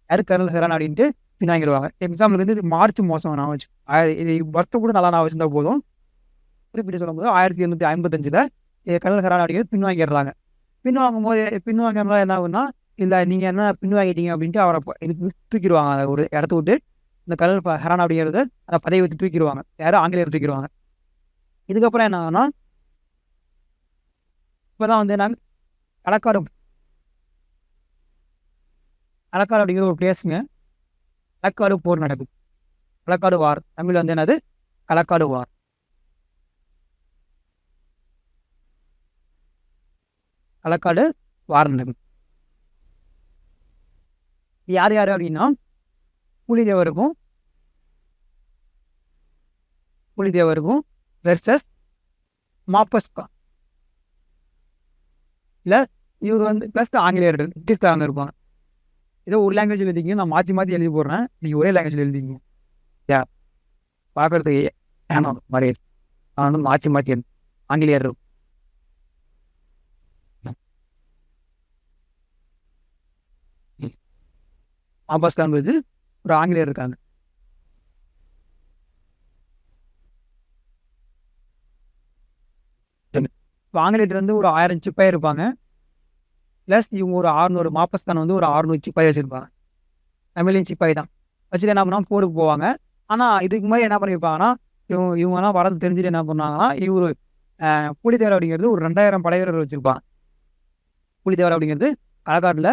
S1: யார் கர்னல் ஹெரான் அப்படின்ட்டு பின்வாங்கிடுவாங்க. எக்ஸாம்பிளுக்கு வந்து மார்ச் மாதம் நான் வச்சு இது வருஷம் கூட நல்லா நான் வச்சுருந்தா போதும். குறிப்பிட்டு சொல்லும்போது 1755 கர்னல் ஹெரான் அப்படிங்கிறது பின்வாங்கிடுறாங்க. பின்வாங்கும்போது என்ன ஆகுன்னா, இல்லை நீங்கள் என்ன பின்வாங்கிட்டீங்க அப்படின்ட்டு அவரை தூக்கிடுவாங்க. அதை ஒரு இடத்த விட்டு இந்த கர்னல் ஹெரான் அப்படிங்கிறது அந்த பதவியை விட்டு தூக்கிடுவாங்க. யாரும் ஆங்கிலேயர் தூக்கிடுவாங்க. இதுக்கப்புறம் என்ன ஆகுனா இப்போ தான் வந்து நாங்கள் களக்காடு அப்படிங்கிற ஒரு பிளேஸுங்க. களக்காடு போர் நடக்குது. களக்காடு வார், தமிழ் வந்து என்னது களக்காடு வார். களக்காடு வார் நடக்குது. யார் அப்படின்னா புலிதேவருக்கும் வெர்சஸ் மாப்பஸ் கான். இல்லை இவர் வந்து ப்ளஸ் ஆங்கிலேயர்கள் பிரிட்டிஷ்காரங்க இருப்பாங்க. ஏதோ ஒரு லாங்குவேஜ் எழுதிங்க, நான் மாற்றி எழுதி போடுறேன், நீங்கள் ஒரே லாங்குவேஜில் எழுதிங்க. பார்க்கறதுக்கு ஏன்னா மாதிரி நான் வந்து மாற்றி ஆங்கிலேயர் மாப்பஸ் கான் வந்து ஒரு ஆங்கிலேயர் இருக்காங்க. இப்போ ஆங்கிலேயர் வந்து ஒரு 1000 சிப்பாய் இருப்பாங்க. ப்ளஸ் இவங்க ஒரு 600 மாப்பஸ் கான் வந்து ஒரு 600 சிப்பாய் வச்சுருப்பாங்க. தமிழையும் சிப்பாய் தான் வச்சுட்டு என்ன பண்ணால் போருக்கு போவாங்க. ஆனால் இதுக்கு மாதிரி என்ன பண்ணியிருப்பாங்கன்னா இவங்கெல்லாம் வரது தெரிஞ்சுட்டு என்ன பண்ணாங்கன்னா இவர் பூலித்தேவர் அப்படிங்கிறது ஒரு 2000 படைவீரர்கள் வச்சுருப்பாங்க. பூலித்தேவர் அப்படிங்கிறது களக்காட்டில்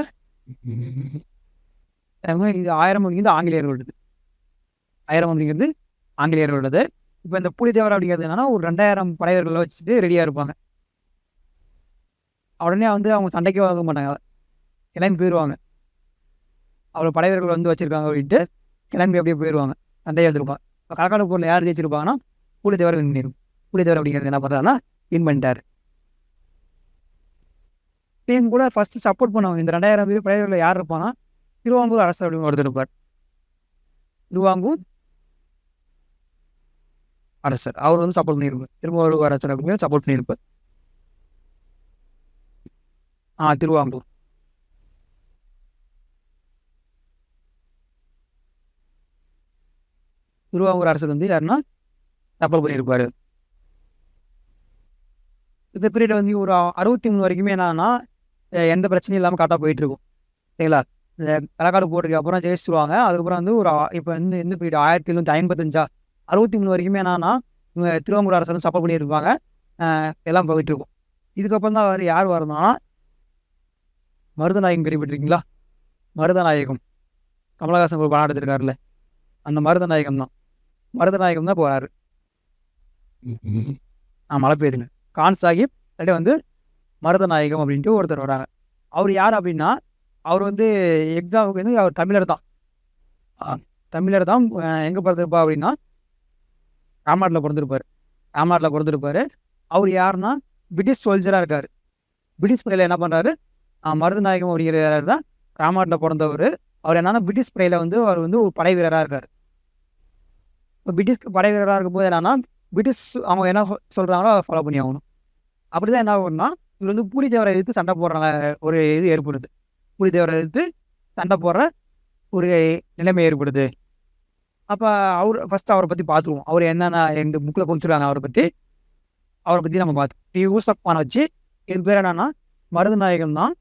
S1: இது 1000 அப்படிங்கிறது ஆங்கிலேயர்களோடது. 1000 அப்படிங்கிறது ஆங்கிலேயர்களோடது. இப்போ இந்த புலித்தேவர் அப்படிங்கிறது என்னன்னா, ஒரு 2000 படைவர்களை வச்சுட்டு ரெடியா இருப்பாங்க. உடனே வந்து அவங்க சண்டைக்கே வாங்க மாட்டாங்க. கிளம்பி போயிருவாங்க. அவ்வளோ படைவர்கள் வந்து வச்சிருக்காங்க அப்படின்ட்டு கிளம்பி அப்படியே போயிருவாங்க. சண்டையை எடுத்துருப்பாங்க. இப்போ களக்காடு போரில் யார் ஜெயிச்சிருப்பாங்கன்னா, புலித்தேவர் வின் பண்ணிடும். புலித்தேவர் அப்படிங்கிறது என்ன பண்ணுறாருன்னா, வின் பண்ணிட்டாரு. டீம் கூட ஃபர்ஸ்ட் சப்போர்ட் பண்ணுவாங்க. இந்த 2000 பேர் படைவர்களில் யார் இருப்பான்னா, திருவாங்கூர் அரசர் அப்படின்னு ஒருத்தர் இருப்பார். திருவாங்கூர் அரசர். அவர் வந்து சப்போர்ட் பண்ணியிருப்பார். திருவாங்கூர் அரசர் அப்படின்னு சப்போர்ட் பண்ணியிருப்பார். திருவாங்கூர். திருவாங்கூர் அரசர் வந்து யாருன்னா சப்போர்ட் பண்ணியிருப்பாரு. இந்த பீரியட் வந்து ஒரு 63 வரைக்குமே என்னன்னா, எந்த பிரச்சனையும் இல்லாமல் கரெக்டாக போயிட்டு இருக்கும். சரிங்களா? இந்த களக்காடு போருக்கு அப்புறம் ஜெயிச்சிருவாங்க. அதுக்கப்புறம் வந்து ஒரு இப்போ வந்து எந்த பீரியட் 1755 63 வரைக்குமே என்னன்னா, இவங்க திருவாங்கூர் அரசர் சப்போர்ட் பண்ணியிருப்பாங்க. எல்லாம் போயிட்டு இருக்கும். இதுக்கப்புறம் தான் அவர் யார் வரணும்னா, மருதநாயகம் கேள்விப்பட்டிருக்கீங்களா? மருதநாயகம். கமலஹாசன் ஒரு படம் எடுத்திருக்காருல்ல, அந்த மருதநாயகம் தான். மருதநாயகம் தான் போறாரு. மழை பெய்யுதுங்க. கான் சாஹிப் இல்லாட்டி வந்து மருதநாயகம் அப்படின்ட்டு ஒருத்தர் வராங்க. அவர் யார் அப்படின்னா, அவர் வந்து எக்ஸாமுக்கு வந்து அவர் தமிழர் தான். தமிழர் தான். எங்கே பிறந்திருப்பா அப்படின்னா, ராம்நாட்டில் பிறந்திருப்பார். அவர் யாருன்னா, பிரிட்டிஷ் சோல்ஜராக இருக்கார். பிரிட்டிஷ் படையில் என்ன பண்ணுறாரு, மருதநாயகம் அப்படிங்கிறார் தான் ராம்நாட்டில் பிறந்தவர். அவர் என்னன்னா, பிரிட்டிஷ் படையில் வந்து அவர் வந்து ஒரு படை வீரராக இருக்கார். இப்போ பிரிட்டிஷ் படை வீரராக இருக்கும்போது என்னன்னா, பிரிட்டிஷ் அவங்க என்ன சொல்கிறாங்களோ அதை ஃபாலோ பண்ணி ஆகணும். அப்படி தான் என்ன ஆகும்னா, இவர் வந்து புலித்தேவரை எதிர்த்து சண்டை போடுற ஒரு இது ஏற்படுது. புலித்தேவரை எதிர்த்து சண்டை போடுற ஒரு நிலைமை ஏற்படுது. அப்போ ஃபர்ஸ்ட் அவரை பற்றி பார்த்துருவோம். அவர் என்னென்ன எங்கள் புக்கில் குறிச்சிருக்காங்க அவரை பற்றி நம்ம பார்த்தோம். யூசப் கானை வச்சு இது பேர் என்னன்னா மருதநாயகம் தான்.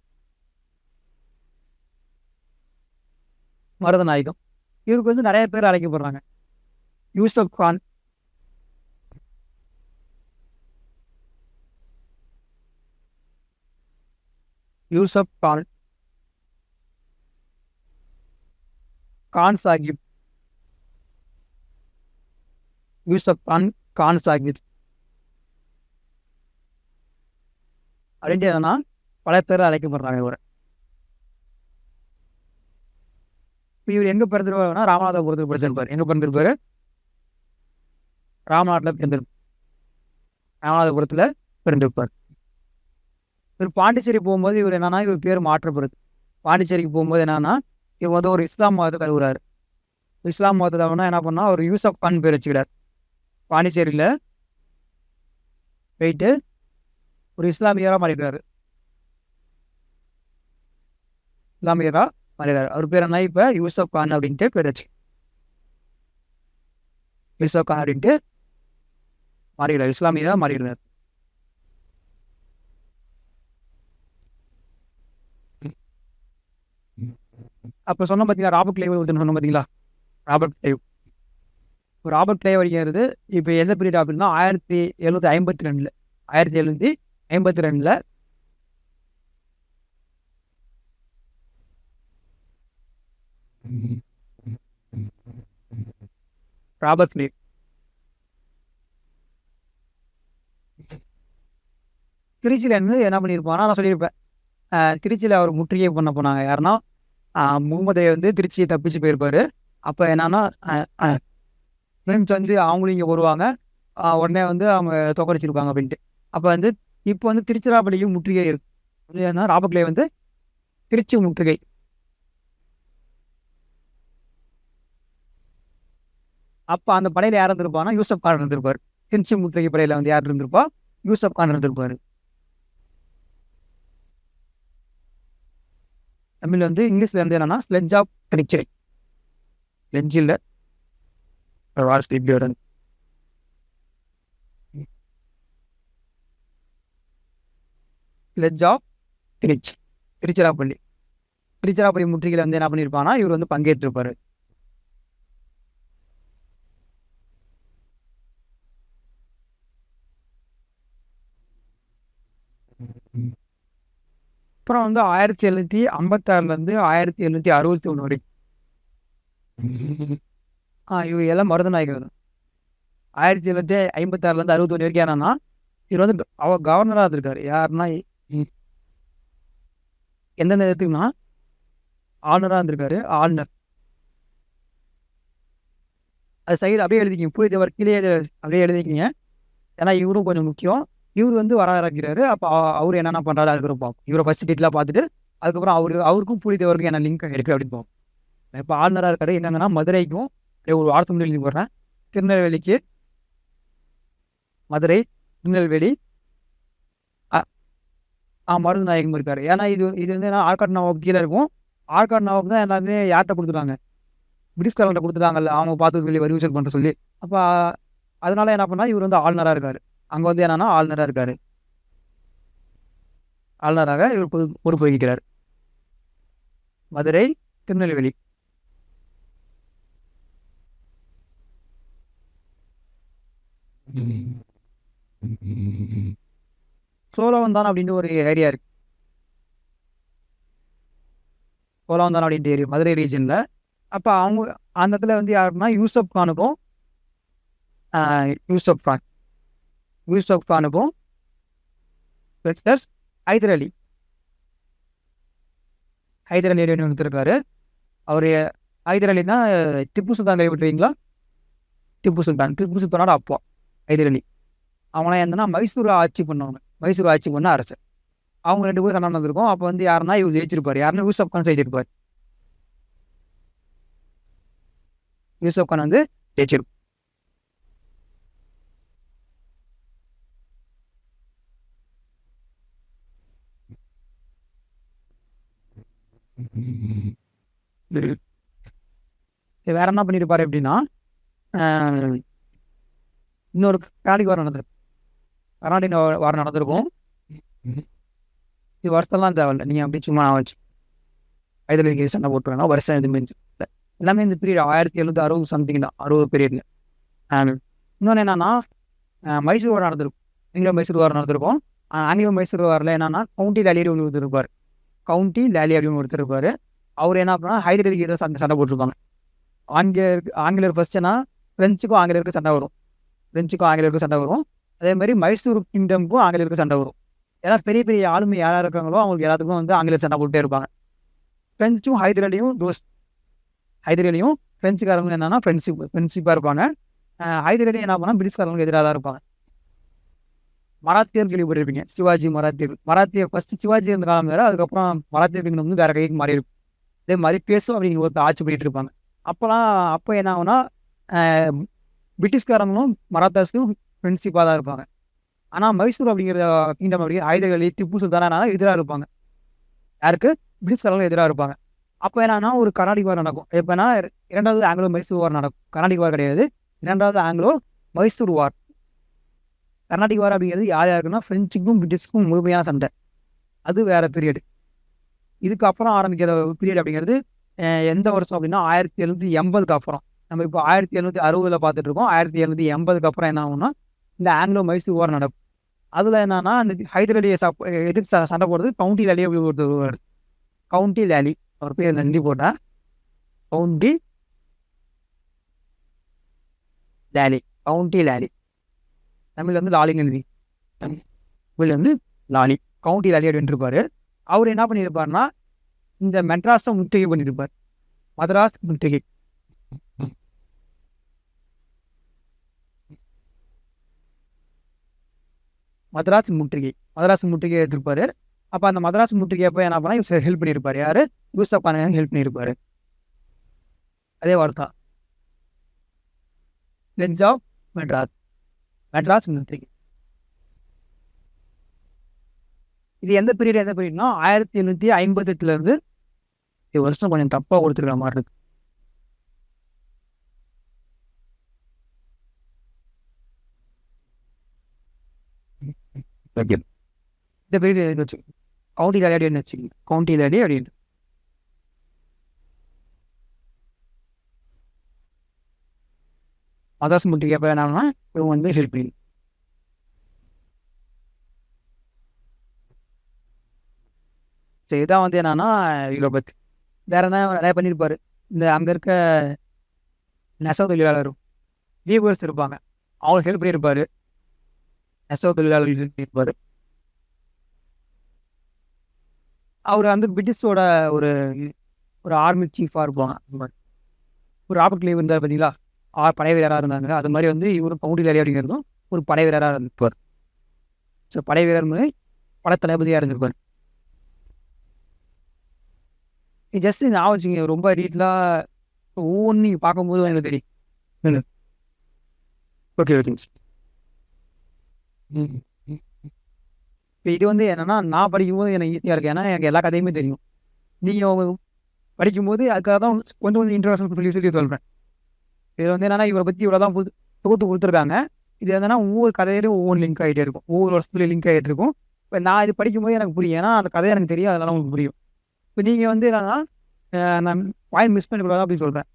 S1: மருதநாயகம் இவருக்கு வந்து நிறைய பேர் அழைக்கப்படுறாங்க. யூசப் கான், கான் சாஹிப், கான் சாஹிப் அப்படின்ட்டு என்னன்னா பல பேர் அழைக்கப்படுறாங்க இவரை. இவர் எங்கே பிறந்திருப்பாருன்னா, ராமநாதபுரத்தில் பிறந்திருப்பார். எங்கே பிறந்திருப்பாரு? ராமநாதபுரத்தில் பிறந்திருப்பார். இவர் பாண்டிச்சேரி போகும்போது இவர் என்னன்னா, இவர் பேர் மாற்றப்படுது. பாண்டிச்சேரிக்கு போகும்போது என்னன்னா, இவர் வந்து ஒரு இஸ்லாம் மதத்தை கருவுறாரு. இஸ்லாம் மதத்தை என்ன பண்ணா, அவர் யூசப் கான் பேர் வச்சுக்கிறார். பாண்டிச்சேரியில் போயிட்டு ஒரு இஸ்லாமியராக மாறிடுறாரு. அவர் பேர் என்ன இப்போ யூசப் கான் அப்படின்ட்டு பேர் வச்சு யூசப் கான் அப்படின்ட்டு மாறிடுறார். இஸ்லாமியராக மாறிடுறார். அப்போ சொன்ன பார்த்தீங்களா, ராபர்ட் கிளைவ் சொன்ன பார்த்தீங்களா, ராபர்ட் கிளைவ் அப்படிங்கிறது இப்போ எந்த பீரியட் அப்படின்னா 1752 1752 ராபர்ட் கிளைவ் திருச்சியில் இருந்து என்ன பண்ணியிருப்பான்னா, நான் சொல்லியிருப்பேன், திருச்சியில் அவர் முற்றுகை பண்ண போனாங்க. யாருன்னா, முகமது வந்து திருச்சியை தப்பிச்சு போயிருப்பாரு. அப்போ என்னன்னா, ஃப்ரெண்ட்ஸ் வந்து அவங்களும் இங்கே வருவாங்க. உடனே வந்து அவங்க தோக்கடிச்சிருப்பாங்க அப்படின்ட்டு. அப்போ வந்து இப்போ வந்து திருச்சிராப்பள்ளியும் முற்றுகை இருக்கு. அது என்ன, ராபர்ட் கிளைவ் வந்து திருச்சி முற்றுகை. அப்போ அந்த படையில் யார் இருந்திருப்பான்னா, யூசப் கான் இருந்திருப்பார். திருச்சி முற்றுகை படையில் வந்து யார் இருந்திருப்பா, யூசப் கான் இருந்திருப்பாரு. தமிழ் வந்து இங்கிலீஷ்ல இருந்து என்னன்னா, ஸ்லெட்ஜ் ஆஃப் திருச்சி. ஸ்லெட்ஜில் ஸ்லெட்ஜ் ஆஃப் திருச்சி, திருச்சிராப்பள்ளி முற்றுகையில் வந்து என்ன பண்ணியிருப்பாங்கன்னா, இவர் வந்து பங்கேற்றிருப்பாரு. அப்புறம் வந்து 1756 1761 வரைக்கும் இவங்க எல்லாம் மருதநாயகர் தான். 1756 61 வரைக்கும் என்னன்னா இவர் வந்து கவர்னராக இருந்திருக்காரு. யாருன்னா எந்தெந்த இடத்துக்குன்னா ஆளுநராக இருந்திருக்காரு. ஆளுநர் அது சைடு அப்படியே எழுதிக்கிங்க. புலித்தேவர் கீழே அப்படியே எழுதிக்கிங்க. ஏன்னா இவரும் கொஞ்சம் முக்கியம். இவர் வந்து வர இறக்கிறாரு. அப்போ அவர் என்னென்ன பண்ணுறாரு அதுக்கப்புறம் பார்ப்போம். இவரை ஃபர்ஸ்ட் டீட்டெயிலாக பார்த்துட்டு அதுக்கப்புறம் அவருக்கும் புலித்தேவருக்கும் என்ன லிங்க் இருக்குது அப்படின்னு பார்ப்போம். இப்போ ஆளுநராக இருக்காரு. என்னங்கன்னா மதுரைக்கும் ஒரு வாரத்துக்கு முன்னாடி லிங்க் போடுறேன். திருநெல்வேலிக்கு மதுரை, திருநெல்வேலி, மருது நாயகம் இருக்காரு. ஏன்னா இது வந்து ஆற்காடு நவாப் கீழே இருக்கும். ஆற்காடு நவாப் தான் எல்லாருமே யார்கிட்ட கொடுத்துட்டாங்க, பிரிட்டிஷ்காரங்கிட்ட கொடுத்துட்டாங்கல்ல, அவங்க பார்த்து சொல்லி வரி வசூல் பண்ணுற சொல்லி. அப்போ அதனால என்ன பண்ணா இவர் வந்து ஆளுநராக இருக்காரு. அங்கே வந்து என்னன்னா ஆளுநராக இருக்காரு. ஆளுநராக இவர் பொறுப்பு வகிக்கிறார். மதுரை, திருநெல்வேலி. சோழவந்தான் அப்படின்ற ஒரு ஏரியா இருக்கு. சோழவந்தான் அப்படின்ற ஏரியா மதுரை ரீஜன்ல. அப்போ அவங்க அந்த இடத்துல வந்து யாருன்னா யூசப் கானுக்கும் பிளஸ் ஹைதர் அலி இருக்காரு. அவரு ஹைதர் அலினா திப்பு சுல்தான் கைவிட்டுறீங்களா? திப்பு சுல்தானோட அப்பா ஹைதர் அலி. அவங்களாம் என்னன்னா மைசூர் ஆட்சி பண்ண அரசர். அவங்க 2 பேரும் சண்டை நடந்திருக்கும். அப்போ வந்து யாருன்னா இவர் ஜெயிச்சிருப்பாரு. யாருன்னா யூசப் கான் ஜெயிச்சிருப்பாரு. யூசப் கான் வந்து ஜெயிச்சிருப்பார். வேற என்ன பண்ணிருப்பாரு அப்படின்னா இன்னொரு கர்நாடிக் வாரம் நடந்திருக்கும். இது வருஷம்லாம் தேவையில்லை, நீங்கள் அப்படி சும்மா வச்சு ஹைதராலி சண்டை போட்டுருவேன்னா வருஷம் எதுவுமே எல்லாமே இந்த பீரியட் 1760 சம்திங் தான், 60 பீரியட்ல. இன்னொன்று என்னன்னா மைசூர் வாரம் நடந்திருக்கும். ஆங்கிலோ மைசூர் வாரம் நடந்திருக்கும். ஆங்கிலோ மைசூர் வாரில் என்னன்னா கவுண்டி லாலி ஒருத்தர் இருப்பார். அவர் என்ன பண்ணா ஹைதராலிக்கு சண்டை போட்டிருப்பாங்க. ஆங்கிலேயர் ஃபர்ஸ்ட் ஏன்னா பிரெஞ்சுக்கும் ஆங்கிலேயருக்கு சண்டை வரும். அதே மாதிரி மைசூர் கிங்டமுக்கும் ஆங்கிலேயருக்கு சண்டை வரும். ஏன்னா பெரிய பெரிய ஆளுமை யாராக இருக்காங்களோ அவங்களுக்கு எல்லாத்துக்கும் வந்து ஆங்கிலேயர் சண்டை போட்டே இருப்பாங்க. பிரெஞ்சும் ஹைதராலியும் பிரெஞ்சுக்காரங்க என்னன்னா ஃப்ரெண்ட்ஷிப்பாக இருப்பாங்க. ஹைதராலி என்ன பண்ணால் பிரிட்டிஷ்காரங்களுக்கு எதிராக தான் இருப்பாங்க. மராத்தியர் கேள்விப்பட்டிருப்பீங்க. சிவாஜி மராத்தியர் ஃபர்ஸ்ட் சிவாஜி இருந்த காலம் வேறு. அதுக்கப்புறம் மராத்தியர் கிங்டம் வந்து வேற கைக்கு மாறி இருக்கும். அதே மாதிரி பேசும் அப்படிங்கிற ஒரு ஆட்சி பண்ணிட்டு இருப்பாங்க. அப்போ என்ன ஆகுனா பிரிட்டிஷ்காரங்களும் மராத்தாஸுக்கும் ஃப்ரெண்ட்ஷிப்பாக தான் இருப்பாங்க. ஆனால் மைசூர் அப்படிங்கிற கிங்டம் அப்படி ஹைதர் அலி திப்பு சுல்தானா எதிராக இருப்பாங்க. யாருக்கு? பிரிட்டிஷ்காரங்களும் எதிராக இருப்பாங்க. அப்போ என்னன்னா ஒரு கர்நாடிக் வார் நடக்கும். எப்போனா 2வது ஆங்கிலோ மைசூர் வார் நடக்கும். கர்நாடிக் வார் கிடையாது, 2வது ஆங்கிலோ மைசூர் வார். கர்நாடிக் வார் அப்படிங்கிறது யாருக்குன்னா ஃப்ரெஞ்சுக்கும் பிரிட்டிஷ்க்கும் முழுமையான சண்டை. அது வேற பீரியடு. இதுக்கப்புறம் ஆரம்பிக்கிற பீரியட் அப்படிங்கிறது எந்த வருஷம் அப்படின்னா 1780க்கு அப்புறம். நம்ம இப்போ 1760 பார்த்துட்டு இருக்கோம். 1780க்கு அப்புறம் என்ன ஆகும்னா இந்த ஆங்கிலோ மைசூர் வார் நடக்கும். அதில் என்னன்னா அந்த ஹைதர் அலியை எதிர்த்து சண்டை போடுறது கவுண்டி லாலி அப்படி ஒருத்தர். கவுண்டி லாலி அவர் பேர் நன்றி போட்டா கவுண்டி லாலி. தமிழ்ல வந்து லாலிங்க எழுதி, தமிழ்ல வந்து லாலி. கவுண்டி லாலி அப்படின்னு இருப்பாரு. அவர் என்ன பண்ணியிருப்பாருன்னா இந்த மெட்ராஸை முற்றுகை பண்ணியிருப்பார். மதராஸ் முற்றுகை. மதராஸ் முற்றுகை எடுத்திருப்பாரு. அப்போ அந்த மதராஸ் முற்றுகை அப்போ என்ன பண்ணா இவர் ஹெல்ப் பண்ணியிருப்பாரு. யாரு? யூசப் கான் ஹெல்ப் பண்ணியிருப்பாரு. அதே வார்த்தை லென்ஸ் ஆஃப் மெட்ராஸ் முற்றுகை. இது எந்த பீரியட்னா 1758 இருந்து வருஷம் கொஞ்சம் தப்பா கொடுத்துருக்கிற மாதிரி இருக்கு. இந்த பீரியட் வச்சு கவுண்டி லாலி அப்படின்னு வச்சுக்கோங்க. கவுண்டி லாலி அப்படின்னு மதராஸ் முற்றுகை எப்போ என்னன்னா இவங்க வந்து ஹெல்ப் பண்ணி சரி. இதான் வந்து என்னன்னா இவரை பற்றி வேற என்ன நிறைய பண்ணியிருப்பாரு. இந்த அங்கே இருக்க நெசவு தொழிலாளரும் வீவர்ஸ் இருப்பாங்க. அவங்களுக்கு ஹெல்ப் பண்ணியிருப்பாரு. நெசவு தொழிலாளர்களுக்கு இருப்பாரு. அவர் வந்து பிரிட்டிஷோட ஒரு ஒரு ஆர்மி சீஃபா இருப்பாங்க. அந்த மாரி. ஒரு ராபர்ட் கிளைவ் இருந்தார் பார்த்தீங்களா? படை வீரரா இருந்தாங்க. அது மாரி வந்து இவரும் கவுண்டி லேரி அப்படிங்கிறதும் ஒரு படை வீரரா இருந்திருப்பார். ஸோ படை வீரர் மாரி படை தளபதியா இருந்திருப்பாரு. ஜஸ்ட் ஞாபகம் வச்சுக்கங்க. ரொம்ப டீட்டெயிலா ஒவ்வொன்னும் நீங்க பார்க்கும்போது எனக்கு தெரியும். ம். Okay, okay. ம். ம். இப்ப இது வந்து என்னன்னா, நான் படிக்கும்போது எனக்கு ஈஸியா இருக்கு. ஏன்னா, எனக்கு எல்லா கதையுமே தெரியும். நீங்க படிக்கும்போது அதுக்காக தான் கொஞ்சம் கொஞ்சம் இன்ட்ரோடக்ஷன் சொல்லி சொல்லி சொல்றேன். இது வந்து என்னன்னா, இவர பத்தி இவ்வளோதான் தொகுத்து குடுத்துருக்காங்க. இது என்னன்னா, ஒவ்வொரு கதையிலும் ஒவ்வொரு லிங்க் ஆயிட்டே இருக்கும். ஒவ்வொரு வருஷத்துலயும் லிங்க் ஆயிட்டு இருக்கும். இப்ப நான் இது படிக்கும்போது எனக்கு புரியும். ஏன்னா, அந்த கதை எனக்கு தெரியும். அதனால உங்களுக்கு புரியும். இப்ப நீங்க வந்து என்னன்னா, நான் பாயிண்ட் மிஸ் பண்ணக்கூடாது அப்படின்னு சொல்றேன்.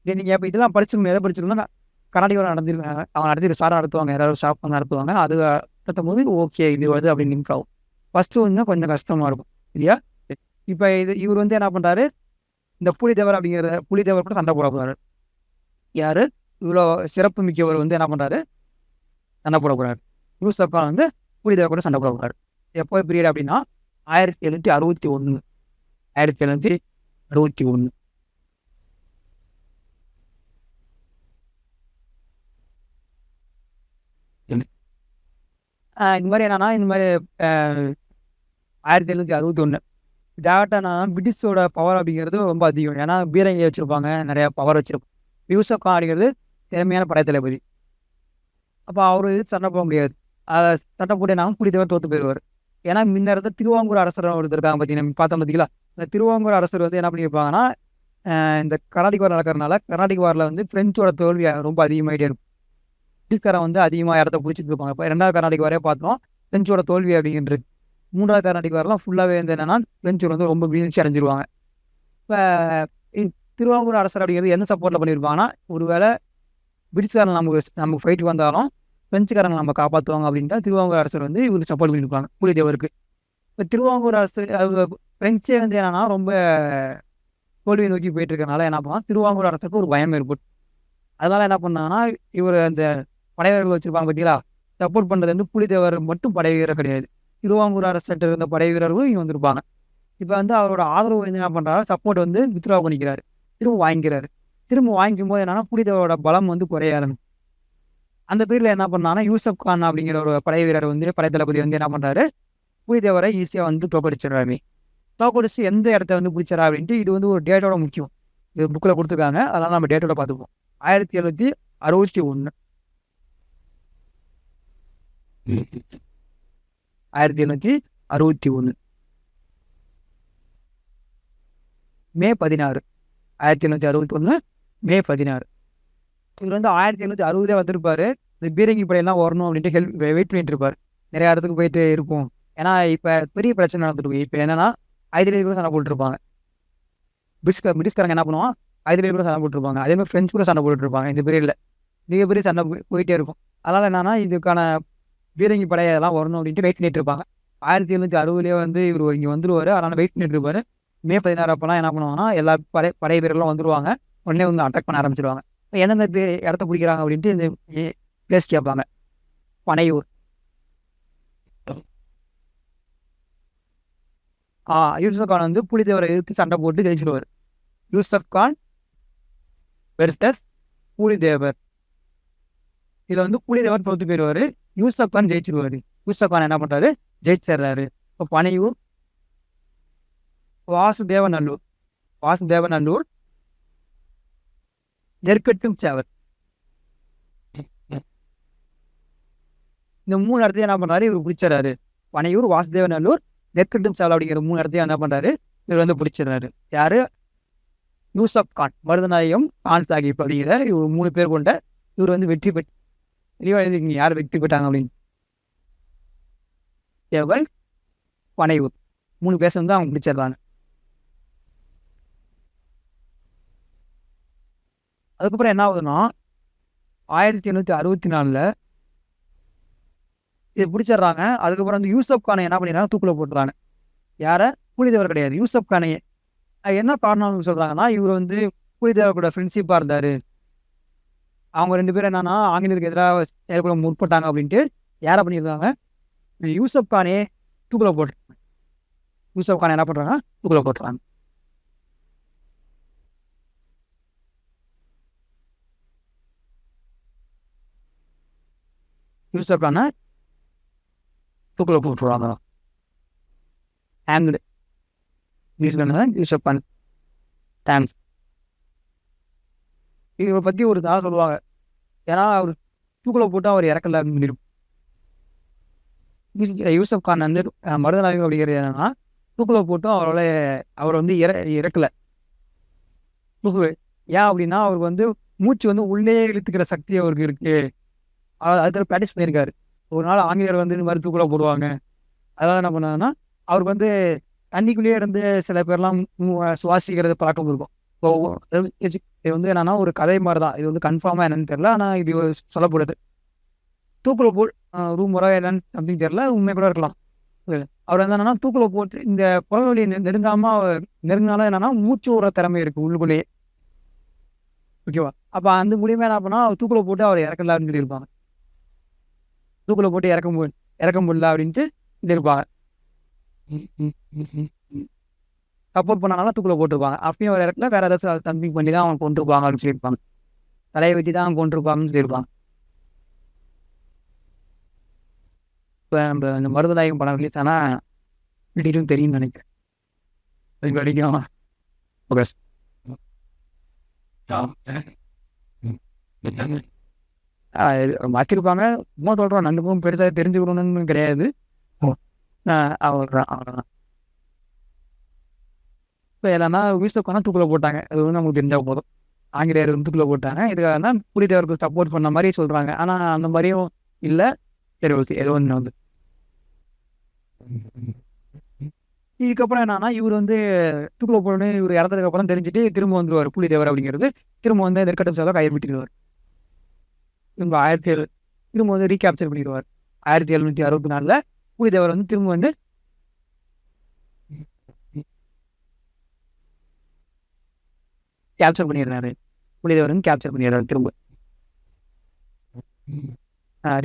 S1: இத நீங்க இப்ப இதெல்லாம் படிச்சிருக்கணும். எத படிச்சிருக்கணும்னா, கர்நாடகால நடத்திருக்காங்க. அவங்க நடத்திட்டு சாரா நடத்துவாங்க. யாராவது ஷாப் நடத்துவாங்க. அது நடத்தும்போது ஓகே இது வருது அப்படின்னு லிங்க் ஆகும். ஃபர்ஸ்ட்டு வந்து கொஞ்சம் கஷ்டமா இருக்கும். இல்லையா? இப்ப இவரு வந்து என்ன பண்றாரு, இந்த புலித்தேவர் அப்படிங்கிற புலித்தேவர் கூட சண்டை போட போறாரு. யாரு? இவ்வளோ சிறப்பு மிக்கவர் வந்து என்ன பண்றாரு, சண்டை போட போறாரு. யூசப் கான் வந்து புலித்தேவர் கூட சண்டை போட போறாரு. எப்போ பீரியட் அப்படின்னா 1761 1761 இந்த மாரி என்னன்னா, இந்த மாரி அ 1761 டேரக்ட்டா என்னன்னா பிரிட்டிஷோட பவர் அப்படிங்கிறது ரொம்ப அதிகம். ஏன்னா பீரங்கி வச்சிருப்பாங்க. நெறைய பவர் வச்சிருப்பாங்க. யூசப் கான் அப்படிங்கிறது திறமையான படைத்தளபதி. அப்ப அவரு சண்டை போட முடியாது. சண்டை போட்டு என்னாகும் புலித்தேவர் தோத்து போயிருவாரு. ஏன்னா முன்ன இருந்த திருவாங்கூர் அரசர் ஒருத்தர் இருக்காங்க பார்த்தீங்கன்னா, பார்த்தோம் பார்த்தீங்களா? இந்த திருவாங்கூர் அரசர் வந்து என்ன பண்ணியிருப்பாங்கன்னா, இந்த கர்நாடிக் வார் நடக்கிறனால, கர்நாடிக் வார்ல வந்து பிரெஞ்சோட தோல்வி ரொம்ப அதிகமாயிட்டே இருக்கும். பிரிட்டிஷ்காரன் வந்து அதிகமா இடத்த புடிச்சிட்டு இருப்பாங்க. இப்ப 2வது கர்நாடிக் வாரே பார்த்தோம். பிரெஞ்சோட தோல்வி அப்படின்றது. 3வது கர்நாடிக் வார்லாம் ஃபுல்லாவே வந்து என்னன்னா, பிரெஞ்சு வந்து ரொம்ப வீழ்ச்சி அடைஞ்சிருவாங்க. இப்ப திருவாங்கூர் அரசர் அப்படிங்கிறது என்ன சப்போர்ட்ல பண்ணியிருப்பாங்கன்னா, ஒருவேள பிரிட்டிஷ்காரன் நமக்கு ஃபைட்டுக்கு வந்தாலும், பிரெஞ்சுக்காரங்க நம்ம காப்பாத்துவாங்க அப்படின்ட்டு திருவாங்கூர் அரசர் வந்து இவருக்கு சப்போர்ட் பண்ணியிருப்பாங்க. புலித்தேவருக்கு. இப்ப திருவாங்கூர் அரசு பிரெஞ்சே வந்து என்னன்னா, ரொம்ப தோல்வியை நோக்கி போயிட்டு இருக்கனால என்ன பண்ணா, திருவாங்கூர் அரசருக்கு ஒரு பயம் ஏற்பட்டு அதனால என்ன பண்ணாங்கன்னா, இவரு அந்த படை வீரர்கள் வச்சிருப்பாங்க பார்த்தீங்களா? சப்போர்ட் பண்றது வந்து புலித்தேவர் மட்டும் படை வீரர் கிடையாது. திருவாங்கூர் அரசர்ட்ட இருந்த படை வீரர்களும் இங்க வந்திருப்பாங்க. இப்ப வந்து அவரோட ஆதரவு வந்து என்ன பண்றாரு, சப்போர்ட் வந்து வித்ட்ரா பண்ணிக்கிறாரு. திரும்ப வாங்கிக்கிறாரு. திரும்ப வாங்கிக்கும்போது என்னன்னா, புலித்தேவரோட பலம் வந்து குறைய ஆரம்பிக்கும். அந்த பீரியட்ல என்ன பண்ணாங்கன்னா, யூசப் கான் அப்படிங்கிற ஒரு படை வீரர் வந்து படை தளபதி வந்து என்ன பண்றாரு, புலித்தேவர ஈஸியா வந்து தோற்கடிச்சிடுறாரு. தோற்கடிச்சு எந்த இடத்த வந்து பிடிச்சாரா அப்படின்ட்டு இது வந்து ஒரு டேட்டோட முக்கியம். இது புக்ல குடுத்துருக்காங்க. அதனால நம்ம டேட்டோட பார்த்துப்போம். 1761 1761 மே 16 1761 மே 16 இவரு வந்து 1760 வந்திருப்பாரு. இந்த பீரங்கி படையெல்லாம் வரணும் அப்படின்ட்டு வெயிட் பண்ணிட்டு இருப்பாரு. நெறைய இடத்துக்கு போயிட்டு இருக்கும். ஏன்னா, இப்ப பெரிய பிரச்சனை நடந்துட்டு இருக்கு. இப்ப என்னன்னா, ஆயுதங்கள் கூட சண்டை போட்டுருப்பாங்க. பிரிட்டிஷ்காரங்க என்ன பண்ணுவான், ஆயுதங்கள் கூட சண்டை போட்டுருப்பாங்க. அதே மாரி பிரெஞ்சு கூட சண்டை போட்டுட்டு இருப்பாங்க. இந்த பீரியட்ல. மிகப்பெரிய சண்டை போயிட்டே இருக்கும். அதனால என்னன்னா, இதுக்கான பீரங்கி படை அதெல்லாம் வரணும் அப்படின்ட்டு வெயிட் பண்ணிட்டு இருப்பாங்க. 1760லயே வந்து இவரு இங்க வந்துருவாரு. அதனால வெயிட் பண்ணிட்டு இருப்பாரு. மே 16 அப்பலாம் என்ன பண்ணுவாங்கன்னா, எல்லா படை வீரர்களும் வந்துருவாங்க. உடனே வந்து அட்டாக் பண்ண ஆரம்பிச்சுருவாங்க. எந்தெந்த இடத்த பிடிக்கிறாங்க அப்படின்ட்டு இந்த பிளேஸ் கேட்பாங்க. பனையூர். யூசுப் கான் வந்து புலித்தேவரை எதிர்த்து சண்டை போட்டு ஜெயிச்சுருவாரு. யூசுப் கான் வெர்சஸ் புலித்தேவர். இதுல வந்து புலித்தேவர் தோத்து போயிருவாரு. யூசுப் கான் ஜெயிச்சிருவாரு. யூசுப் கான் என்ன பண்றாரு, ஜெயிச்சிடுறாரு. இப்போ பனையூர், வாசுதேவநல்லூர், நெற்கட்டும் சேவல். இந்த 3 இடத்தையும் என்ன பண்றாரு, இவரு பிடிச்சிடுறாரு. பனையூர், வாசுதேவநல்லூர், நெற்கட்டும் சேவல் அப்படிங்கிற 3 இடத்தையும் என்ன பண்றாரு, இவர் வந்து பிடிச்சிடுறாரு. யாரு? யூசப் கான். மருதநாயகம் கான் சாஹிப் அப்படிங்கிற இவர் 3 பேர் கொண்ட இவர் வந்து வெற்றி பெற்று தெளிவா எழுதிக்கங்க யார் வெற்றி பெற்றாங்க அப்படின்னு. சேவல், பனையூர் 3 பேர் வந்து அவங்க பிடிச்சிடுறாங்க. அதுக்கப்புறம் என்ன ஆகுதுன்னா, 1864ல இது பிடிச்சிடுறாங்க. அதுக்கப்புறம் வந்து யூசப் கானை என்ன பண்ணிடுறாங்க, தூக்குல போட்டுறாங்க. யார? புலித்தேவர் கிடையாது. யூசப் கானையே. என்ன காரணம்னு சொல்றாங்கன்னா, இவர் வந்து புலித்தேவர் கூட ஃப்ரெண்ட்ஷிப்பா இருந்தாரு. அவங்க 2 பேரும் என்னன்னா ஆங்கிலேயருக்கு எதிராக செயல்பட முற்பட்டாங்க அப்படின்ட்டு யாரை பண்ணியிருக்காங்க, யூசப் கானே தூக்குல போட்டு யூசப் கான் என்ன பண்றாங்க, தூக்குல போட்டுறாங்க. யூசப் கானை தூக்குல போட்டுருவாங்க. Hanged Yusuf Khan hang. இவரை பற்றி ஒரு கதை சொல்லுவாங்க. ஏன்னா அவர் தூக்குல போட்டு அவர் இறக்கல அப்படின்னு. யூசப் கான் வந்து மருதநாயகம் அப்படிங்கிறது என்னன்னா தூக்குல போட்டும் அவர் வந்து இறக்கல. ஏன் அப்படின்னா அவருக்கு வந்து மூச்சு வந்து உள்ளே இழுத்துக்கிற சக்தி அவருக்கு இருக்கு. அதுக்கு ப்ராக்டிஸ் பண்ணியிருக்காரு. ஒரு நாள் ஆங்கிலேயர் வந்து இந்த மாதிரி தூக்குல போடுவாங்க. அதெல்லாம் என்ன பண்ணாங்கன்னா அவருக்கு வந்து தண்ணிக்குள்ளேயே இருந்து சில பேர்லாம் சுவாசிக்கிறது பழக்கம் இருக்கும். இது வந்து என்னன்னா ஒரு கதை மாதிரி தான். இது வந்து கன்ஃபார்மாக என்னன்னு தெரியல. ஆனால் இது சொல்லப்படுது. தூக்குல போ ரூமரா என்னன்னு சம்திங் தெரியல, உண்மை கூட இருக்கலாம். அவர் வந்து என்னன்னா தூக்குல போட்டு இந்த குழந்தைய நெருங்கினாலும் என்னன்னா மூச்சு விடுற திறமை இருக்கு உள்ளுக்குள்ளேயே. ஓகேவா? அப்போ அந்த மூலியமா என்ன பண்ணா தூக்குல போட்டு அவர் இறக்கலாம்னு சொல்லியிருப்பாங்க. தூக்குல போட்டு இறக்க முடியல அப்படின்ட்டு சொல்லியிருப்பாங்க. சப்போர்ட் பண்ணாலும் தூக்குல போட்டுருப்பாங்க. அப்பயும் அவர் இறக்கல, வேற ஏதாச்சும் சம்திங் பண்ணி தான் அவங்க கொண்டிருப்பாங்க அப்படின்னு சொல்லியிருப்பாங்க. தலையை வச்சு தான் அவங்க கொண்டிருப்பாங்கன்னு சொல்லியிருப்பாங்க. இப்போ நம்ம இந்த மருதநாயகம் படம் ரிலீஸ் ஆனால் திடீர்னு தெரியும்னு நினைக்கிறேன். அது வரைக்கும் மாற்றிருப்பாங்க. சும்மா சொல்கிறோம், நந்துக்கும் பெருசாக தெரிஞ்சுக்கணும்னு கிடையாது. அவ்வளோதான். இப்போ என்னன்னா யூசப்கான தூக்குல போட்டாங்க. அது வந்து நமக்கு தெரிஞ்சால் போதும். ஆங்கிலேயர் தூக்குல போட்டாங்க. இதுக்காக தான் புலித்தேவருக்கு சப்போர்ட் பண்ண மாதிரி சொல்கிறாங்க. ஆனால் அந்த மாதிரியும் இல்லை. சரி, ஓகே, ஏதோ ஒன்று வந்து இதுக்கப்புறம் என்னன்னா இவர் வந்து தூக்குல போடணும்னு இவர் இறந்ததுக்கு அப்புறம் தெரிஞ்சுட்டு திரும்ப வந்துருவார் புலித்தேவர் அப்படிங்கிறது. திரும்ப வந்து நெற்கட்டும் செலவு கயிறு விட்டுருவார். திரும்ப 1700 திரும்ப வந்து ரீகேப்சர் பண்ணிடுவார். 1764 புலித்தேவர் வந்து திரும்ப வந்து கேப்சர் பண்ணிடுறாரு. புலித்தேவர் வந்து கேப்சர் பண்ணிடுறாரு. திரும்ப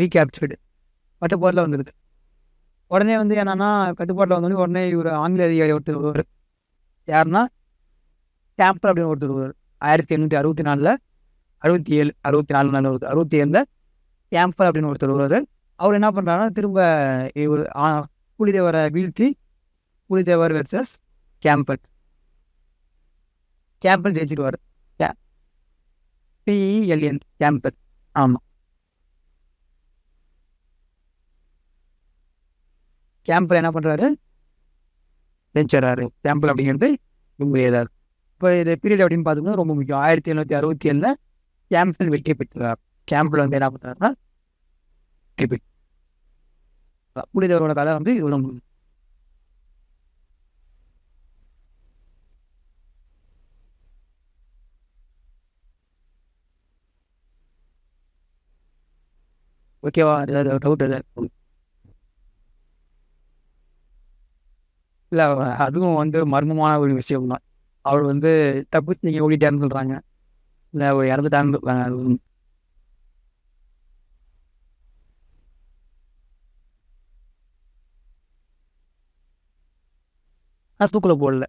S1: ரீகேப்சர்டு கட்டுப்பாட்டில் வந்துருக்கு. உடனே வந்து என்னன்னா கட்டுப்பாட்டில் வந்தோடனே உடனே இவர் ஆங்கில அதிகாரி ஒருத்தர் வருவார். யாருன்னா கேம்பர் அப்படின்னு ஒருத்தர் வருவார். 1864 67 கேம்பர் அப்படின்னு ஒருத்தர் வருவார். அவர் என்ன பண்ணுறாருன்னா திரும்ப இவர் புலித்தேவரை வீழ்த்தி புலித்தேவர் வெர்சஸ் கேம்பர் ஜெயிச்சிடுவார். PELN Kemper. ஆமாம், கேம்பர் என்ன பண்ணுறாரு, ஜெயிச்சிடறாரு. கேம்பர் அப்படிங்கிறது ரொம்ப ஏதாவது. இப்போ இது பீரியட் அப்படின்னு பார்த்தோம்னா ரொம்ப முக்கியம். 1767 கேம்பர் வெற்றி பெற்றார். கேம்பர் வந்து என்ன பண்ணுறாருன்னா புலித்தேவரோட கதை வந்து இவ்வளோ. ஓகேவா? ஏதாவது டவுட் எதாவது? இல்லை, அதுவும் வந்து மர்மமான ஒரு விஷயம் தான். அவர் வந்து தப்பிச்சு நீங்கள் ஓடிட்டாருன்னு சொல்கிறாங்க. இல்லை, இறந்துட்டான்னு தூக்குல போடல.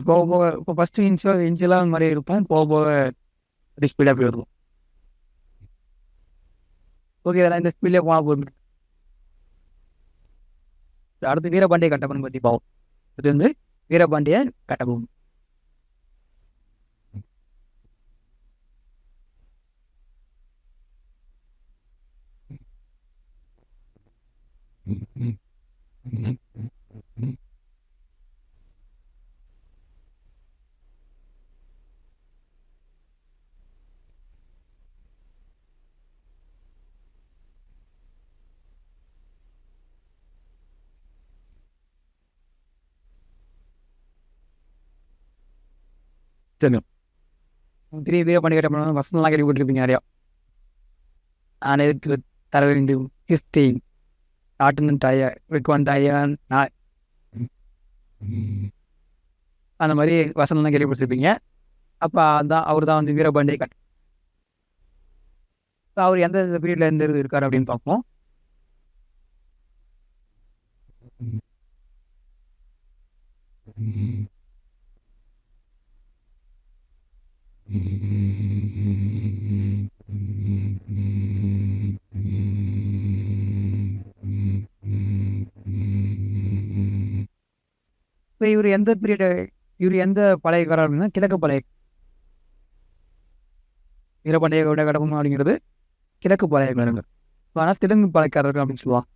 S1: போக போக இப்போ ஃபஸ்ட்டு இன்ச்சிலாம் மாதிரி இருக்கும். போக போக ஸ்பீடாக போயிடும். ஓகே, இதெல்லாம் இந்த ஸ்பீட்லேயே போனால் போதும். அடுத்து வீரபாண்டிய கட்டபொம்மன் பற்றி பார்ப்போம். இது வந்து வீரபாண்டிய கட்டபொம்மன். தெரியும். பெரிய வீரபாண்டிய கட்டபொம்மன் வசனம்லாம் கேள்விப்பட்டிருப்பீங்க நிறையா. நான் எதிர்த்து தர வேண்டும் கிறிஸ்டின் நாட்டுன்னு டயர் விக்வான் டயர் அந்த மாதிரி வசனம்லாம் கேள்விப்பட்டிருப்பீங்க. அப்போ அதான் அவர் தான் வந்து வீரபாண்டிய கட்ட. அவர் எந்த பீரியட்ல இருந்து இருக்காரு அப்படின்னு பார்ப்போம். இப்போ இவர் எந்த பீரியட், இவர் எந்த பழையக்காரர் அப்படின்னா கிழக்கு பழைய. வீரபாண்டிய கட்டபொம்மன் அப்படிங்கிறது கிழக்கு பழையக்காரர்கள். ஆனால் தெலுங்கு பழையக்காரர்கள் அப்படின்னு சொல்லுவாங்க.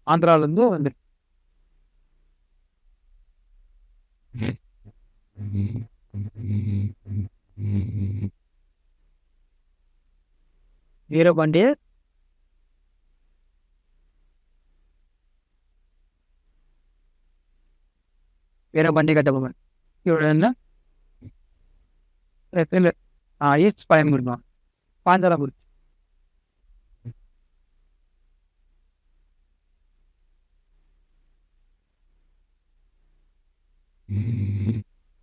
S1: ஆந்திராவிலேருந்து வந்து வீரபாண்டிய கட்டபொம்மன் இவரோட என்ன ஈஸ்ட் பயம் இருப்பான் பாஞ்சாலபுரி.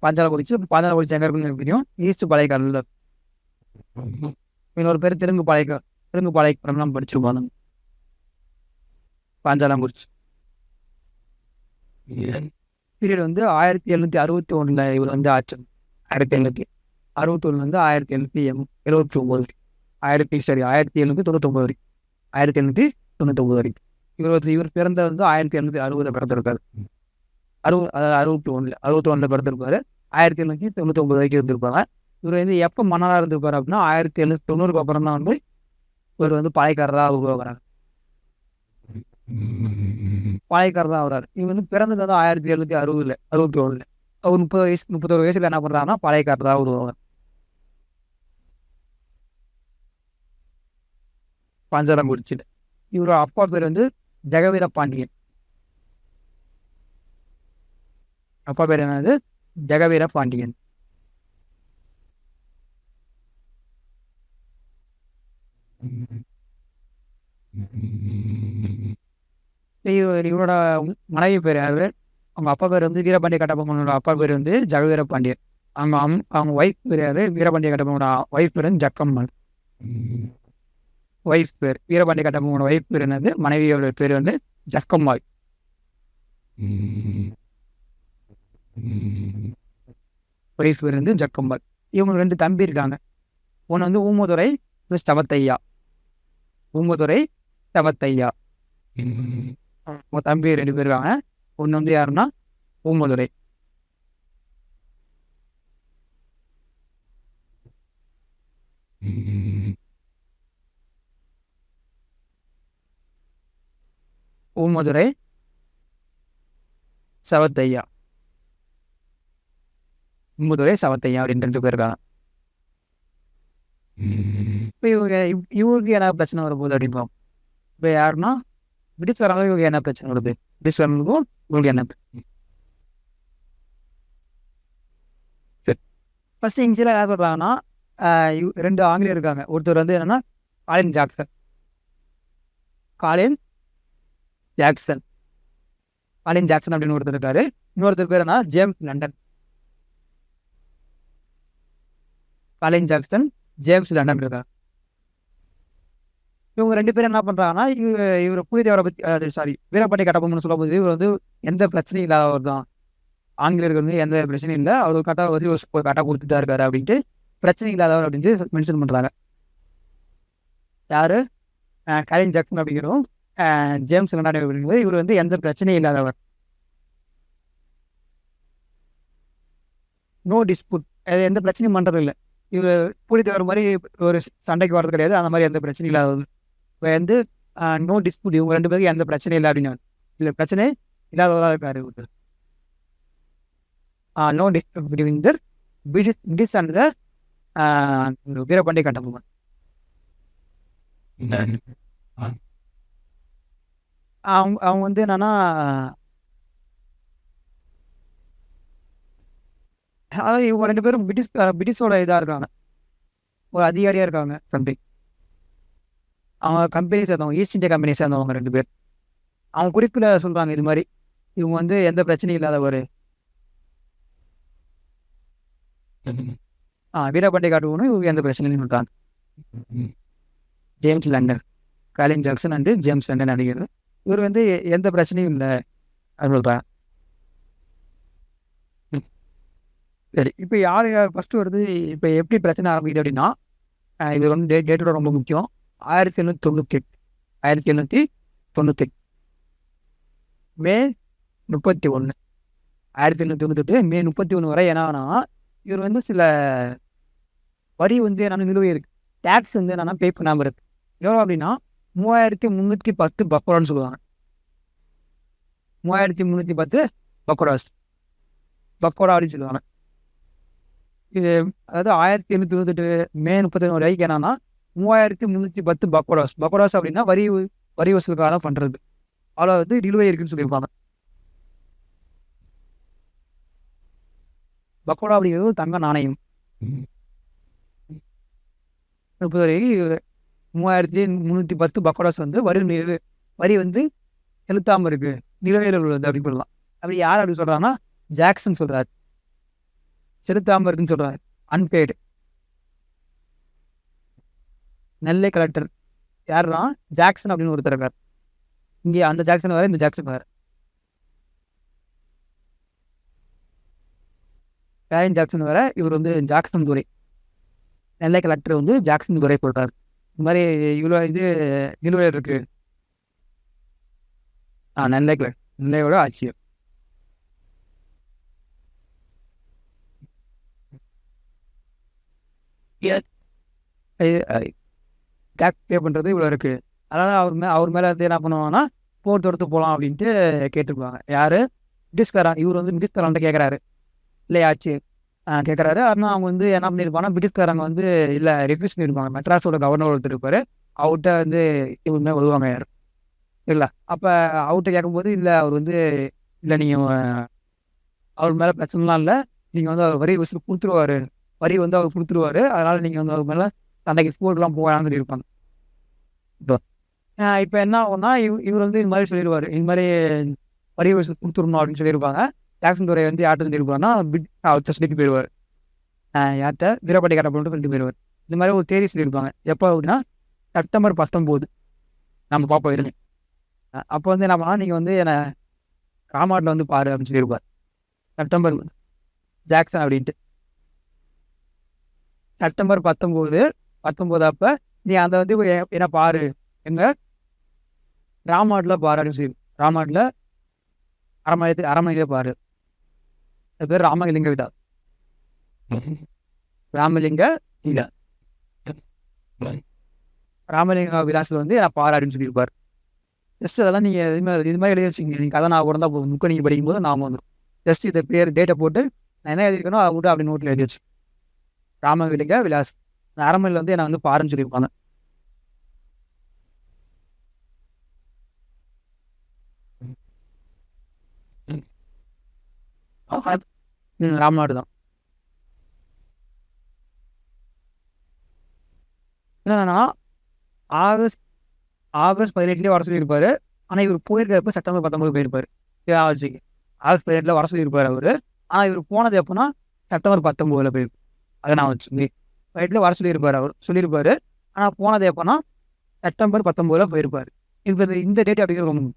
S1: பாஞ்சாலபுரிச்சு எங்க இருக்குன்னு தெரியும். ஈஸ்ட் பழையக்காரர்கள். இன்னொரு பேர் தெலுங்கு பழையக்காரம்லாம் படிச்சிருப்பாங்க. பாஞ்சாலபுரிச்சு பீரியட் வந்து 1761 இவர் வந்து ஆச்சு. 1761 1779 1799 வரைக்கும் 1799 வரைக்கும். இவர் பிறந்த வந்து 1760 பிறந்திருக்காரு. 61 பிறந்திருப்பாரு. 1799 வரைக்கும் இருந்திருப்பாங்க. இவர் வந்து எப்போ மன்னராக இருந்திருப்பாரு அப்படின்னா 1790 அப்புறம் தான் வந்து இவர் வந்து பாளையக்காரராக உருவாகிறார். பாளையக்காரர் ஆகிறார். இவர் வந்து பிறந்தது வந்து 1760 61. அவர் 31 வயசுல என்ன பண்றாருன்னா பாளையக்காரராக உருவாகிறார். பாஞ்சாலங்குறிச்சியில். இவரோட அப்பா பேர் வந்து ஜெகவீர பாண்டியன். அப்பா பேர் என்னது? ஜெகவீர பாண்டியன். இவரோட மனைவி பேர் யாரு? அவங்க அப்பா பேர் வந்து வீரபாண்டிய கட்டபொம்மனோட அப்பா பேர் வந்து ஜெகவீர பாண்டியன். அவங்க ஒய்ஃப் பேர் யாரு? வீரபாண்டிய கட்டபொம்மனோட ஒய்ஃப் பேர் வந்து ஜக்கம்மாள். ஒய்ஃப் பேர் வீரபாண்டிய கட்டபொம்மனோட ஒய்ஃப் பேர் என்னது? மனைவியோட பேர் வந்து ஜக்கம்மாள். ஒய்ஃப் பேர் வந்து ஜக்கம்மாள். இவங்க 2 தம்பி இருக்காங்க. ஒன்று வந்து ஊமதுரை சவத்தையா. தம்பி 2 பேர் இருக்காங்க. ஒன்று வந்து யாருன்னா ஊமதுரை. சவத்தையா அப்படின்னு 2 பேர் இருக்காங்க. இப்போ இவருக்கு என்ன பிரச்சனை வரும்போது அப்படின்போம். இப்போ யாருன்னா பிரிட்டிஷ்காரங்க இவங்க என்ன பிரச்சனை வருது? பிரிட்டிஷ்காரங்களுக்கும் இவங்களுக்கு என்ன? சரி, ஃபர்ஸ்ட் இன்சியலாக என்ன சொல்கிறாங்கன்னா 2 ஆங்கிலேயர் இருக்காங்க. ஒருத்தர் வந்து என்னன்னா காலின் ஜாக்சன். அப்படின்னு ஒருத்தர் இருக்காரு. இன்னொருத்தர் பேர் என்ன? James London. Colin Jackson, James London இருக்காங்க. இவங்க 2 பேரும் என்ன பண்றாங்கன்னா இவர் புலிதேவரை பத்தி வீரபாண்டிய கட்டபொம்மன் சொல்லும் போது இவர் வந்து எந்த பிரச்சனையும் இல்லாதவர் தான். ஆங்கிலேயருக்கு வந்து எந்த பிரச்சனையும் இல்லை, அவர் கரெக்டாக வந்து கரெக்டாக கொடுத்துட்டா இருக்காரு அப்படின்ட்டு பிரச்சனை இல்லாதவர் அப்படின்ட்டு மென்ஷன் பண்றாங்க. யாரு? காலின் ஜாக்சன் அப்படிங்கிறோம். ஜேம்ஸ் லண்டன் அப்படிங்கும்போது இவர் வந்து எந்த பிரச்சனையும் இல்லாதவர். நோ டிஸ்பியூட், எந்த பிரச்சனையும் பண்றது இல்லை. இவர் புலிதேவர் மாதிரி ஒரு சண்டைக்கு வர்றது கிடையாது. அந்த மாதிரி எந்த பிரச்சனையும் இல்லாதவர். இப்போ வந்து நோ டிஸ்பியூட், இவங்க 2 பேருக்கு எந்த பிரச்சனையும் இல்லை அப்படின்னு. இல்லை, பிரச்சனை இல்லாதவராக இருக்காரு. No dispute between the British and the Veerapandiya Kattabomman. அவங்க வந்து என்னன்னா அதாவது இவங்க 2 பேரும் பிரிட்டிஷோட இதாக இருக்காங்க, ஒரு அதிகாரியாக இருக்காங்க. சம்திங் அவங்க கம்பெனி சேர்ந்தவங்க, ஈஸ்ட் இந்தியா கம்பெனி சேர்ந்தவங்க 2 பேர். அவங்க குறிப்பில சொல்றாங்க இது மாரி, இவங்க வந்து எந்த பிரச்சனையும் இல்லாதவரு. வீரபாண்டிய கட்டபொம்மன் இவங்க எந்த பிரச்சனையும் சொல்றாங்க. James London, Colin Jackson and James London அப்படிங்கிறது. இவர் வந்து எந்த பிரச்சனையும் இல்ல அப்படின்னு சொல்றாங்க. சரி. இப்ப யாரு ஃபர்ஸ்ட் வருது, இப்ப எப்படி பிரச்சனை ஆரம்பிக்குது அப்படின்னா, இது வந்து டேட்டோட ரொம்ப முக்கியம். 1798 1798 மே 31 1798 மே 31 வரை என்னன்னா, இவர் வந்து சில வரி வந்து என்னன்னா நிலுவை இருக்கு. டாக்ஸ் வந்து என்னன்னா பே பண்ணாம இருக்கு. எவ்வளோ அப்படின்னா 3310 பக்கோடான்னு சொல்லுவாங்க. 3310 பக்கோடாஸ். பக்கோடா அப்படின்னு சொல்லுவாங்க. இது அதாவது 1798 மே 31 வரைக்கும் என்னன்னா 3310 பக்கோடாஸ். பக்கோடாஸ் அப்படின்னா வரி வசூலுக்காக பண்றது. அவ்வளோ நிலுவை இருக்குன்னு சொல்லியிருப்பாங்க. பக்கோடா அப்படிங்கிறது ஒரு தங்க நாணயம். 3310 பக்கோடாஸ் வந்து வரி வந்து செலுத்தாம இருக்கு, நிலுவையில் உள்ளது அப்படின்னு சொல்லலாம். அப்படி யார் அப்படி சொல்றாங்கன்னா, ஜாக்சன் சொல்றாரு. செலுத்தாம இருக்குன்னு சொல்றாரு. அன்பெய்டு. நெல்லை கலெக்டர் யாருன்னா ஜாக்சன் அப்படின்னு ஒருத்தர் இருக்கார். இங்கே அந்த ஜாக்சன் வேற, இந்த ஜாக்சன் வேற. கேரின் ஜாக்சன் வேற, இவர் வந்து ஜாக்சன் துரை. நெல்லை கலெக்டர் வந்து ஜாக்சன் துரை போட்டார். இந்த மாதிரி இவ்வளோ நிலுவையில் இருக்கு. நெல்லையோட ஆட்சியர். டேக்ஸ் பே பண்ணுறது இவ்வளோ இருக்கு. அதனால் அவர் மேலே வந்து என்ன பண்ணுவாங்கன்னா, போர் தொடுத்து போகலாம் அப்படின்ட்டு கேட்டுருப்பாங்க. யார்? பிரிட்டிஷ்காரன். இவர் வந்து பிரிட்டிஷ்காரன்ட்ட கேட்குறாரு. இல்லையாச்சு கேட்குறாரு. ஆனால் அவங்க வந்து என்ன பண்ணியிருப்பாங்கன்னா, பிரிட்டிஷ்காரங்க வந்து இல்லை ரெஃப்யூஸ் பண்ணியிருப்பாங்க. மெட்ராஸோட கவர்னர் ஒருத்தர் இருப்பார். அவர்கிட்ட வந்து இவங்க வருவாங்க யார் இல்லை. அப்போ அவர்கிட்ட கேட்கும்போது இல்லை அவர் வந்து இல்லை நீங்கள் அவர் மேலே பிரச்சனைலாம் இல்லை, நீங்கள் வந்து அவர் வரி வசூல் கொடுத்துருவாரு, வரி வந்து அவர் கொடுத்துருவாரு, அதனால் நீங்கள் வந்து அவர் மேலே சண்டைக்கு ஸ்போர்ட்லாம் போகலான்னு சொல்லியிருப்பாங்க. இப்போ என்ன ஆகும்னா, இவர் வந்து இது மாதிரி சொல்லிடுவார், இது மாதிரி வரி வசூல் கொடுத்துடணும் அப்படின்னு சொல்லியிருப்பாங்க. ஜாக்சன் துரை வந்து யார்கிட்ட சொல்லியிருப்பாருன்னா, அவர்கிட்ட சொல்லிட்டு போயிடுவார். யார்கிட்ட? வீரபாண்டிய கட்டபொம்மன் சொல்லிட்டு போயிடுவார். இந்த மாதிரி ஒரு தேதி சொல்லியிருப்பாங்க. எப்போ அப்படின்னா செப்டம்பர் 19 நம்ம பார்ப்போம் இருங்க. அப்போ வந்து என்ன பண்ணால், நீங்கள் வந்து என்னை ராமாட்டில் வந்து பாரு அப்படின்னு சொல்லியிருப்பார். செப்டம்பர் ஜாக்சன் அப்படின்ட்டு. செப்டம்பர் 19 அப்போ நீ அந்த வந்து என்ன பாரு, எங்க ராமாட்டில் பாரு அப்படின்னு சொல்லி, ராமாட்டில் அரண்மனையிலே பாரு. அது பேர் ராமலிங்க விழா. ராமலிங்க விலாசில் வந்து நான் பாரு அப்படின்னு சொல்லியிருப்பார். ஜஸ்ட் அதெல்லாம் நீங்கள் இது மாதிரி எழுதி வச்சுங்க. நீங்கள் கதை நான் உடந்தா புக்கை நீங்கள் படிக்கும்போது நான் வந்துடும். ஜஸ்ட் இதை பேர் டேட்டை போட்டு நான் என்ன எழுதிருக்கணும் அதை மட்டும் அப்படி நோட்டில் எழுதி வச்சு, ராமலிங்க விலாஸ் அரண்மனையில் வந்து என்னை வந்து பாருன்னு சொல்லியிருப்பாங்க. ராம்நாடு தான். என்னன்னா ஆகஸ்ட் 18 வர சொல்லியிருப்பாரு. ஆனால் இவர் போயிருக்கிறப்ப செப்டம்பர் 19 போயிருப்பாரு. ஆட்சிக்கு ஆகஸ்ட் 18 வர சொல்லியிருப்பாரு அவரு. ஆனால் இவர் போனது எப்போனா செப்டம்பர் 19 போயிருப்பாரு. அதை நான் வச்சு 18 வர சொல்லியிருப்பாரு அவர் சொல்லியிருப்பாரு. ஆனால் போனது எப்போனா செப்டம்பர் 19 போயிருப்பாரு. இந்த டேட் அப்படிங்கிறது ரொம்ப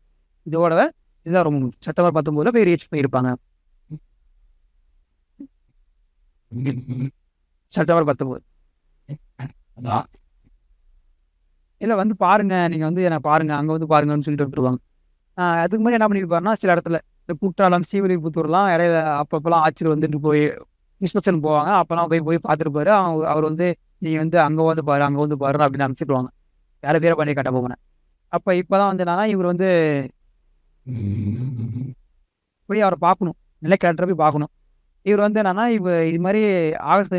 S1: இதோட இதுதான் ரொம்ப செப்டம்பர் 19 போய் ரீச் பண்ணியிருப்பாங்க. செப்டம்பர் 19 இல்லை வந்து பாருங்க, நீங்கள் வந்து என்னை பாருங்க, அங்கே வந்து பாருங்கன்னு சொல்லிட்டு விட்டுருவாங்க. அதுக்கு மாதிரி என்ன பண்ணியிருப்பாருன்னா, சில இடத்துல இந்த குற்றாலம், ஸ்ரீவில்லிபுத்தூர்லாம் இடையில அப்பப்போலாம் ஆட்சியில் வந்துட்டு போய் இன்ஸ்பெக்ஷன் போவாங்க. அப்போலாம் போய் பார்த்துருப்பாரு. அவர் வந்து நீங்கள் வந்து அங்கே வந்து பாரு, அங்கே வந்து பாரு அப்படின்னு அனுப்பிச்சிடுவாங்க. யாரை வீரபாண்டிய கட்டபொம்மனை. அப்போ இப்போ தான் வந்து என்னன்னா, இவர் வந்து போய் அவரை பார்க்கணும், நெல்லை கலெக்டரை போய் பார்க்கணும். இவர் வந்து என்னன்னா, இது மாதிரி ஆகஸ்ட்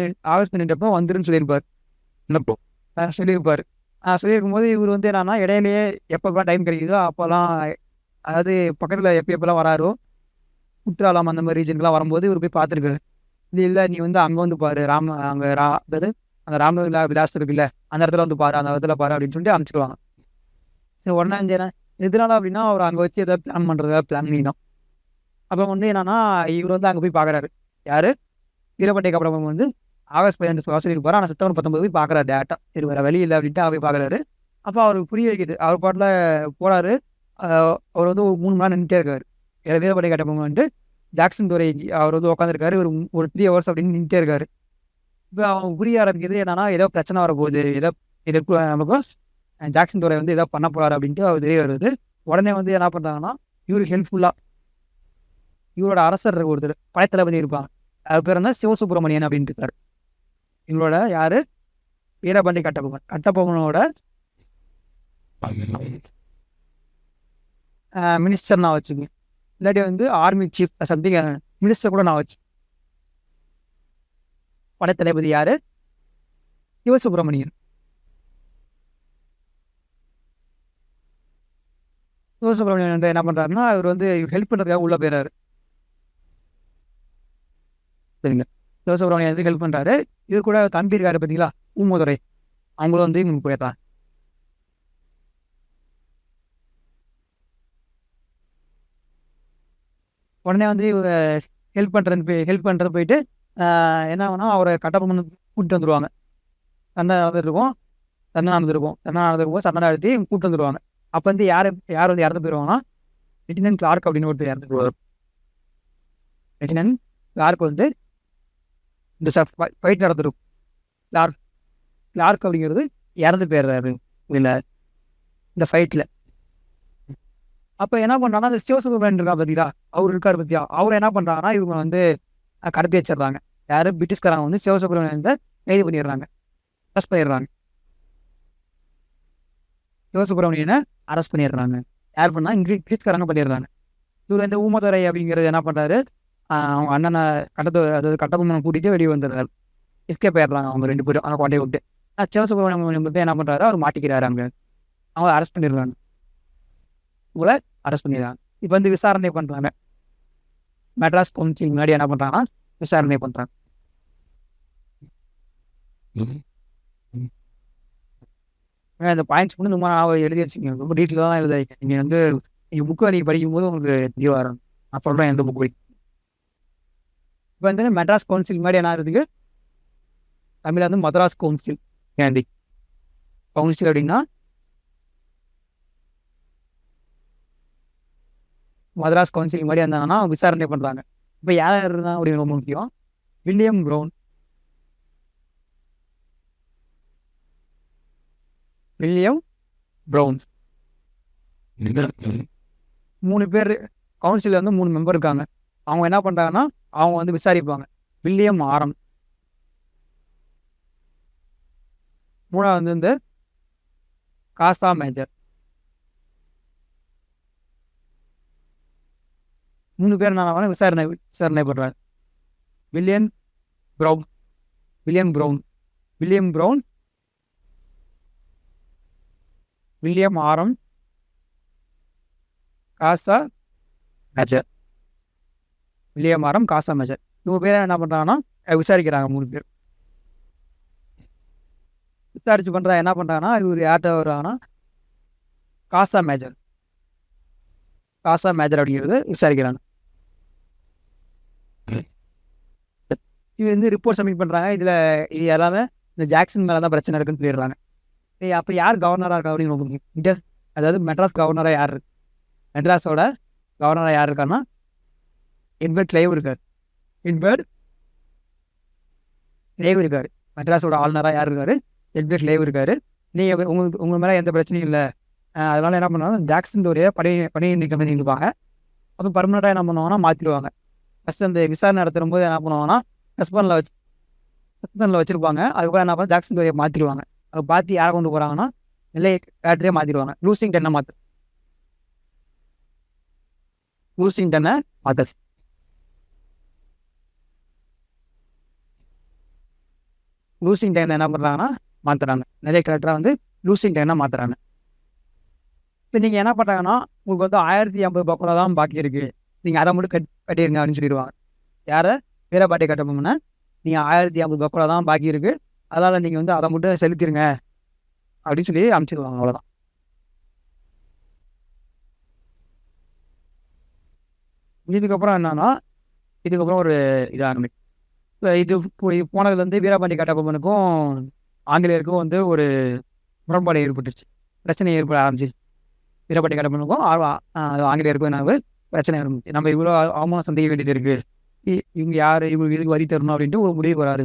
S1: 18 வந்துருன்னு சொல்லியிருப்பார். என்னப்போ சொல்லியிருப்பார். சொல்லியிருக்கும்போது இவர் வந்து என்னன்னா, இடையிலேயே எப்பப்போ டைம் கிடைக்குதோ அப்போல்லாம், அதாவது பக்கத்தில் எப்பெல்லாம் வராரோ குற்றாலம் அந்த மாதிரி ரீஜனுக்குலாம் வரும்போது இவர் போய் பார்த்துருக்காரு. இல்லை நீ வந்து அங்கே வந்து பாரு, அதாவது அந்த ராம விலாஸ் இருக்குல்ல, அந்த இடத்துல வந்து பாரு, அந்த இடத்துல பாரு அப்படின்னு சொல்லிட்டு அனுப்பிச்சிடுவாங்க. சரி உடனே அங்கே என்ன எதனால அப்படின்னா அவர் அங்கே வச்சு ஏதாவது பிளான் பண்ணுறதா பிளான் பண்ணிடும். அப்போ வந்து என்னன்னா இவர் வந்து அங்கே போய் பார்க்குறாரு. யார் வீரபாண்டிய கட்டபொம்மன் வந்து ஆகஸ்ட் 15 சொல்லியிருப்பாரு. ஆனால் செப்டம்பர் 19 போய் பார்க்குறாரு டேரக்டாக. சரி வேறு வழி இல்லை அப்படின்ட்டு அவர் போய் பார்க்குறாரு. அப்போ அவருக்கு புரிய வைக்குது. அவர் பாட்டில் போகிறாரு. அவர் வந்து ஒரு 3 மணி நேரம் நின்றுட்டே இருக்காரு. வீரபாண்டிய கட்டபொம்மன் வந்துட்டு ஜாக்சன் துரை அவர் வந்து உட்காந்துருக்காரு. ஒரு 3 ஹவர்ஸ் அப்படின்னு நின்றுட்டே இருக்காரு. இப்போ அவங்க புரிய ஆரம்பிக்கிறது என்னன்னா ஏதோ பிரச்சனை வரப்போகுது, ஏதோ இதுக்கு நமக்கு ஜாக்சன் துரை வந்து ஏதோ பண்ண போறாரு அப்படின்ட்டு அவர் தெரிய வருது. உடனே வந்து என்ன பண்ணுறாங்கன்னா இவருக்கு ஹெல்ப்ஃபுல்லாக இவரோட அரசர் ஒருத்தர் படைத்தளபதி இருப்பாங்க. அது பேர் என்ன சிவசுப்பிரமணியன் அப்படின்ட்டு இருக்காரு. இவங்களோட யாரு வீரபாண்டிய கட்டபொம்மன். கட்டபொம்மனோட மினிஸ்டர் நான் வச்சுக்கேன். இல்லாட்டி வந்து ஆர்மி சீஃப் சம்திங் மினிஸ்டர் கூட நான் வச்சு. படைத்தளபதி யாரு சிவசுப்பிரமணியன். சிவசுப்பிரமணியன் வந்து என்ன பண்றாருன்னா அவர் வந்து ஹெல்ப் பண்ணுறதுக்காக உள்ள போயிறாரு. சரிங்க. சிவசுப்பிரமணியன் வந்து ஹெல்ப் பண்ணுறாரு. இவர் கூட தம்பி இருக்காரு பார்த்தீங்களா ஊமதுரை, அவங்களும் வந்து இவங்க போயிடுறாங்க. உடனே வந்து இவங்க ஹெல்ப் பண்ணுறது போயிட்டு என்ன ஆகுனா அவரை கட்டபொம்மன் கூப்பிட்டு வந்துடுவாங்க. சண்டை நடந்துருக்கும் சண்டை நடத்தி கூப்பிட்டு வந்துடுவாங்க. அப்போ வந்து யார் வந்து இறந்து போயிடுவாங்கன்னா லெப்டினன்ட் கிளார்க் அப்படின்னு ஒருத்தர் இறந்து போவார். லெப்டினன்ட் கிளார்க் வந்து இந்த ஃபைட் நடந்துருக்கும். கிளார்க் அப்படிங்கிறது இறந்து போயிடுறாரு இதில் இந்த ஃபைட்டில். அப்போ என்ன பண்ணுறாங்கன்னா அந்த சிவசுப்பிரமணியன் இருக்கா பார்த்தீங்களா அவர் இருக்கார் பற்றியா அவர் என்ன பண்ணுறாங்கன்னா இவங்க வந்து கடத்தி வச்சிடுறாங்க. யார் பிரிட்டிஷ்காரங்க வந்து சிவசுப்பிரமணியன் கைது பண்ணிடுறாங்க, அரெஸ்ட் பண்ணிடுறாங்க. சிவசுப்பிரமணியனை அரெஸ்ட் பண்ணிடுறாங்க. யார் பண்ணால் பிரிட்டிஷ்காரங்க பண்ணிடுறாங்க. இவர் வந்து ஊமதுரை அப்படிங்கிறது என்ன பண்ணுறாரு அவங்க அண்ணனை கட்டபொம்மனை கூட்டிகிட்டு வெளியே வந்துடுறாரு. எஸ்கேப் ஆயிடுறாங்க அவங்க 2 பேரும் அவங்க கோட்டையை விட்டு. சிவசுப்பிரமணியம் வந்து என்ன பண்ணுறாரு அவர் மாட்டிக்கிறாரு. அவங்க அரெஸ்ட் பண்ணிடுறாங்க. உங்களை அரெஸ்ட் பண்ணிடுறாங்க. இப்போ வந்து விசாரணை பண்ணுறாங்க. மெட்ராஸ் கவுன்சில் முன்னாடி என்ன பண்ணுறாங்கன்னா விசாரணை பண்ணுறாங்க. இந்த பாயிண்ட்ஸ் வந்து ரொம்ப எழுதி வச்சுக்கோங்க. ரொம்ப டீட்டெயிலாக தான் எழுத வைக்க. நீங்கள் வந்து நீங்கள் புக்கு நீங்கள் படிக்கும்போது உங்களுக்கு தெரிய வரும். நான் சொல்கிறேன் எந்த புக்கு. இப்போ வந்து மெட்ராஸ் கவுன்சில் முன்னாடி என்ன இருக்குது தமிழில் வந்து மதராஸ் கவுன்சில். ஏண்டி கவுன்சில் அப்படின்னா மதராஸ் கவுன்சில் மாதிரி இருந்தாங்கன்னா விசாரணை பண்ணுறாங்க. இப்போ யார் இருந்தால் அப்படின்னு ரொம்ப முக்கியம். வில்லியம் ப்ரௌன் 3 பேர் கவுன்சிலில் வந்து 3 மெம்பர் இருக்காங்க. அவங்க என்ன பண்ணுறாங்கன்னா அவங்க வந்து விசாரிப்பாங்க. வில்லியம் ஆரம், 3ஆவது வந்து இந்த காசா மேஜர். 3 பேர் என்ன விசாரணை பண்ணுறாங்க. வில்லியம் ப்ரௌன், வில்லியம் ஆரம், காசா மேஜர். இவங்க பேர் என்ன பண்ணுறாங்கன்னா விசாரிக்கிறாங்க. 3 பேர் விசாரிச்சு என்ன பண்ணுறாங்கன்னா இவர் யார்கிட்ட வருவாங்கன்னா காசா மேஜர் அப்படிங்கிறது விசாரிக்கிறாங்க. இது வந்து ரிப்போர்ட் சப்மிட் பண்ணுறாங்க. இது எல்லாமே இந்த ஜாக்சன் மேலே தான் பிரச்சனை இருக்குன்னு சொல்லிடுறாங்க. அப்போ யார் கவர்னராக இருக்கா அப்படின்னு அதாவது மெட்ராஸ் கவர்னராக யார் இருக்கு? மெட்ராஸோட கவர்னராக யார் இருக்காருன்னா எட்வர்ட் கிளைவ் இருக்கார். மெட்ராஸோட ஆளுநராக யார் இருக்காரு? எட்வர்ட் கிளைவ் இருக்காரு. நீங்கள் உங்கள் மேலே எந்த பிரச்சனையும் இல்லை. அதனால என்ன பண்ணுவாங்க ஜாக்சன் துரையை பணி நீக்கம் பண்ணியிருப்பாங்க. அப்புறம் பர்மனெண்ட்டாக என்ன பண்ணுவாங்கன்னா மாற்றிடுவாங்க. ஃபஸ்ட்டு அந்த விசாரணை நடத்தும் போது என்ன பண்ணுவாங்கன்னா சஸ்பெண்டில் வச்சுருப்பாங்க. அதுக்கப்புறம் என்ன பண்ண ஜாக்சன் துரையை மாற்றிடுவாங்க. அதை பார்த்து யாரை கொண்டு போகிறாங்கன்னா நெல்லை ஃபேக்டரியே மாற்றிடுவாங்க. லூசிங்டனை மாற்று லூசிங்டன் என்ன பண்ணுறாங்கன்னா மாற்றுறாங்க. நிறைய கலெக்டராக வந்து லூசிங்டனை மாற்றுறாங்க. இப்போ நீங்கள் என்ன பண்ணுறாங்கன்னா உங்களுக்கு வந்து 1050 பக்கோலா தான் பாக்கி இருக்குது, நீங்கள் அதை மட்டும் கட்டிடுங்க அப்படின்னு சொல்லிடுவாங்க. யாரை? வீரபாண்டிய கட்டபொம்மனை. நீங்கள் 1050 பக்கோலா தான் பாக்கி இருக்குது, அதனால் நீங்கள் வந்து அதை மட்டும் செலுத்திடுங்க அப்படின்னு சொல்லி அனுப்பிச்சிடுவாங்க. அவ்வளோதான். இதுக்கப்புறம் என்னன்னா, இதுக்கப்புறம் ஒரு இது ஆரம்பிக்கும். இது போனதுலேருந்து வீரபாண்டிய கட்டபொம்மனுக்கும் ஆங்கிலேயருக்கும் வந்து ஒரு முரண்பாடு ஏற்பட்டுச்சு. பிரச்சனை ஏற்பட ஆரம்பிச்சிச்சு. வீரபாண்டிய கட்டபொம்மனுக்கும் ஆங்கிலேயருக்கும் என்ன பிரச்சனை ஆரம்பிச்சு. நம்ம இவ்வளோ அவமானம் சந்திக்க வேண்டியது இருக்கு. இவங்க யார், இவங்க இதுக்கு வரி தரணும் அப்படின்ட்டு ஒரு முடிவு வராரு.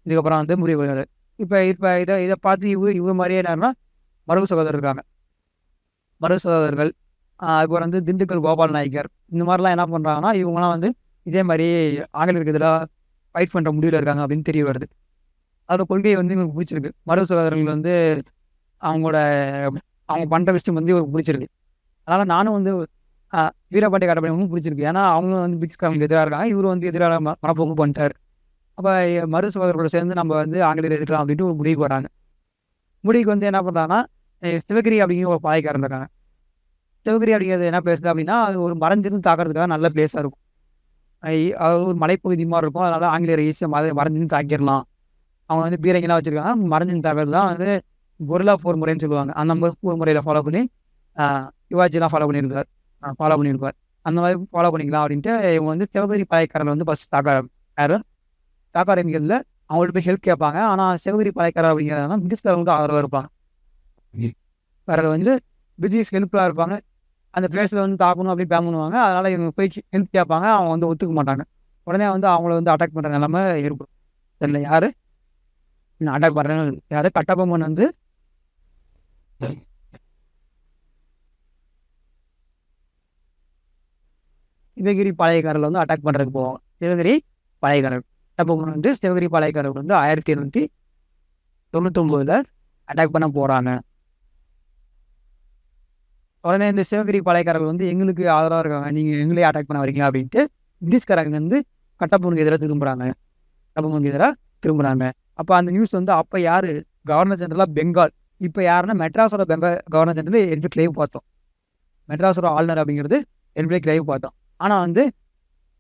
S1: இதுக்கப்புறம் வந்து முடிவு வராரு. இப்போ இப்போ இதை பார்த்து இவங்க மாதிரியே என்னன்னா மருது சகோதரர் இருக்காங்க. மருது சகோதரர்கள், அதுக்கப்புறம் வந்து திண்டுக்கல் கோபால் நாயக்கர், இந்த மாதிரிலாம் என்ன பண்ணுறாங்கன்னா இவங்கலாம் வந்து இதே மாதிரி ஆங்கிலேயருக்கு எதிராக ஃபைட் பண்ணுற முடிவில் இருக்காங்க அப்படின்னு தெரிய வருது. அதோட கொள்கையை வந்து இவங்களுக்கு பிடிச்சிருக்கு. மருது சகோதரர்கள் வந்து அவங்களோட அவங்க பண்ணுற விஷயம் வந்து இவருக்கு பிடிச்சிருக்கு. அதனால் நானும் வந்து வீரபாண்டிய கட்டபொம்மனும் பிடிச்சிருக்கு. ஏன்னா அவங்களும் வந்து பிரிட்டிஷ்காரங்களுக்கு எதிராக இருக்காங்க, இவரு வந்து எதிராக மனப்போக்கு பண்ணிட்டார். அப்போ மருது சகோதரர்களோட சேர்ந்து நம்ம வந்து ஆங்கிலேயர் எதிர்க்கலாம் அப்படின்ட்டு ஒரு முடிவுக்கு வராங்க. முடிவுக்கு வந்து என்ன பண்ணுறாங்கன்னா, சிவகிரி அப்படிங்கிற ஒரு பாளையக்காரன் இருக்காங்க. சிவகிரி அப்படிங்கிறது என்ன பிளேஸ் அப்படின்னா, அது ஒரு மறைஞ்சிருந்து தாக்கிறதுக்காக நல்ல பிளேஸாக இருக்கும். அது ஒரு மலைப்பகுதி மாதிரி இருக்கும். அதனால ஆங்கிலேயர் ஈஸியாக மறைஞ்சிருந்து தாக்கிடலாம். அவங்க வந்து பீரங்கிலாம் வச்சிருக்காங்க. மறைஞ்சிருந்து தாக்குறது தான் வந்து கொரில்லா போர் முறைன்னு சொல்லுவாங்க. அந்த மாதிரி போர் முறையில் ஃபாலோ பண்ணி சிவாஜிலாம் ஃபாலோ பண்ணியிருப்பார். அந்த மாதிரி ஃபாலோ பண்ணிக்கலாம் அப்படின்ட்டு இவங்க வந்து சிவகிரி பாளையக்காரர்கள் வந்து ஃபஸ்ட் தாக்க ஆரம்பிக்கிறதுல அவங்கள்ட்ட போய் ஹெல்ப் கேட்பாங்க. ஆனால் சிவகிரி பாளையக்காரர் அப்படிங்கிறதுனா பிரிட்டிஷ்காரங்க வந்து ஆதரவாக இருப்பாங்க. வேறு வந்து பிரிட்டிஷ் ஹெல்ப்ஃபுல்லாக இருப்பாங்க. அந்த பிளேஸில் வந்து தாக்கணும் அப்படி பிளான் பண்ணுவாங்க. அதனால் இவங்க போய் ஹெல்ப் கேட்பாங்க. அவங்க வந்து ஒத்துக்க மாட்டாங்க. உடனே வந்து அவங்கள வந்து அட்டாக் பண்ணுற நிலைமை ஏற்படும். தெரியல யார் அட்டாக் பண்ணுறேன்னு யார் கட்டபொம்மன் வந்து சிவகிரி பாளையக்காரர்கள் வந்து அட்டாக் பண்ணுறதுக்கு போவாங்க. சிவகிரி பாளையக்காரர் கட்டபொம்மன் வந்து சிவகிரி பாளையக்காரர்கள் வந்து 1799 அட்டாக் பண்ண போகிறாங்க. உடனே இந்த சிவகிரி பாளையக்காரர்கள் வந்து எங்களுக்கு ஆதரவாக இருக்காங்க, நீங்கள் எங்களே அட்டாக் பண்ண வரீங்க அப்படின்ட்டு பிரிட்டிஷ்காரங்க வந்து கட்டபொம்மனுக்கு எதிராக திரும்புகிறாங்க. அப்போ அந்த நியூஸ் வந்து அப்போ யார் கவர்னர் ஜெனரலாக பெங்கால், இப்போ யாருன்னா மெட்ராஸோட கவர்னர் ஜெனரல் ஏற்கனவே கிளைவ் பார்த்தோம். மெட்ராஸோட ஆளுநர் அப்படிங்கிறது ஏற்கனவே கிளைவ் பார்த்தோம். ஆனால் வந்து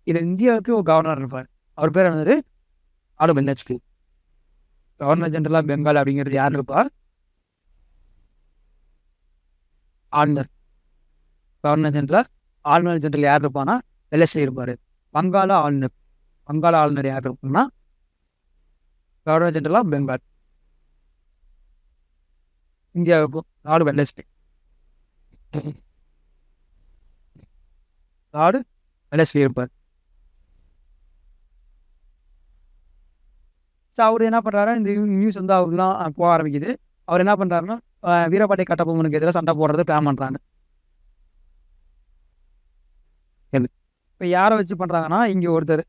S1: இது இந்தியாவுக்கு ஒரு கவர்னர் இருப்பார். அவர் பேர் என்னது லார்ட் வெல்லஸ்லி. கவர்னர் ஜெனரலாக பெங்கால் அப்படிங்கிறது யார் இருப்பார்? ஆளுநர். கவர்னர் ஜெனரல் யார் இருப்பான்னா வெல்லஸ்லி இருப்பார். வங்காள ஆளுநர் யார் இருப்பாங்கன்னா கவர்னர் ஜெனரல் ஆஃப் பெங்கால். இந்தியாவுக்கும் லார்ட் வெல்லஸ்லி இருப்பார். ஸோ அவர் என்ன பண்ணுறாரு, இந்த நியூஸ் வந்து அவருக்குலாம் போக ஆரம்பிக்குது. அவர் என்ன பண்ணுறாருன்னா வீரபாண்டிய கட்டபொம்மனுக்கு எதிராக சண்டை போடுறது பிளான் பண்ணுறாங்க. இப்போ யாரை வச்சு பண்ணுறாங்கன்னா இங்கே ஒருத்தர்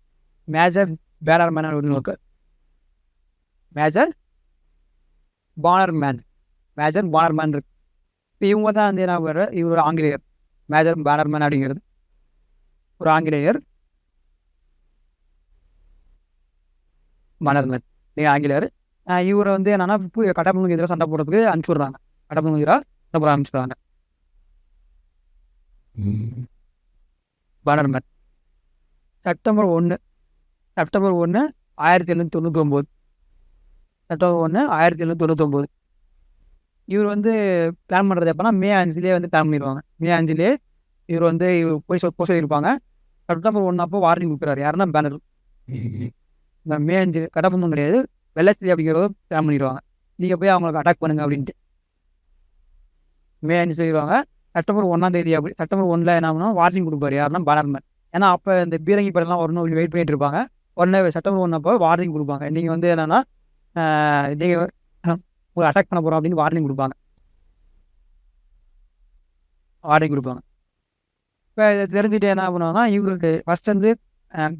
S1: மேஜர் பேனர்மேன் இருக்கு. மேஜர் பானர்மேன் இருக்கு. இப்போ இவங்க தான் வந்து என்ன பண்ணுற, இவர் ஆங்கிலேயர். மேஜர் பேனர்மேன் அப்படிங்கிறது ஒரு ஆங்கிலேயர். ஆங்கிலேயர் இவரை வந்து என்னன்னா கட்டபொம்மனுக்கு எதிராக சண்டை போடுறதுக்கு அனுப்பிச்சுடுறாங்க. கட்டபொம்மனுக்கு எதிராக சண்டை போட ஆரம்பிச்சுடுறாங்க. Bannerman September 1 1799. செப்டம்பர் 1 1799 இவர் வந்து பிளான் பண்ணுறது எப்போனா மே 5 வந்து பிளான் பண்ணிடுவாங்க. மே 5 இவர் வந்து போய் சொல்லியிருப்பாங்க. செப்டம்பர் 1 அப்போ வார்னிங் கொடுக்குறாரு. யாருன்னா பேனர். இந்த மே 5 கட்டபொம்மன் கிடையாது, வெல்லஸ்லி அப்படிங்கிறத பிளான் பண்ணிடுவாங்க. நீங்கள் போய் அவங்களுக்கு அட்டாக் பண்ணுங்க அப்படின்ட்டு மே 5 சொல்லிடுவாங்க. செப்டம்பர் 1 அப்படி செப்டம்பர் 1 என்ன பண்ணால் வார்னிங் கொடுப்பாரு. யாருன்னா பேனர்மேன். ஏன்னா அப்போ இந்த பீரங்கி படம்லாம் வரணும் வெயிட் பண்ணிட்டு இருப்பாங்க. உடனே செப்டம்பர் 1 அப்போ வார்னிங் கொடுப்பாங்க. நீங்கள் வந்து என்னன்னா நீங்கள் அட்டாக் பண்ண போகிறோம் அப்படின்னு வார்னிங் கொடுப்பாங்க. இப்போ இதை தெரிஞ்சுட்டு என்ன பண்ணுவாங்கன்னா இவருக்கு ஃபர்ஸ்ட் வந்து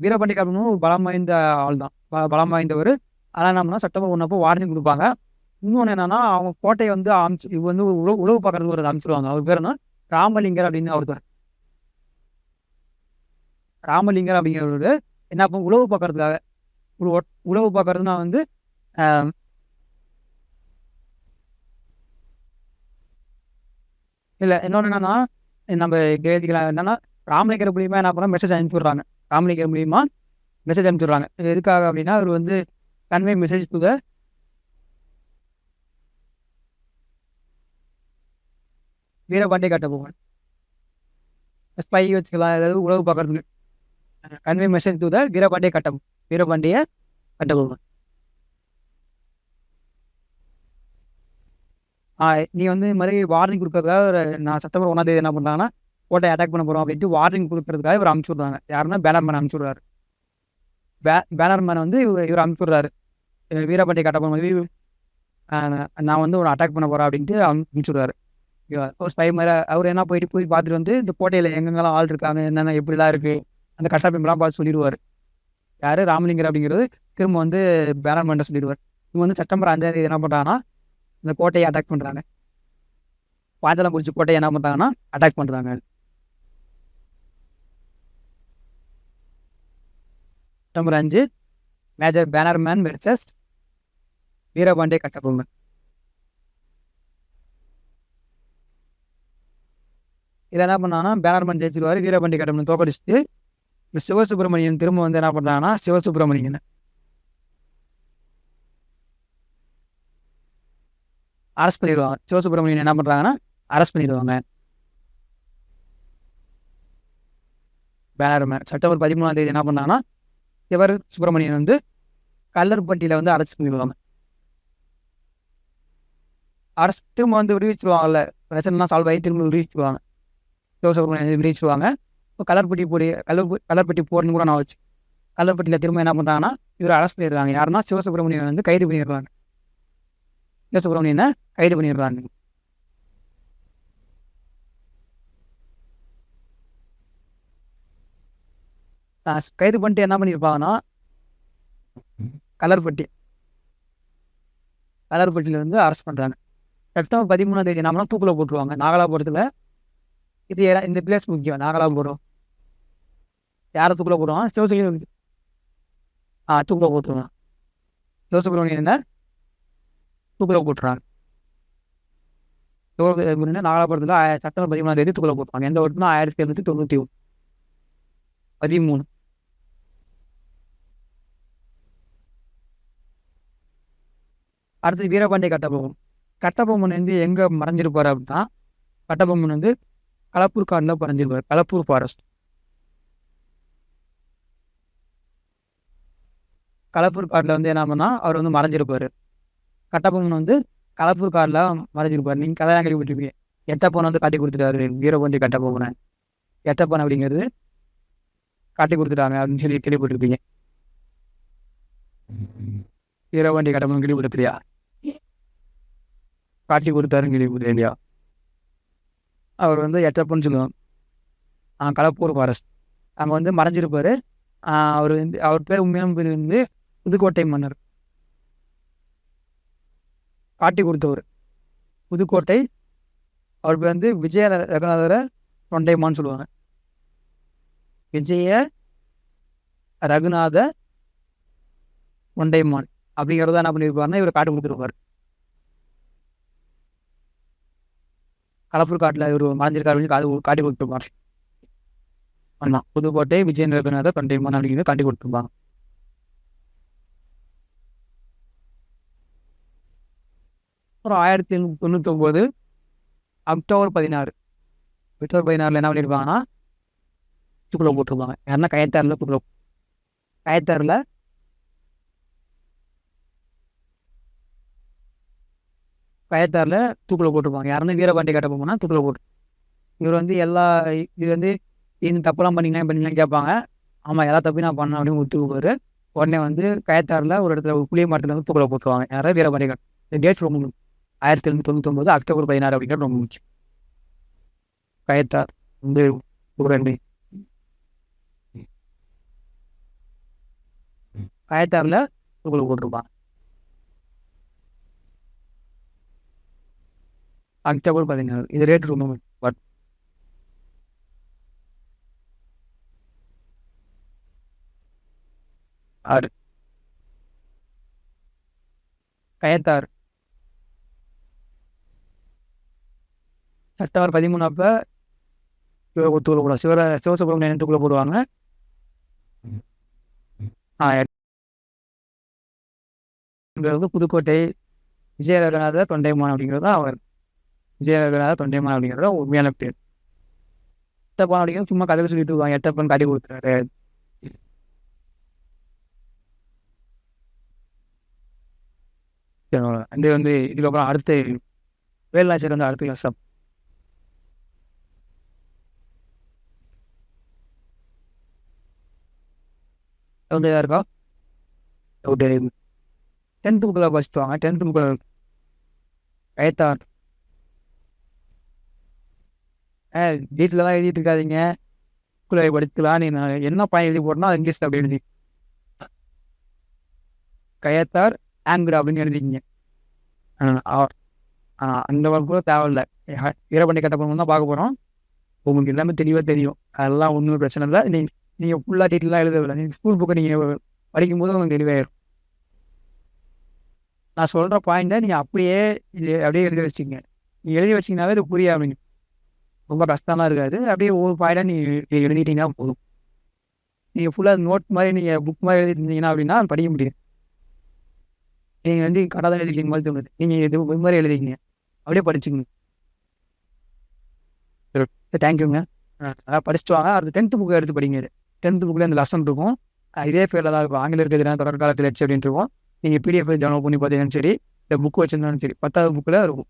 S1: வீரபாண்டிய கட்டபொம்மன் ஒரு பலம் வாய்ந்த ஆள் தான், பலம் வாய்ந்தவர். அதனால் என்ன பண்ணால் செப்டம்பர் 1 அப்போ வார்னிங் கொடுப்பாங்க. இன்னொன்று என்னன்னா அவங்க கோட்டையை வந்து இவர் வந்து உழவு பார்க்கறதுக்கு ஒரு அனுப்பிச்சிடுவாங்க. அவர் பேர் என்ன ராமலிங்கர் அப்படின்னு ஒருத்தர். ராமலிங்கர் அப்படிங்கிறவர் என்ன பண்ண உழவு பார்க்கறதுக்காக உழவு பார்க்கறதுனா வந்து இல்லை இன்னொன்று என்னன்னா நம்ம கேள்விக்கலாம் என்னன்னா ராமலிங்கர் மூலியமாக என்ன பண்ணால் மெசேஜ் அனுப்பிவிடுறாங்க. எதுக்காக அப்படின்னா அவர் வந்து convey message to the Veerapandiya Kattabomman. Spy வச்சுக்கலாம், ஏதாவது உளவு பார்க்கறதுக்கு. Convey message to the Veerapandiya Kattabomman. Veerapandiya Kattabomman. நீ வந்து இது மாதிரி வார்னிங் கொடுக்கறதுக்காக நான் செப்டம்பர் 1ஆம் தேதி என்ன பண்ணுறாங்கன்னா கோட்டையை அட்டாக் பண்ண போகிறோம் அப்படின்ட்டு வார்னிங் கொடுக்கறதுக்காக இவர் அனுப்பிச்சு விட்றாங்க. யாருன்னா பேனர்மேன் அனுப்பிச்சு விட்றாரு. பேனர்மேன் வந்து இவர் அனுப்பிச்சு விட்றாரு. வீரபாண்டிய கட்டபொம்மன் நான் வந்து ஒரு அட்டாக் பண்ண போகிறேன் அப்படின்ட்டு அனுப்பிச்சு விட்றாரு. ஸ்பை மாதிரி அவர் என்ன போய் பார்த்துட்டு வந்து இந்த கோட்டையில் எங்கெங்கெல்லாம் ஆள் இருக்காங்க, என்னென்ன எப்படிலாம் இருக்குது, அந்த கட்டமைப்பெல்லாம் பார்த்து சொல்லிடுவார். யார் ராமலிங்கர் அப்படிங்கிறது திரும்ப வந்து பேனர்மேன் சொல்லிடுவார். இவங்க வந்து செப்டம்பர் 5ஆம் தேதி என்ன பண்ணுறாங்கன்னா இந்த கோட்டையை அட்டாக் பண்ணுறாங்க. பாஞ்சாலங்குறிச்சி கோட்டையை என்ன பண்ணுறாங்கன்னா அட்டாக் பண்ணுறாங்க. September 5 major Bannerman versus Veerapandiya Kattabomman. இதில் என்ன பண்ணாங்கன்னா பேனர்மேன் ஜெயிச்சிருவார். வீரபாண்டிய கட்டபொம்மன் தோக்கடிச்சுட்டு சிவசுப்பிரமணியன் திரும்ப வந்து என்ன பண்ணுறாங்கன்னா சிவசுப்பிரமணியன் அரெஸ்ட் பண்ணிடுவாங்க. சிவசுப்பிரமணியன் என்ன பண்ணுறாங்கன்னா அரெஸ்ட் பண்ணிடுவாங்க. பேனர்மேன் செப்டம்பர் 13ஆம் தேதி என்ன பண்ணாங்கன்னா சிவசுப்பிரமணியன் வந்து கல்லர்பட்டியில் வந்து அரெஸ்ட் பண்ணிடுவாங்க. அரெஸ்ட் திரும்ப வந்து விடுவிச்சுருவாங்கல்ல, பிரச்சனைலாம் சால்வ் ஆகி திரும்ப விடுவிச்சுருவாங்க. சிவசுப்பிரமணியன் விடுவிச்சுருவாங்க. இப்போ கல்லர்பட்டி போர்னு கூட நான் வச்சு கல்லர்பட்டியில் திரும்ப என்ன பண்ணுறாங்கன்னா இவர் அரெஸ்ட் பண்ணிடுறாங்க. யாருன்னா சிவசுப்பிரமணியன் வந்து கைது பண்ணிடுறாங்க. சிவசுப்பிரமணியனை கைது பண்ணிடுறாங்க. கைது பண்ணிட்டு என்ன பண்ணியிருப்பாங்கன்னா கல்லர்பட்டியில் வந்து அரெஸ்ட் பண்ணுறாங்க. செப்டம்பர் 13ஆம் தேதி என்ன பண்ணால் தூக்கில் போட்டுருவாங்க. நாகலாபுரத்தில் இது இந்த பிளேஸ் முக்கியம். நாகலாபுரம் யாரை தூக்கில் போடுவாங்க? சிவசுப்பிரமணியன் தூக்கில் போட்டுருவாங்க. சிவசுப்பிரமணியன் தூக்கில் போட்டுறாங்க. நாகலாபுரத்தில் செப்டம்பர் 13ஆம் தேதி தூக்கில் போட்டுருவாங்க. எந்த வருஷம்னா 1793. அடுத்தது வீரபாண்டிய கட்டபொம்மன். கட்டபொம்மன் வந்து எங்கே மறைஞ்சிருப்பார் அப்படின்னா கட்டபொம்மன் வந்து களப்பூர் காட்டில் மறைஞ்சிருப்பார். களப்பூர் ஃபாரஸ்ட். களப்பூர் காட்டில் வந்து என்ன பண்ணால் அவர் வந்து மறைஞ்சிருப்பார். கட்டபொம்மன் வந்து களப்பூர் காட்டில் மறைஞ்சிருப்பார். நீங்கள் கதையாக கேள்விப்பட்டிருப்பீங்க. எத்தப்பனை வந்து காட்டி கொடுத்துட்டாரு வீரபாண்டிய கட்டபொம்மனை. எத்தப்பன் அப்படிங்கிறது காட்டி கொடுத்துட்டாங்க அப்படின்னு சொல்லி கேள்விப்பட்டிருப்பீங்க. வீரபாண்டிய கட்டபொம்மன் கேள்விப்பட்டிருக்கியா? காட்டி கொடுத்தாருன்னு கேள்விப்பட்டிருக்கேன் இல்லையா? அவர் வந்து எட்டப்பன்னு சொல்லுவாங்க. களப்பூர் ஃபாரஸ்ட் அங்கே வந்து மறைஞ்சிருப்பார். அவர் வந்து அவர் பேர் உண்மையான பேர் வந்து புதுக்கோட்டை மன்னர். காட்டி கொடுத்தவர் புதுக்கோட்டை. அவர் பேர் வந்து விஜய ரகுநாதர தொண்டைமான்னு சொல்லுவாங்க. விஜய ரகுநாத தொண்டைமான் அப்படிங்கிறத என்ன பண்ணியிருப்பாருன்னா இவர் காட்டி கொடுத்துருப்பார். களப்பூர் காட்டில் இவர் மறைஞ்சிருக்காரு காட்டி கொடுத்துருப்பார். ஆமாம், புதுக்கோட்டை விஜய ரகுநாத தொண்டைமான் அப்படிங்கிறத காட்டி கொடுத்துருப்பாங்க. அப்புறம் 1899 அக்டோபர் 16 என்ன பண்ணியிருப்பாங்கன்னா தூக்கில் போட்டிருப்பாங்க. யாருன்னா கயத்தாரில் தூக்கில் போட்டிருப்பாங்க. யாருன்னா வீரபாண்டிய கட்டபொம்மனா தூக்கில் போட்டு இவர் வந்து இது வந்து இந்த தப்புலாம் பண்ணீங்கன்னு கேட்பாங்க. ஆமாம், எல்லா தப்பையும் நான் பண்ணேன் அப்படின்னு ஒத்துக்குவார். உடனே வந்து கயத்தாரில் ஒரு இடத்துல புளிய மாட்டில் வந்து தூக்கில் போட்டுருவாங்க. யாராவது வீரபாண்டிய கட்டம். இந்த டேட் ரொம்ப முக்கியம். 1899 அக்டோபர் 16 அப்படிங்கிறது ரொம்ப முக்கியம். கயத்தார் வந்து கயத்தாரில் தூக்கில் போட்டிருப்பாங்க. அக்டோபர் 16 இது ரேட் ரொம்ப முக்கியம். கயத்தார் செப்டம்பர் 13 அப்போ தூக்கில் போடுவாங்க. சிவசுப்பிரமணியன் தூக்கில் போடுவாங்க. புதுக்கோட்டை விஜய ரகுநாத தொண்டைமான் அப்படிங்கிறது அவர். விஜய ரகுநாத தொண்டைமான் அப்படிங்கிறத உண்மையான பேர். எட்டப்பா அப்படிங்கிறது சும்மா கதை சொல்லிட்டு இருக்காங்க, எட்டப்பன் காட்டி கொடுத்துறாரு. இது வந்து இதுக்கப்புறம் அடுத்து வேலுநாச்சியார் வந்து அடுத்த வருஷம் அப்படியா இருக்கா. ஒரு 10th புக்கில் ஃபஸ்ட்டு வாங்க. 10th புக்கில் கயத்தார் வீட்டில் தான் எழுதிட்டு இருக்காதீங்க, புக்கில் படிக்கலாம். நீ நான் என்ன பையன் எழுதி போட்டோன்னா அது இங்கிலீஷில் அப்படி எழுதி கயத்தார் ஆங்கிற அப்படின்னு எழுதிக்கிங்க. அந்த ஒர்க் கூட தேவையில்லை, வீரபாண்டிய கட்டபொம்மன் தான் பார்க்க போகிறோம். உங்களுக்கு எல்லாமே தெளிவாக தெரியும், அதெல்லாம் ஒன்றும் பிரச்சனை இல்லை. நீங்கள் ஃபுல்லாக டீட்டெயிலாக எழுதவில்லை, நீங்கள் ஸ்கூல் புக்கை நீங்கள் படிக்கும்போது உங்களுக்கு தெளிவாயிரும். நான் சொல்கிற பாயிண்ட்டை நீங்கள் அப்படியே அப்படியே எழுதி வச்சுங்க. நீங்கள் எழுதி வச்சிங்கனாவே இது புரிய அப்படிங்க, ரொம்ப கஷ்டமாக இருக்காது. அப்படியே ஒவ்வொரு பாயிண்டாக நீங்கள் எழுதிட்டீங்கன்னா போதும். நீங்கள் ஃபுல்லாக நோட் மாதிரி நீங்கள் புக் மாதிரி எழுதிருந்தீங்கன்னா அப்படின்னா படிக்க முடியும். நீங்கள் வந்து கடை தான் எழுதிக்கிங்க மாதிரி தோணுது, நீங்கள் இது மாதிரி எழுதிக்கிங்க, அப்படியே படிச்சுங்க. தேங்க்யூங்க. நல்லா படிச்சுட்டு வாங்க. அடுத்து 10th புக்கை எடுத்து படிங்க. 10th புக்கில் இந்த லெசன் இருக்கும், இதே பேரில் தான் இருக்கும். ஆங்கிலம் இருக்கிறதுனா தொடர்காலத்தில் வச்சு அப்படின்ட்டு இருக்கும். நீங்கள் பிடிஎஃப் டவுன்லோட் பண்ணி பார்த்தீங்கன்னு சரி, இந்த புக் வச்சுருந்தாலும் சரி, 10வது புக்கில் இருக்கும்.